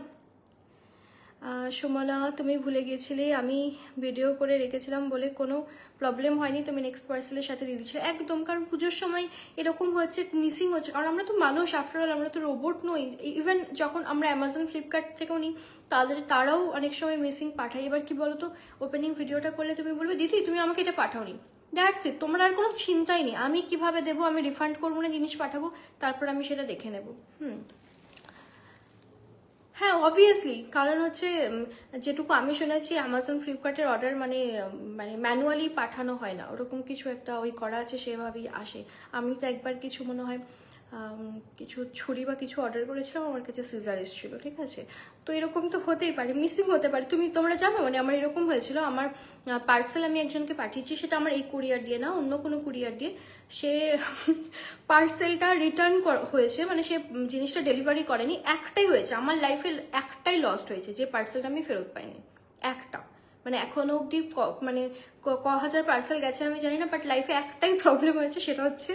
সুমনা, তুমি ভুলে গিয়েছিলে আমি ভিডিও করে রেখেছিলাম বলে কোনো প্রবলেম হয়নি, তুমি নেক্সট পার্সেলের সাথে দিয়ে দিচ্ছিলে। একদম, কারণ পুজোর সময় এরকম হচ্ছে, মিসিং হচ্ছে, কারণ আমরা তো মানুষ, আফটারঅল আমরা তো রোবট নই। ইভেন যখন আমরা অ্যামাজন ফ্লিপকার্ট থেকেও নিই, তারাও অনেক সময় মিসিং পাঠাই। এবার কি বলতো, ওপেনিং ভিডিওটা করলে তুমি বলবে দিদি তুমি আমাকে এটা পাঠাওনি, দ্যাটস ইট, তোমার আর কোনো চিন্তাই নেই আমি কিভাবে দেবো, আমি রিফান্ড করবো না, জিনিস পাঠাবো, তারপর আমি সেটা দেখে নেবো। হ্যাঁ অবভিয়াসলি, কারণ হচ্ছে যেটুকু আমি শুনেছি অ্যামাজন ফ্লিপকার্টের অর্ডার মানে ম্যানুয়ালি পাঠানো হয় না, ওরকম কিছু একটা ওই করা আছে, সেভাবেই আসে। আমি তো একবার কিছু মনে হয় কিছু ছুরি বা কিছু অর্ডার করেছিলাম, আমার কাছে সিজার এসেছিল, ঠিক আছে? তো এরকম তো হতেই পারে, মিসিং হতে পারে, তোমরা জানো মানে আমার এরকম হয়েছিল, আমার পার্সেল আমি একজনকে পাঠিয়েছি, সেটা আমার এই কুরিয়ার দিয়ে না, অন্য কোনো কুরিয়ার দিয়ে, সে পার্সেলটা রিটার্ন হয়েছে, মানে সে জিনিসটা ডেলিভারি করেনি, একটাই হয়েছে আমার লাইফে, একটাই লস্ট হয়েছে, যে পার্সেলটা আমি ফেরত পাইনি, একটা। মানে এখনো অব্দি মানে হাজার পার্সেল গেছে আমি জানি না, বাট লাইফে একটাই প্রবলেম হয়েছে, সেটা হচ্ছে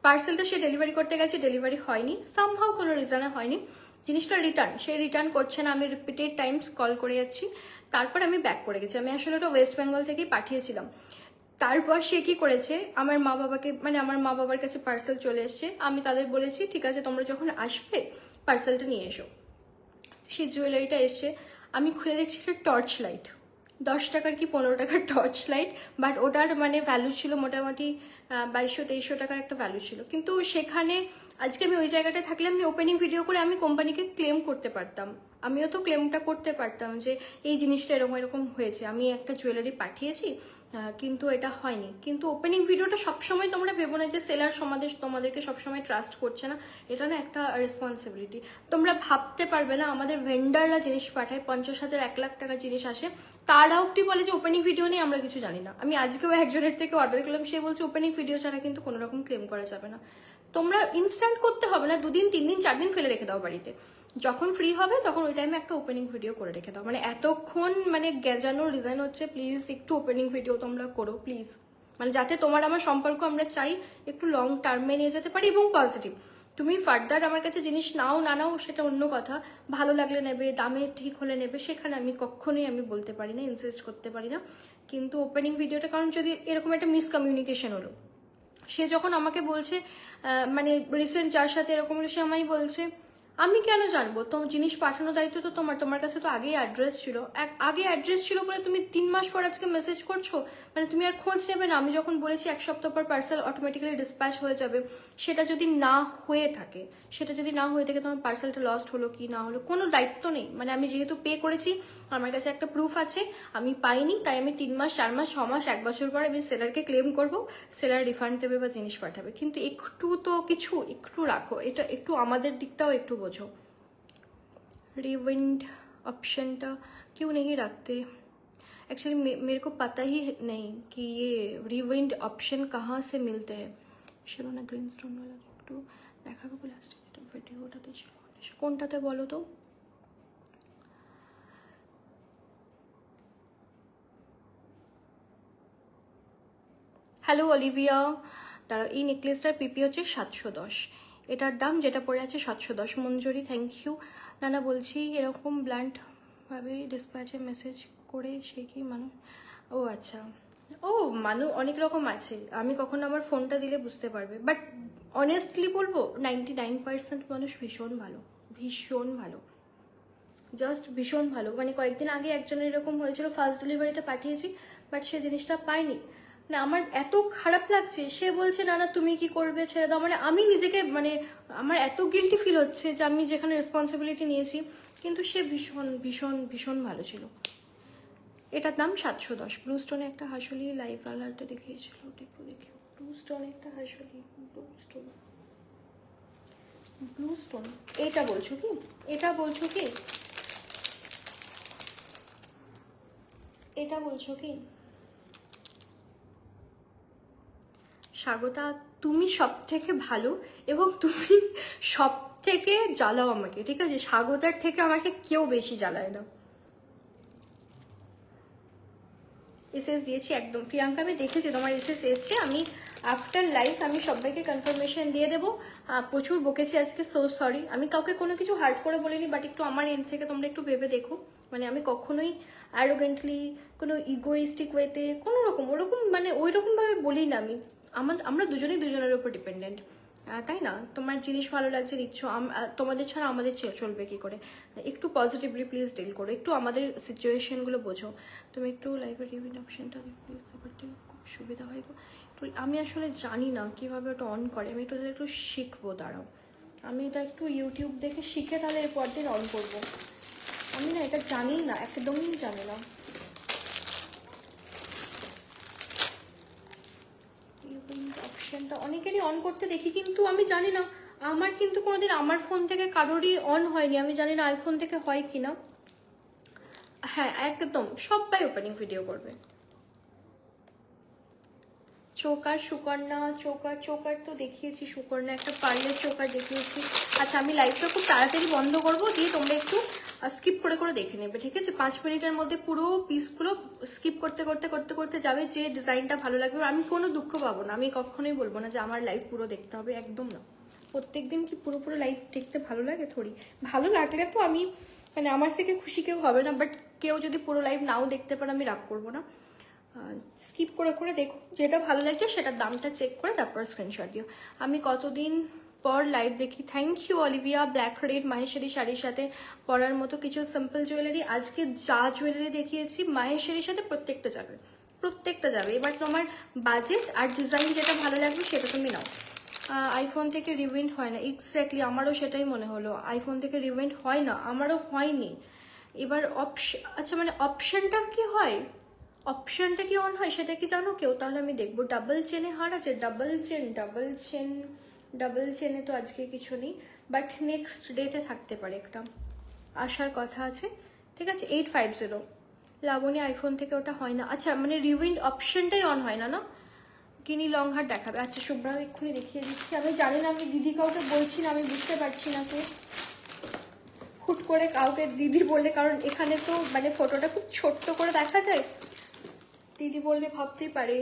পার্সেলটা সে ডেলিভারি করতে গেছে, ডেলিভারি হয়নি, সামহাউ কোনো রিজনে হয়নি, জিনিসটা রিটার্ন, সে রিটার্ন করছে না, আমি রিপিটেড টাইমস কল করে যাচ্ছি, তারপর আমি ব্যাক করে গেছি। আমি আসলে ওটা ওয়েস্ট বেঙ্গল থেকেই পাঠিয়েছিলাম। তারপর সে কি করেছে, আমার মা বাবাকে মানে আমার মা বাবার কাছে পার্সেল চলে এসছে, আমি তাদের বলেছি ঠিক আছে তোমরা যখন আসবে পার্সেলটা নিয়ে এসো। সেই জুয়েলারিটা এসছে, আমি খুলে দেখছি একটা টর্চ লাইট, 10 টাকার কি 15 টাকার টর্চ লাইট, বাট ওটার মানে ভ্যালু ছিল মোটামুটি 2200-2300 টাকার একটা ভ্যালু ছিল। কিন্তু সেখানে আজকে আমি ওই জায়গাটায় থাকলে আমি ওপেনিং ভিডিও করে আমি কোম্পানিকে ক্লেম করতে পারতাম, আমিও তো ক্লেমটা করতে পারতাম যে এই জিনিসটা এরকম এরকম হয়েছে, আমি একটা জুয়েলারি পাঠিয়েছি কিন্তু এটা হয়নি। কিন্তু ওপেনিং ভিডিওটা সবসময় তোমরা ভেবো না যে সেলার তোমাদেরকে সবসময় ট্রাস্ট করছে না, এটা না একটা রেসপন্সিবিলিটি। তোমরা ভাবতে পারবে না আমাদের ভেন্ডাররা জিনিস পাঠায় 50,000 1 লাখ টাকা জিনিস আসে, তারা অব্দি বলে যে ওপেনিং ভিডিও নিয়ে আমরা কিছু জানি না। আমি আজকেও একজনের থেকে অর্ডার করলাম, সে বলছে ওপেনিং ভিডিও ছাড়া কিন্তু কোনো রকম ক্লেম করা যাবে না। তোমরা ইনস্ট্যান্ট করতে হবে না, 2 দিন 3 দিন 4 দিন ফেলে রেখে দাও বাড়িতে, যখন ফ্রি হবে তখন ওই টাইমে একটা ওপেনিং ভিডিও করে রেখে দাও। মানে এতক্ষণ মানে গেজানো ডিজাইন হচ্ছে, প্লিজ একটু ওপেনিং ভিডিও তোমরা করো প্লিজ, মানে যাতে তোমার আমার সম্পর্ক আমরা চাই একটু লং টার্মে নিয়ে যেতে পারি এবং পজিটিভ। তুমি ফার্দার আমার কাছে জিনিস নাও না নাও সেটা অন্য কথা, ভালো লাগলে নেবে, দামে ঠিক হলে নেবে, সেখানে আমি কখনোই আমি বলতে পারি না, ইনসিস্ট করতে পারি না। কিন্তু ওপেনিং ভিডিওটা, কারণ যদি এরকম একটা মিসকমিউনিকেশন হলো, সে যখন আমাকে বলছে মানে রিসেন্ট যার সাথে এরকম সে আমায় বলছে আমি কেন জানবো, তো জিনিস পাঠানোর দায়িত্ব তো তোমার কাছে তো আগেই অ্যাড্রেস ছিল, আগে অ্যাড্রেস ছিল বলে তুমি 3 মাস পর আজকে মেসেজ করছো, মানে তুমি আর খোঁজ নেবে না। আমি যখন বলেছি 1 সপ্তাহ পর পার্সেল অটোমেটিক্যালি ডিসপ্যাচ হয়ে যাবে, সেটা যদি না হয়ে থাকে তোমার পার্সেলটা লস্ট হলো কি না হলো কোনো দায়িত্ব নেই। মানে আমি যেহেতু পে করেছি, আমার কাছে একটা প্রুফ আছে আমি পাইনি, তাই আমি 3 মাস 4 মাস 6 মাস 1 বছর পর আমি সেলারকে ক্লেম করব, সেলার রিফান্ড দেবে বা জিনিস পাঠাবে। কিন্তু একটু তো কিছু একটু রাখো, এটা একটু আমাদের দিকটাও একটু বোঝো। रिविंड ऑप्शन टा क्यों नहीं रखते? एक्चुअली मेरे को पता ही नहीं कि ये रिविंड ऑप्शन कहाँ से मिलते हैं। चलो ना ग्रीन स्टोन वाला একটু দেখাবো, প্লাস্টিক এটা ভিডিওটাতে ছিল, কোনটাতে বলো তো? হ্যালো অলিভিয়া, তারা এই নেকলেসটার পিপি হচ্ছে 710, এটার দাম যেটা পড়ে আছে 710। মঞ্জুরি থ্যাংক ইউ। নানা বলছি এরকম ব্ল্যান্ড ভাবে ডিসপ্যাচে মেসেজ করে সে কি মানুষ? ও আচ্ছা, ও মানুষ অনেক রকম আছে, আমি কখনো আমার ফোনটা দিলে বুঝতে পারবে, বাট অনেস্টলি বলবো 99% মানুষ ভীষণ ভালো, ভীষণ ভালো, জাস্ট ভীষণ ভালো। মানে কয়েকদিন আগে একজনের এরকম হয়েছিল, ফার্স্ট ডেলিভারিতে পাঠিয়েছি বাট সে জিনিসটা পাইনি, না আমার এত খারাপ লাগছে, সে বলছে না না তুমি কি করবে ছেড়ে দাও, মানে আমি নিজেকে মানে আমার এত গিল্টি ফিল হচ্ছে যে আমি যেখানে রেসপন্সিবিলিটি নিয়েছি, কিন্তু সে ভীষণ ভীষণ ভীষণ ভালো ছিল। এটার দাম 710। ব্লু স্টোনে একটা হাসলি লাইভ আলার্টে দেখিয়েছিল, দেখো দেখো ব্লু স্টোনে একটা হাসলি, ব্লু স্টোন এটা বলছো কি? এটা বলছো কি? এটা বলছো কি? স্বাগতা তুমি সব থেকে ভালো এবং তুমি সব থেকে জ্বালাও আমাকে, ঠিক আছে? স্বাগতার থেকে আমাকে কেউ বেশি জ্বালায় না। এসএস দিয়েছি একদম। প্রিয়াঙ্কা আমি দেখেছি তোমার এসএস এসছে, আমি আফটার লাইভ আমি সবাইকে কনফার্মেশন দিয়ে দেবো। প্রচুর বকেছি আজকে, সো সরি। আমি কাউকে কোনো কিছু হার্ট করে বলিনি, বাট একটু আমার এন্ড থেকে তোমরা একটু ভেবে দেখো। মানে আমি কখনোই অ্যারোগেন্টলি কোনো ইগোইস্টিক ওয়েতে কোনো রকম ওরকম মানে ওই রকমভাবে বলি না আমি। আমরা দুজনেই দুজনের উপর ডিপেন্ডেন্ট, তাই না? তোমার জিনিস ভালো লাগছে দিচ্ছ, তোমাদের ছাড়া আমাদের চলবে কি করে? একটু পজিটিভলি প্লিজ ডিল করো, একটু আমাদের সিচুয়েশনগুলো বোঝো। তুমি একটু লাইভের রিভিউ অপশনটা প্লিজ, ব্যাপারটা খুব সুবিধা হয় গো। আমি আসলে জানি না কিভাবে ওটা অন করে, আমি একটু শিখবো, দাঁড়াও আমি এটা একটু ইউটিউব দেখে শিখে তাহলে এরপর দিন অন করবো। আমি না এটা জানি না, একদমই জানি না। অপশনটা অনেকেরই অন করতে দেখি, কিন্তু আমি জানি না, আমার কিন্তু কোনোদিন আমার ফোন থেকে কারোরই অন হয়নি, আমি জানি না আইফোন থেকে হয় কিনা। হ্যাঁ একদম সবাই ওপেনিং ভিডিও করবে। চোকার সুকর্ণা, চোকার তো দেখিয়েছি, সুকর্ণা একটা পার্লের চোকার দেখিয়েছি। আচ্ছা আমি লাইভটা খুব তাড়াতাড়ি বন্ধ করবো, দিয়ে তোমরা একটু স্কিপ করে করে দেখে নেবে, ঠিক আছে? 5 মিনিটের মধ্যে পুরো পিসগুলো স্কিপ করতে করতে করতে করতে যাবে, যে ডিজাইনটা ভালো লাগবে। আমি কোনো দুঃখ পাবো না, আমি কখনোই বলবো না যে আমার লাইভ পুরো দেখতে হবে, একদম না। প্রত্যেকদিন কি পুরো লাইভ দেখতে ভালো লাগে? থোড়ি ভালো লাগলে তো আমি মানে আমার থেকে খুশি কেউ হবে না, বাট কেউ যদি পুরো লাইভ নাও দেখতে পারে আমি রাগ করবো না। স্কিপ করে করে দেখো, যেটা ভালো লাগছে সেটার দামটা চেক করে তারপর স্ক্রিনশট দিও। আমি কতদিন পর লাইভ দেখি। Thank you Olivia. Black red Maheshwari শাড়ির সাথে পরার মতো কিছু সিম্পল জুয়েলারি, আজকে যা জুয়েলারি দেখিয়েছি মাহেশ্বরীর সাথে প্রত্যেকটা যাবে। এবার তোমার বাজেট আর ডিজাইন যেটা ভালো লাগবে সেটা তুমি নাও। আইফোন থেকে রিভেন্ট হয় না, এক্স্যাক্টলি আমারও সেটাই মনে হলো, আইফোন থেকে রিভেন্ট হয় না, আমারও হয়নি। এবার আচ্ছা মানে অপশনটা কি হয়, অপশনটা কি অন হয় সেটা কি জানো কেউ? তাহলে আমি দেখবো। ডাবল চেনে হার আছে, ডাবল চেনে তো আজকে কিছু নেই, বাট নেক্সট ডেতে থাকতে পারে, একটা আসার কথা আছে, ঠিক আছে? 850 লাবণী আইফোন থেকে ওটা হয় না। আচ্ছা মানে রিউইন্ড অপশনটাই অন হয় না, না গিনি লং হার দেখাবে। আচ্ছা শুভ্রা এক্ষুনি দেখিয়ে দিচ্ছি। আমি জানি না, আমি দিদি কাউকে বলছি না, আমি বুঝতে পারছি না কে হুট করে কাউকে দিদি বললে, কারণ এখানে তো মানে ফটোটা খুব ছোট্ট করে দেখা যায়, দিদি বললে ভাবতেই পারে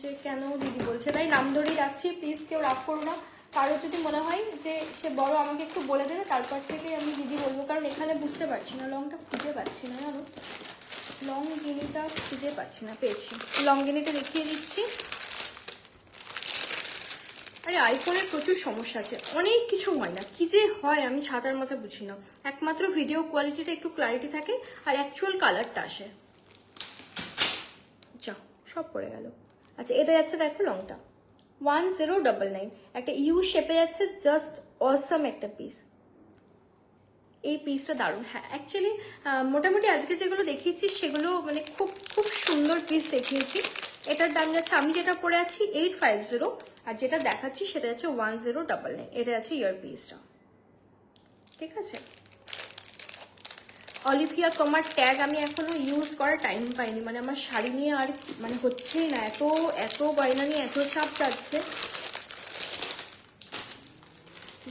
যে কেন দিদি বলছে, তাই নাম ধরেই রাখছি। প্লিজ কেউ রাগ করো না, কারো যদি মনে হয় যে সে বড় আমাকে একটু বলে দেবে, তারপর থেকে আমি দিদি বলবো, কারণ এখানে বুঝতে পারছি না, লংটা খুঁজে পাচ্ছি না জানো, লং গিনিটা খুঁজে পাচ্ছি না। পেয়েছি, লং গিনিটা দেখিয়ে দিচ্ছি। আরে আইফোনের প্রচুর সমস্যা আছে, অনেক কিছু হয় না, কি যে হয় আমি ছাতার মাথা বুঝি না। একমাত্র ভিডিও কোয়ালিটিটা একটু ক্লারিটি থাকে আর অ্যাকচুয়াল কালারটা আসে। যা সব পড়ে গেল। আচ্ছা এটা যাচ্ছে দেখো লংটা 1099, একটা ইউ শেপে যাচ্ছে, জাস্ট অসাম একটা পিস। এই পিসটা দারুণ। হ্যাঁ অ্যাকচুয়ালি মোটামুটি আজকে যেগুলো দেখিয়েছি সেগুলো মানে খুব খুব সুন্দর পিস দেখিয়েছি। এটার দাম যাচ্ছে, আমি যেটা পরে আছি 850, আর যেটা দেখাচ্ছি সেটা যাচ্ছে 1099। এটা আছে ইয়ার পিসটা, ঠিক আছে। অলিভিয়া তোমার ট্যাগ আমি এখনো ইউজ করার টাইম পাইনি, মানে আমার শাড়ি নিয়ে আর মানে হচ্ছেই না, এত এত গয়না নিয়ে এত চাপ যাচ্ছে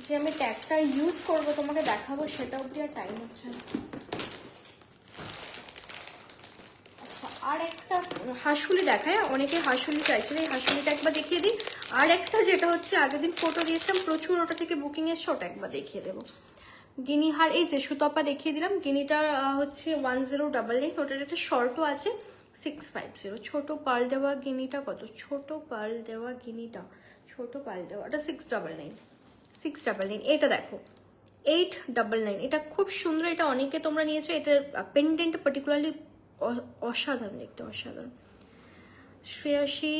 যে আমি ট্যাগটা ইউজ করবো তোমাকে দেখাবো সেটা অবধি আর টাইম হচ্ছে না। আচ্ছা আর একটা হাঁসুলি দেখায়, অনেকে হাঁসুলি চাইছিল, এই হাঁসুলিটা একবার দেখিয়ে দিই। আর একটা যেটা হচ্ছে আগের দিন ফটো দিয়েছিলাম প্রচুর, ওটা থেকে বুকিং এসছে, ওটা একবার দেখিয়ে দেবো। গিনি হার এই যে সুতপা দেখিয়ে দিলাম, গিনিটার হচ্ছে 1099, ওটার একটা শর্টও আছে 650। ছোট পার্ল দেওয়া গিনিটা কত, ছোট পার্ল দেওয়া গিনিটা, ছোট পার্ল দেওয়া ওটা 699। এটা দেখো 899, এটা খুব সুন্দর, এটা অনেকে তোমরা নিয়েছো। এটার পেন্ডেন্ট পার্টিকুলারলি অসাধারণ দেখতে, অসাধারণ। শ্রেয়াসী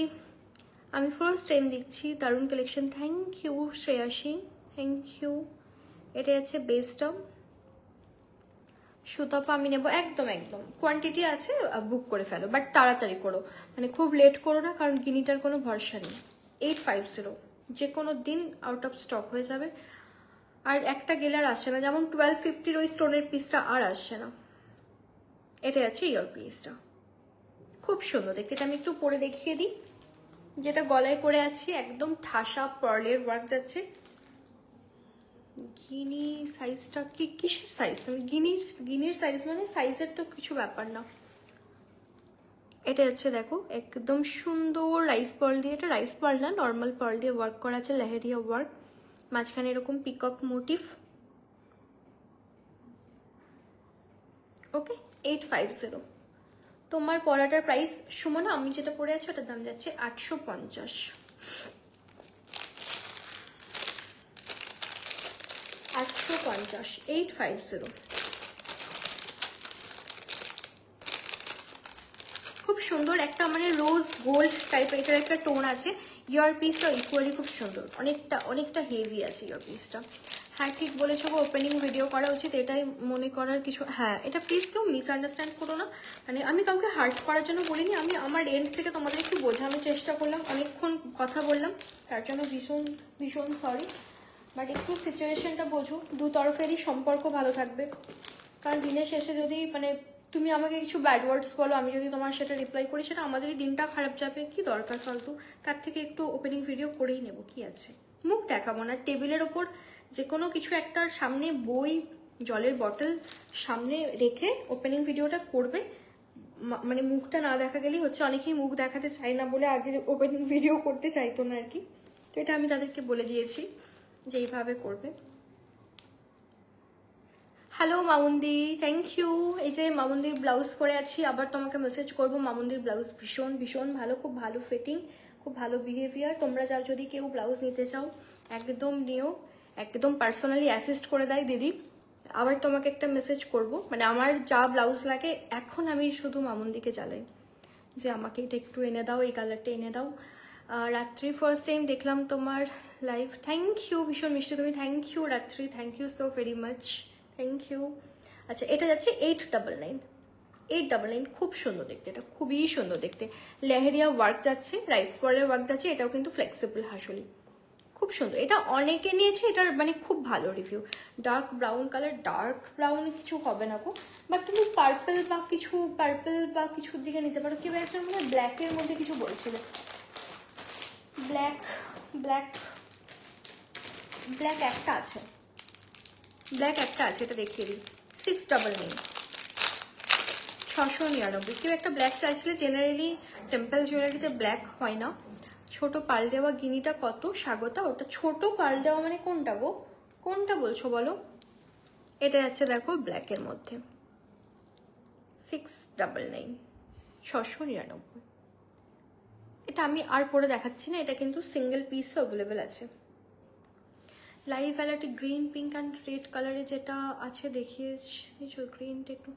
আমি ফার্স্ট টাইম দেখছি, দারুণ collection, thank you Shreyasi, thank you. এটা আছে বেস্টটা, সুতপা আমি নেবো একদম একদম, কোয়ান্টিটি আছে, বুক করে ফেলো, বাট তাড়াতাড়ি করো, মানে খুব লেট করো না, কারণ গিনিটার কোনো ভরসা নেই। 850, যে কোনো দিন আউট অফ স্টক হয়ে যাবে, আর একটা গেলে আর আসছে না, যেমন 1250 ওই স্টোনের পিসটা আর আসছে না। এটা আছে ইয়ার পিসটা, খুব সুন্দর দেখতে। এটা আমি একটু পরে দেখিয়ে দিই, যেটা গলায় করে আছি একদম ঠাসা পার্লের ওয়ার্ক যাচ্ছে। গিনি সাইজটা কি, কিসের সাইজ, তুমি গিনির সাইজ মানে সাইজের তো কিছু ব্যাপার না। এটা হচ্ছে দেখো একদম সুন্দর রাইস পার্ল দিয়ে, এটা রাইস পার্ল না নর্মাল পার্ল দিয়ে ওয়ার্ক করা আছে, লেহেরিয়া ওয়ার্ক, মাঝখানে এরকম পিকক মোটিভ। ওকে 850। তোমার পরাটার প্রাইস সুমনা, আমি যেটা পরে আছি ওটার দাম যাচ্ছে 850। 850, 850। খুব সুন্দর একটা মানে রোজ গোল্ড টাইপের এটার একটা টোন আছে। ইয়ার পিসটা ইকুয়ালি খুব সুন্দর, অনেকটা হেভি আছে ইয়ার পিসটা। হ্যাঁ ঠিক বলেছো গো, ওপেনিং ভিডিও করা উচিত, এটাই মনে করার কিছু। হ্যাঁ এটা প্লিজ কেউ মিসআন্ডারস্ট্যান্ড করো না, মানে আমি কাউকে হার্ট করার জন্য বলিনি, আমি আমার এন্ড থেকে তোমাদের একটু বোঝানোর চেষ্টা করলাম, অনেকক্ষণ কথা বললাম, তার জন্য ভীষণ ভীষণ সরি, বাট একটু সিচুয়েশনটা বোঝো, দু তরফেরই সম্পর্ক ভালো থাকবে। কারণ দিনের শেষে যদি মানে তুমি আমাকে কিছু ব্যাড ওয়ার্ডস বলো, আমি যদি তোমার সেটা রিপ্লাই করি, সেটা আমাদেরই দিনটা খারাপ যাবে, কি দরকার ফালতু, তার থেকে একটু ওপেনিং ভিডিও করেই নেবো, কি আছে, মুখ দেখাবো না। টেবিলের ওপর যে কোনো কিছু একটার সামনে বই, জলের বটল সামনে রেখে ওপেনিং ভিডিওটা করবে, মানে মুখটা না দেখা গেলেই হচ্ছে। অনেকেই মুখ দেখাতে চায় না বলে আগে ওপেনিং ভিডিও করতে চাইতো না আর কি, তো এটা আমি তাদেরকে বলে দিয়েছি যে এইভাবে করবে। Hello Mamundi, thank you. এই যে মামুন্দির ব্লাউজ পরে আছি, আবার তোমাকে মেসেজ করবো। মামুন্দির ব্লাউজ ভীষণ ভীষণ ভালো, খুব ভালো ফিটিং, খুব ভালো বিহেভিয়ার। তোমরা যাও যদি কেউ ব্লাউজ নিতে চাও একদম নিও, একদম পার্সোনালি অ্যাসিস্ট করে দেয় দিদি। আবার তোমাকে একটা মেসেজ করব, মানে আমার যা ব্লাউজ লাগে এখন আমি শুধু মামুন্দিকে চালাই যে আমাকে এটা একটু এনে দাও, এই কালারটা এনে দাও। রাত্রি ফার্স্ট টাইম দেখলাম তোমার লাইভ, থ্যাংক ইউ, ভীষণ মিষ্টি তুমি, thank you Ratri, thank you so very much, thank you. আচ্ছা এটা যাচ্ছে 899, খুব সুন্দর দেখতে, এটা খুবই সুন্দর দেখতে, লেহেরিয়া ওয়ার্ক যাচ্ছে, রাইস পার্লের ওয়ার্ক যাচ্ছে, এটাও কিন্তু ফ্লেক্সিবল হাসুলি, খুব সুন্দর। এটা অনেকে নিয়েছে, এটার মানে খুব ভালো review. Dark brown colour, dark brown কিছু হবে না গো, বাট তুমি পার্পল বা কিছুর দিকে নিতে পারো। কেউ একজন মানে ব্ল্যাকের মধ্যে কিছু বলছিল, ব্ল্যাক ব্ল্যাক ব্ল্যাক একটা আছে, ব্ল্যাক একটা আছে, এটা দেখিয়ে দিই। 699, 699। কেউ একটা ব্ল্যাক চাইছিলে, জেনারেলি টেম্পল জুয়েলারিতে ব্ল্যাক হয় না। ছোট পাল দেওয়া গিনিটা কত স্বাগতা? ওটা ছোট পাল দেওয়া মানে কোনটা গো, কোনটা বলছো বলো? এটা যাচ্ছে দেখো ব্ল্যাকের মধ্যে 699, 699। এটা আমি আর পরে দেখাচ্ছি না, এটা কিন্তু সিঙ্গেল পিস অ্যাভেলেবেল আছে। Live variety green pink and red কালারে যেটা আছে দেখিয়েছি, গ্রিনটা একটু,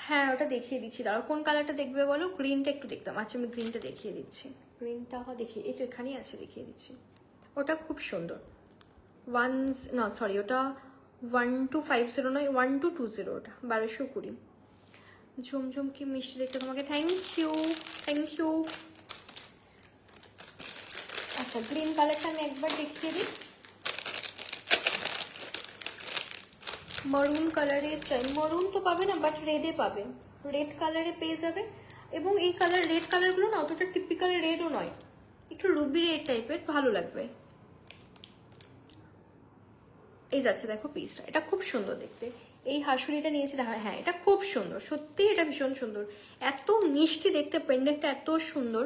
হ্যাঁ ওটা দেখিয়ে দিচ্ছি, দাঁড়াও কোন কালারটা দেখবে বলো? গ্রিনটা একটু দেখতাম, আচ্ছা আমি গ্রিনটা দেখিয়ে দিচ্ছি। গ্রিনটা দেখিয়ে, এই তো এখানেই আছে, দেখিয়ে দিচ্ছি। ওটা খুব সুন্দর। ওটা 1250 নয়, 1220, ওটা 1220। ঝুমঝুম কি মিষ্টি দেখতে তোমাকে, থ্যাংক ইউ থ্যাংক ইউ। আচ্ছা গ্রিন কালারটা আমি একবার দেখিয়ে দিই। মরুন কালারে চাই, মরুন তো পাবে না, বাট রেডে পাবে, রেড কালারে পেয়ে যাবে। এবং এই কালার, রেড কালারগুলো না অতটা টিপিক্যাল রেডও নয়, একটু রুবি রেড টাইপের, ভালো লাগবে। এই যাচ্ছে দেখো পিসটা, এটা খুব সুন্দর দেখতে। এই হাসুলিটা নিয়েছি, হ্যাঁ এটা খুব সুন্দর, সত্যি এটা ভীষণ সুন্দর, এত মিষ্টি দেখতে, পেন্ডেন্টটা এত সুন্দর।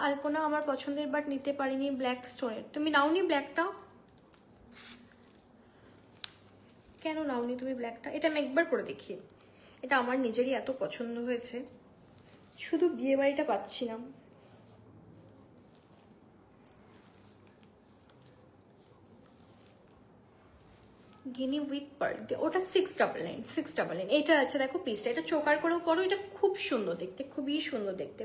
আলপনা আমার পছন্দের, বাট নিতে পারিনি ব্ল্যাক স্টোনের। তুমি নাওনি ব্ল্যাকটা? কেন নাওনি তুমি ব্ল্যাকটা? এটা আমি একবার পরে দেখি, এটা আমার নিজেরই এত পছন্দ হয়েছে, শুধু বিয়ে বাড়িটা পাচ্ছি না। গিনি উইথ পার্ল, ওটা 699, 699। এটা আছে দেখো পিসটা, এটা চোকার করেও পরো, এটা খুব সুন্দর দেখতে, খুবই সুন্দর দেখতে।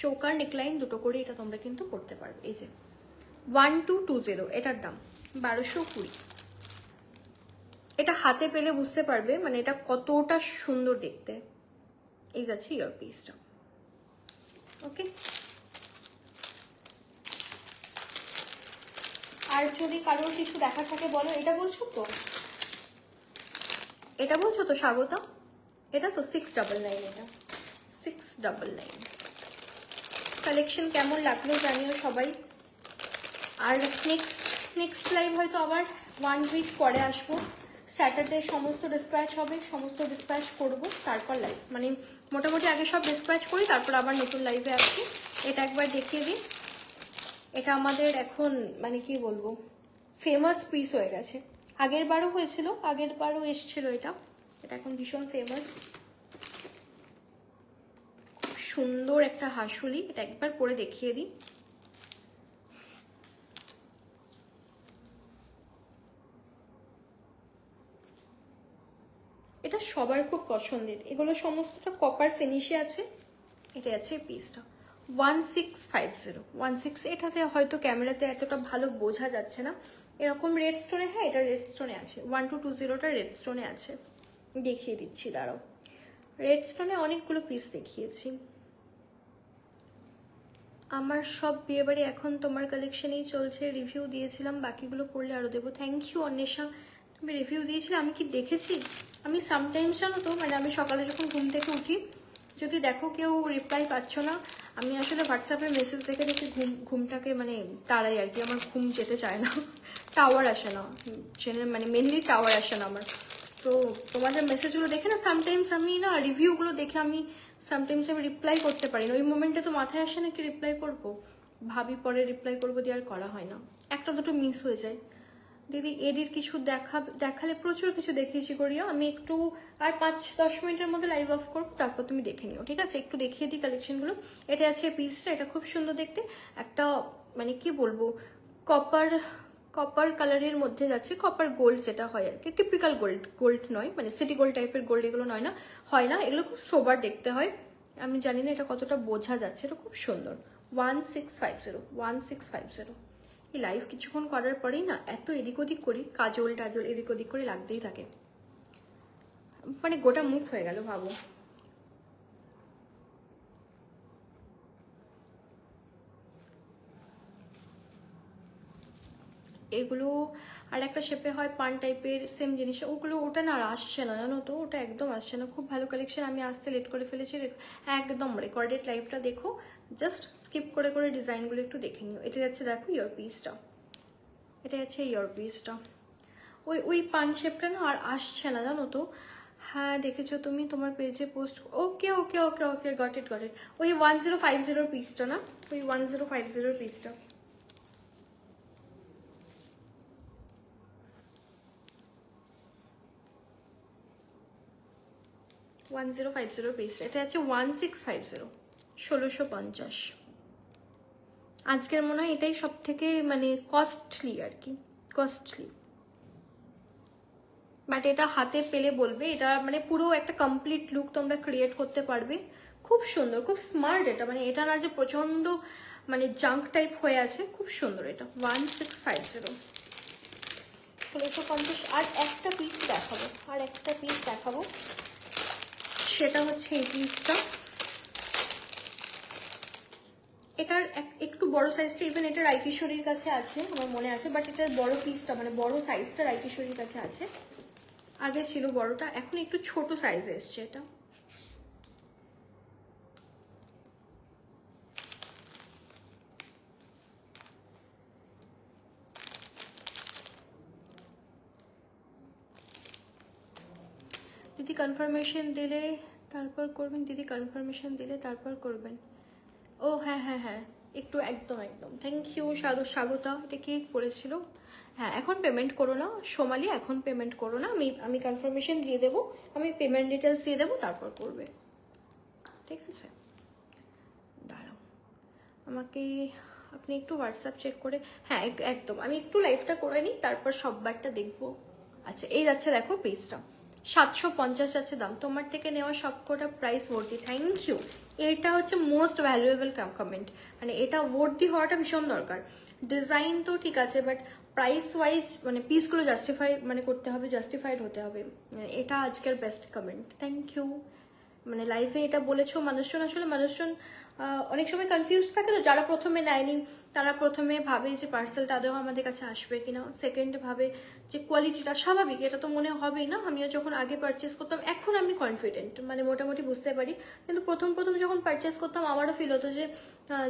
চোকার নেকলাইন দুটো করে এটা তোমরা কিন্তু করতে পারবে। এই যে 1220, এটার দাম 1220। এটা হাতে পেলে বুঝতে পারবে মানে এটা কতটা সুন্দর দেখতে। এই যাচ্ছে ইয়ার পিসটা, ওকে। আর যদি কারোর কিছু দেখার থাকে বলো। এটা বলছো তো, এটা বলছো তো স্বাগতা? এটা তো 699, এটা 699। কালেকশন কেমন লাগলো জানিও সবাই। আর নেক্সট লাইভ হয়তো আবার 1 উইক পরে আসবো। স্যাটারডে সমস্ত ডিসপ্যাচ হবে, সমস্ত ডিসপ্যাচ করবো, তারপর লাইভ, মানে মোটামুটি আগে সব ডিসপ্যাচ করি, তারপর আবার নতুন লাইভে আসছি। এটা একবার দেখিয়ে দিই। এটা আমাদের এখন মানে কি বলবো, ফেমাস পিস হয়ে গেছে। আগের বারও হয়েছিল, আগের বারও এসেছিল এটা, এটা এখন ভীষণ ফেমাস। খুব সুন্দর একটা হাসুলি, এটা একবার পরে দেখিয়ে দিই। এটা সবার খুব পছন্দের, এগুলো সমস্তটা কপার ফিনিশে আছে। এটা আছে পিসটা 1650, 16। এটাতে হয়তো ক্যামেরাতে এতটা ভালো বোঝা যাচ্ছে না, এরকম রেড স্টোনে, হ্যাঁ এটা রেড স্টোনে আছে, 1220টা রেড স্টোনে আছে, দেখিয়ে দিচ্ছি দাঁড়াও। রেড স্টোনে অনেকগুলো পিস দেখিয়েছি। আমার সব বিয়েবাড়ি এখন তোমার কালেকশনেই চলছে, রিভিউ দিয়েছিলাম, বাকিগুলো করলে আরও দেবো। থ্যাংক ইউ অন্বেষা, তুমি রিভিউ দিয়েছিলে, আমি কি দেখেছি? আমি সামটাইমস জানো তো, মানে আমি সকালে যখন ঘুম থেকে উঠি, যদি দেখো কেউ রিপ্লাই পাচ্ছ না, আমি আসলে হোয়াটসঅ্যাপের মেসেজ দেখে দেখে ঘুমটাকে মানে তাড়াই আর কি, আমার ঘুম যেতে চায় না, টাওয়ার আসে না, মানে মেনলি টাওয়ার আসে না আমার। তো তোমাদের মেসেজগুলো দেখে না সামটাইমস আমি না, রিভিউগুলো দেখে আমি সামটাইমস আমি রিপ্লাই করতে পারি না, ওই মোমেন্টে তো মাথায় আসে না কি রিপ্লাই করবো, ভাবি পরে রিপ্লাই করবো দিয়ে আর করা হয় না, একটা দুটো মিস হয়ে যায়। দিদি এডির কিছু দেখালে, প্রচুর কিছু দেখিয়েছি করিয়া, আমি একটু আর 5-10 মিনিটের মধ্যে লাইভ অফ করবো, তারপর তুমি দেখে নিও, ঠিক আছে? একটু দেখিয়ে দিই কালেকশনগুলো। এটা আছে পিসটা, এটা খুব সুন্দর দেখতে, একটা মানে কি বলবো, কপার কালারের মধ্যে যাচ্ছে, কপার গোল্ড যেটা হয় আর কি, টিপিক্যাল গোল্ড নয়, মানে সিটি গোল্ড টাইপের গোল্ড এগুলো নয় না, হয় না, এগুলো খুব সোবার দেখতে হয়। আমি জানি না এটা কতটা বোঝা যাচ্ছে, এটা খুব সুন্দর। 1650, 1650। এই লাইভ কিছুক্ষণ করার পরেই না এত এদিক ওদিক করি, কাজল টাজল এদিক ওদিক করে লাগতেই থাকে, মানে গোটা মুখ হয়ে গেল ভাবো। এগুলো আর একটা শেপে হয় পান টাইপের সেম জিনিস, ওগুলো ওটা না আর আসছে না জানো তো, ওটা একদম আসছে না। খুব ভালো কালেকশন, আমি আসতে লেট করে ফেলেছি। একদম রেকর্ডেড লাইভটা দেখো, জাস্ট স্কিপ করে করে ডিজাইনগুলো একটু দেখে নিও। এটা যাচ্ছে দেখো ইয়ার পিসটা, এটা যাচ্ছে ইয়ার পিসটা। ওই পান শেপটা না আর আসছে না জানো তো। হ্যাঁ দেখেছো তুমি তোমার পেজে post, okay okay okay okay got it got it. ওই 1050 পিসটা না, ওই 1050 পিসটা। 1050 পিসটা, এটা আছে 1650, 1650। আজকের মনে হয় এটাই সব থেকে মানে কস্টলি আর কি, কস্টলি। বাট এটা হাতে পেলে বলবে এটা মানে পুরো একটা কমপ্লিট লুক তোমরা ক্রিয়েট করতে পারবে। খুব সুন্দর, খুব স্মার্ট এটা, মানে এটা না যে প্রচন্ড মানে জাঙ্ক টাইপ হয়ে আছে, খুব সুন্দর এটা। 1650, 1650। আর একটা পিস দেখাবো, আর একটা পিস দেখাবো, সেটা হচ্ছে এই পিসটা। এটার একটু বড় সাইজটা, ইভেন এটা রাইকিশোরীর কাছে আছে আমার মনে আছে, বাট এটার বড় পিসটা মানে বড় সাইজটা রাইকিশোরীর কাছে আছে। আগে ছিল বড়টা, এখন একটু ছোট সাইজে এসছে এটা। দিদি কনফার্মেশন দিলে তারপর করবেন, দিদি কনফার্মেশন দিলে তারপর করবেন। ও হ্যাঁ হ্যাঁ হ্যাঁ, একটু একদম একদম থ্যাংক ইউ স্বাগতা। এটা কে করেছিল? হ্যাঁ এখন পেমেন্ট করো না সোমালি, এখন পেমেন্ট করো না, আমি কনফার্মেশন দিয়ে দেবো, আমি পেমেন্ট ডিটেলস দিয়ে দেবো, তারপর করবে, ঠিক আছে? দাঁড়াও আমাকে, আপনি একটু হোয়াটসঅ্যাপ চেক করে, হ্যাঁ একদম আমি একটু লাইভটা করে নিই, তারপর সববারটা দেখবো। আচ্ছা এই যাচ্ছে দেখো পিসটা, 750 আছে দাম। তোমার থেকে নেওয়া সবকটা প্রাইস ভর্তি, থ্যাংক ইউ। এটা হচ্ছে মোস্ট ভ্যালুয়েবল কমেন্ট, মানে এটা ভর্তি হওয়াটা ভীষণ দরকার। ডিজাইন তো ঠিক আছে, বাট প্রাইস ওয়াইজ মানে পিসগুলো জাস্টিফাই মানে করতে হবে, জাস্টিফাইড হতে হবে। এটা আজকের বেস্ট কমেন্ট, থ্যাংক ইউ। মানে লাইফে এটা বলেছো, মানুষজন আসলে মানুষজন অনেক সময় কনফিউজ থাকে, তো যারা প্রথমে নেয়নি তারা প্রথমে ভাবে যে পার্সেলটা আদৌ আমাদের কাছে আসবে কিনা, সেকেন্ড ভাবে যে কোয়ালিটিটা স্বাভাবিক, এটা তো মনে হবেই না। আমিও যখন আগে পারচেস করতাম, এখন আমি কনফিডেন্ট মানে মোটামুটি বুঝতে পারি, কিন্তু প্রথম যখন পারচেস করতাম আমারও ফিল হতো যে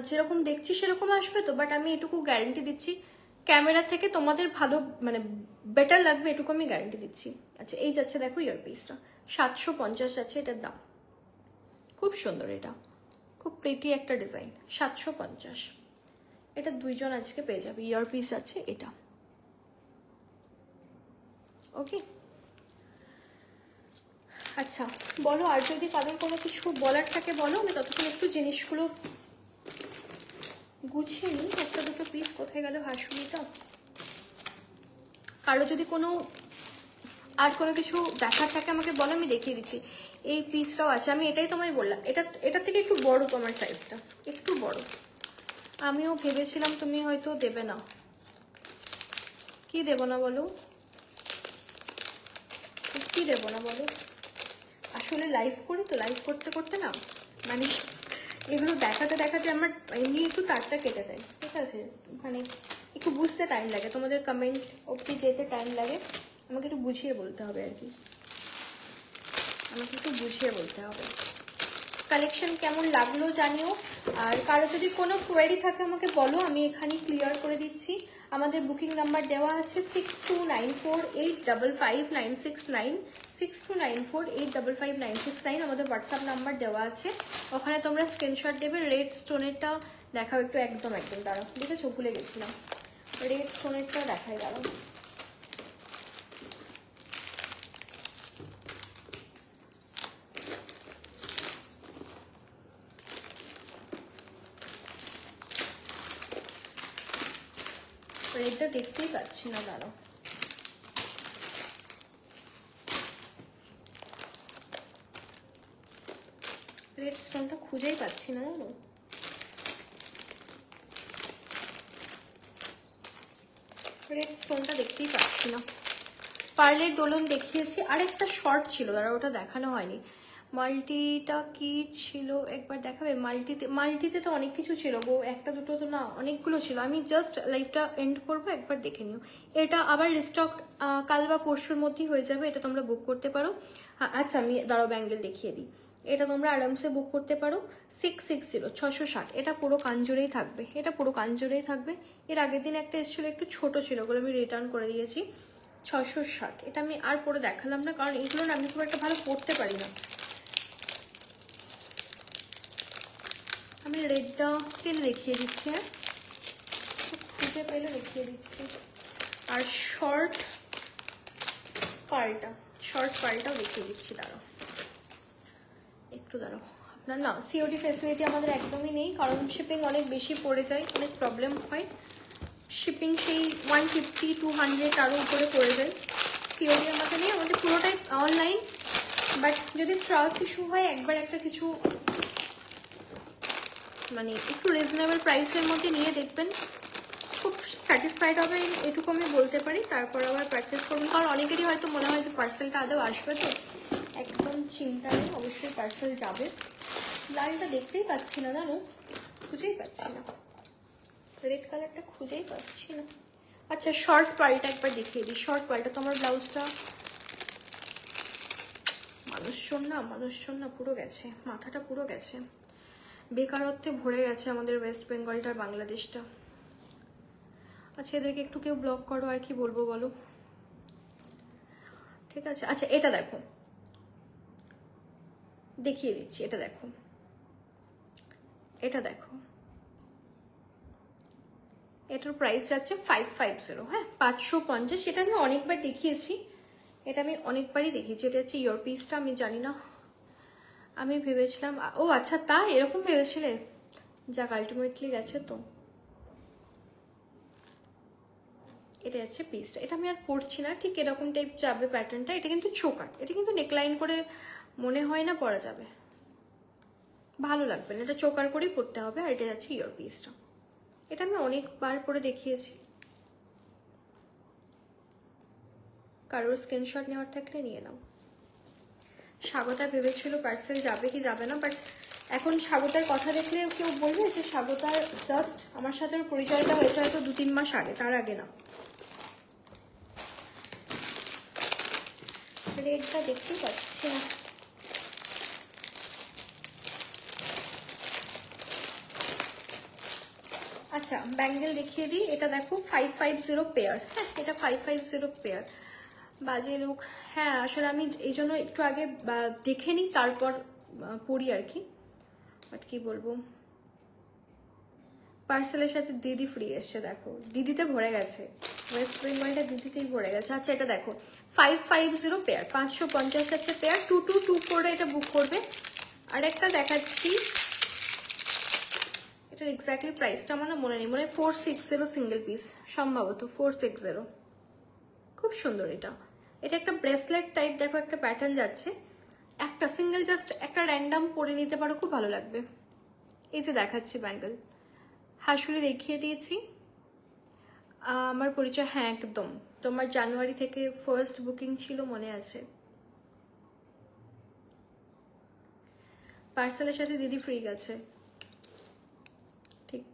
যেরকম দেখছি সেরকম আসবে তো, বাট আমি এটুকু গ্যারেন্টি দিচ্ছি ক্যামেরা থেকে তোমাদের ভালো মানে বেটার লাগবে, এটুকু আমি গ্যারেন্টি দিচ্ছি। আচ্ছা এই যাচ্ছে দেখো ইয়ারপিসটা, 750 আছে এটার দাম। খুব সুন্দর, এটা খুব প্রিটি একটা ডিজাইন, 750। এটা দুইজন আজকে পেয়ে যাবে, ইয়ারপিস আছে এটা, ওকে। আচ্ছা বলো, আর যদি কারোর কোনো কিছু বলার থাকে বলো, আমি ততক্ষণ একটু জিনিসগুলো গুছিয়ে নিই। একটা দুটো পিস কোথায় গেল হাসুলিটা? কারো যদি কোনো আর কোনো কিছু দেখার থাকে আমাকে বলো, আমি দেখিয়ে দিচ্ছি। এই পিসটাও আছে, আমি এটাই তোমায় বললাম, এটা থেকে একটু বড় তোমার সাইজটা, একটু বড়। আমিও ভেবেছিলাম তুমি হয়তো দেবে না, কি দেবো না বলো, কি দেবো না বলো? আসলে লাইভ করি তো, লাইভ করতে করতে না মানে এগুলো দেখাতে দেখাতে আমার এমনি একটু তারটা কেটে যায়, ঠিক আছে? মানে একটু বুঝতে টাইম লাগে, তোমাদের কমেন্ট অবধি যেতে টাইম লাগে, আমাকে একটু বুঝিয়ে বলতে হবে আর কি, আমাকে একটু বুঝিয়ে বলতে হবে। কালেকশন কেমন লাগলো জানিও, আর কারো যদি কোনো কোয়েরি থাকে আমাকে বলো, আমি এখানে ক্লিয়ার করে দিচ্ছি। আমাদের বুকিং নাম্বার দেওয়া আছে 6294855969, 6294855969 আমাদের হোয়াটসঅ্যাপ নাম্বার দেওয়া আছে, ওখানে তোমরা স্ক্রিনশট দেবে। রেড স্টোনেরটা দেখাও একটু, একদম একদম দাঁড়াও, দেখেছো ভুলে গেছিলাম, রেড স্টোনেরটা দেখাই, দাঁড়াও। রেডটা দেখতেই পাচ্ছি না, দাঁড়াও। রেড স্টোনটা খুঁজেই পাচ্ছি না জানো, রেড স্টোনটা দেখতেই পাচ্ছি না। পার্লের দোলন দেখিয়েছি, আরেকটা শর্ট ছিল দাঁড়া, ওটা দেখানো হয়নি। মাল্টিটা কি ছিল একবার দেখাবে? মাল্টিতে তো অনেক কিছু ছিল গো, একটা দুটো তো না, অনেকগুলো ছিল। আমি জাস্ট লাইভটা এন্ড করবো, একবার দেখে নিও। এটা আবার রিস্টক কাল বা পরশুর মধ্যেই হয়ে যাবে, এটা তোমরা বুক করতে পারো। আচ্ছা আমি দাঁড়াও ব্যাঙ্গেল দেখিয়ে দিই। এটা তোমরা আরামসে বুক করতে পারো 660 660। এটা পুরো কাঞ্জুরেই থাকবে, এটা পুরো কাঞ্জুরেই থাকবে। এর আগের দিন একটা এসেছিল একটু ছোট ছিল, ওগুলো আমি রিটার্ন করে দিয়েছি। 660। এটা আমি আর পরে দেখালাম না, কারণ এগুলো না আমি খুব একটা ভালো পড়তে পারি না। আমি রেডটা পেলে দেখিয়ে দিচ্ছি, হ্যাঁ খুঁজে পেলে দেখিয়ে দিচ্ছি। আর শর্ট পালটাও দেখিয়ে দিচ্ছি, দাঁড়াও একটু দাঁড়াও। আপনার না সিওডি ফ্যাসিলিটি আমাদের একদমই নেই, কারণ শিপিং অনেক বেশি পড়ে যায়, অনেক প্রবলেম হয়। শিপিং সেই 150 200 আরও উপরে পড়ে যায়। সিওডি আমাদের নেই, আমাদের পুরোটাই অনলাইন। বাট যদি ট্রাস্ট ইস্যু হয়, একবার একটা কিছু মানে একটু রিজনেবল প্রাইসের মধ্যে নিয়ে দেখবেন, খুব স্যাটিসফাইড হবে, এটুকু আমি বলতে পারি। তারপর আবার পারচেস করবেন, কারণ অনেকেরই হয়তো মনে হয় যে পার্সেলটা আদৌ আসবে, তো একদম চিন্তা নেই, অবশ্যই পার্সেল যাবে। লাইনটা দেখতেই পাচ্ছি না, জানো খুঁজেই পাচ্ছি না, রেড কালারটা খুঁজেই পাচ্ছি না। আচ্ছা শর্ট পালটা একবার দেখিয়ে দিই। শর্ট পালটা তো আমার ব্লাউজটা মানুষজন না পুরো গেছে, মাথাটা পুরো গেছে, বেকারত্বে ভরে গেছে আমাদের ওয়েস্ট বেঙ্গলটা আর বাংলাদেশটা। আচ্ছা এদেরকে একটু কেউ ব্লক করো, আর কি বলবো বলো, ঠিক আছে। আচ্ছা এটা দেখো, দেখিয়ে দিচ্ছি, এটা দেখো, এটা দেখো, এটার প্রাইস যাচ্ছে 550, হ্যাঁ 550। এটা আমি অনেকবার দেখিয়েছি, এটা আমি অনেকবারই দেখিয়েছি। এটা হচ্ছে ইয়োর পিসটা, আমি জানি না, আমি ভেবেছিলাম ও আচ্ছা তা এরকম ভেবেছিলে, যাক আলটিমেটলি গেছে তো। এটা হচ্ছে পিসটা, এটা আমি আর পরছি না, ঠিক এরকম টাইপ যাবে প্যাটার্নটা। এটা কিন্তু চোকার, এটা কিন্তু নেকলাইন করে মনে হয় না পরা যাবে, ভালো লাগবে না, এটা চোকার করেই পরতে হবে। আর এটা যাচ্ছে ইয়োর পিসটা, এটা আমি অনেকবার পরে দেখিয়েছি। কারোর স্ক্রিনশট নেওয়ার থাকলে নিয়ে নাও। স্বাগতা ভেবেছিল পার্সেল যাবে কি যাবে না, বাট এখন স্বাগতার কথা দেখলে কেউ বলবে যে স্বাগতার জাস্ট আমার সাথে পরিচয়টা হয়েছে হয়তো 2-3 মাস আগে, তার আগে না। রেডটা দেখতেই পাচ্ছি না, আচ্ছা ব্যাঙ্গেল দেখিয়ে দিই। এটা দেখো 550 পেয়ার, হ্যাঁ এটা 550 পেয়ার। বাজে লুক, হ্যাঁ আসলে আমি এই জন্য একটু আগে দেখে নিই তারপর পড়ি আর কি। বাট কি বলবো, পার্সেলের সাথে দিদি ফ্রি এসছে, দেখো দিদিতে ভরে গেছে, ওয়েস্ট বেঙ্গলটা দিদিতেই ভরে গেছে। আচ্ছা এটা দেখো 550 পেয়ার, 550 আছে পেয়ার, 2224 এটা বুক করবে। আর একটা দেখাচ্ছি, এটার এক্স্যাক্টলি প্রাইসটা আমার না মনে নেই, মনে হয় 460 সিঙ্গেল পিস, সম্ভবত 460। খুব সুন্দর এটা, এটা একটা ব্রেসলেট টাইপ, দেখো একটা প্যাটার্ন যাচ্ছে, একটা সিঙ্গেল জাস্ট একটা র্যান্ডাম পরে নিতে পারো, খুব ভালো লাগবে। এই যে দেখাচ্ছি ব্যাঙ্গেল, হাসুলি দেখিয়ে দিয়েছি। আমার পরিচয়, হ্যাঁ একদম, তোমার জানুয়ারি থেকে ফার্স্ট বুকিং ছিল মনে আছে। পার্সেলের সাথে দিদি ফ্রি গেছে, ঠিক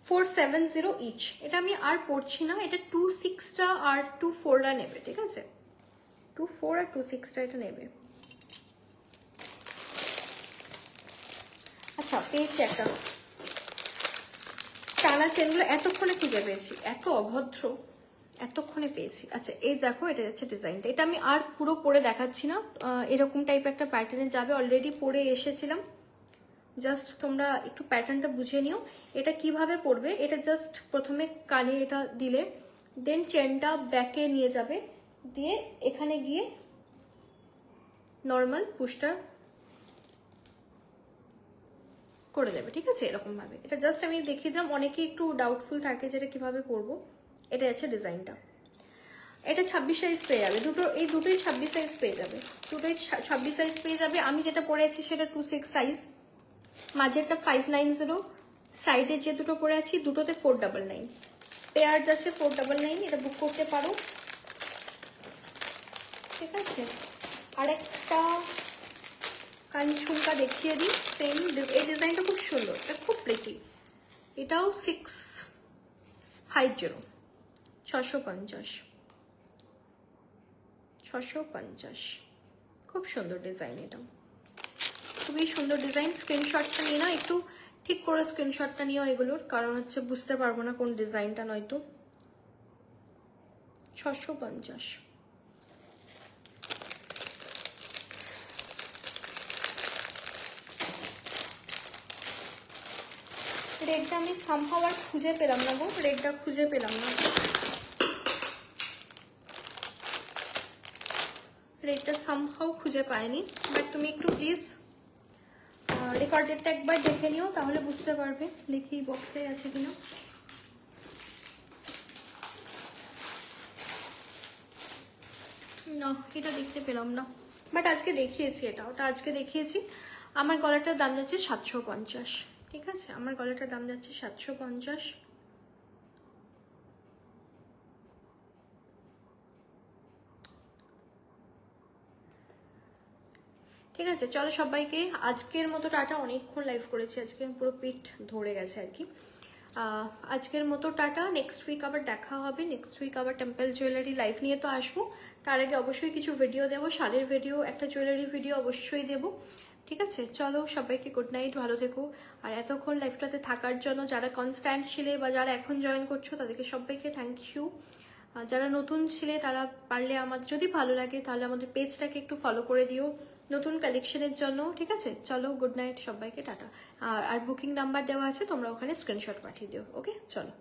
470 ইচ। এটা আমি আর পড়ছি না, এটা 26টা আর 24টা নেবে, ঠিক আছে 24 আর 26টা এটা নেবে। আচ্ছা পেয়েছি একটা, টানা চেনগুলো এতক্ষণে খুঁজে পেয়েছি, এত অভদ্র, এতক্ষণে পেয়েছি। আচ্ছা এই দেখো, এটা যাচ্ছে ডিজাইনটা, এটা আমি আর পুরো পরে দেখাচ্ছি না, এরকম টাইপ একটা প্যাটার্নে যাবে, অলরেডি পরে এসেছিলাম, জাস্ট তোমরা একটু প্যাটার্নটা বুঝে নিও। এটা কিভাবে পরবে, এটা জাস্ট প্রথমে কানে এটা দিলে, দেন চেনটা ব্যাকে নিয়ে যাবে, দিয়ে এখানে গিয়ে নর্মাল পুশটা করে দেবে, ঠিক আছে এরকম ভাবে। এটা জাস্ট আমি দেখিয়ে দিলাম, অনেকে একটু ডাউটফুল থাকে যেটা কিভাবে পরবো। এটা আছে ডিজাইনটা, এটা 26 সাইজ পেয়ে যাবে, এই দুটোই 26 সাইজ পেয়ে যাবে, দুটোই 26 সাইজ পেয়ে যাবে। আমি যেটা পরে আছি সেটা 26 সাইজ, মাঝেরটা 590, সাইডে যে দুটো পরে আছি দুটোতে 499, পেয়ার যাচ্ছে 499, এটা বুক করতে পারো, ঠিক আছে। আরেকটা কান ঝুমকা দেখিয়ে দিই, সেম। এই ডিজাইনটা খুব সুন্দর, এটা খুব প্রিটি। এটাও 650, 650, খুব সুন্দর ডিজাইন। এটাও খুবই সুন্দর ডিজাইন। স্ক্রিনশটটা নিয়ে না, একটু ঠিক করে স্ক্রিনশটটা নিও এগুলোর, কারণ হচ্ছে বুঝতে পারবো না কোন ডিজাইনটা, নয়তো। 650। রেডটা আমি সামহাও আর খুঁজে পেলাম না গো, রেডটা খুঁজে পেলাম না, রেডটা সামহাও খুঁজে পাইনি। বাট তুমি একটু প্লিজ রেকর্ডেডটা একবার দেখে নিও, তাহলে বুঝতে পারবে। দেখি বক্সে আছে কিনা। না, এটা দেখতে পেলাম না, বাট আজকে দেখিয়েছি, ওটা আজকে দেখিয়েছি। আমার গলাটার দাম যাচ্ছে 750, ঠিক আছে? আমার গলাটার দাম যাচ্ছে 750। ঠিক আছে, চলো সবাইকে আজকের মতো টাটা। অনেকক্ষণ লাইভ করেছি আজকে, পুরো পিঠ ধরে গেছে আর কি। আজকের মতো টাটা। নেক্সট উইক আবার দেখা হবে। নেক্সট উইক আবার টেম্পল জুয়েলারি লাইভ নিয়ে তো আসবো। তার আগে অবশ্যই কিছু ভিডিও দেবো, শাড়ির ভিডিও, একটা জুয়েলারি ভিডিও অবশ্যই দেবো। ঠিক আছে, চলো সবাইকে গুড নাইট, ভালো থেকো। আর এতক্ষণ লাইভটাতে থাকার জন্য যারা কনস্ট্যান্ট ছিলে বা যারা এখন জয়েন করছো, তাদেরকে সবাইকে থ্যাংক ইউ। যারা নতুন ছিলে তারা পারলে আমার যদি ভালো লাগে তাহলে আমাদের পেজটাকে একটু ফলো করে দিও নতুন কালেকশনের জন্য। ঠিক আছে, চলো গুড নাইট সবাইকে, টাটা। আর বুকিং নাম্বার দেওয়া আছে, তোমরা ওখানে স্ক্রিনশট পাঠিয়ে দিও। ওকে, চলো।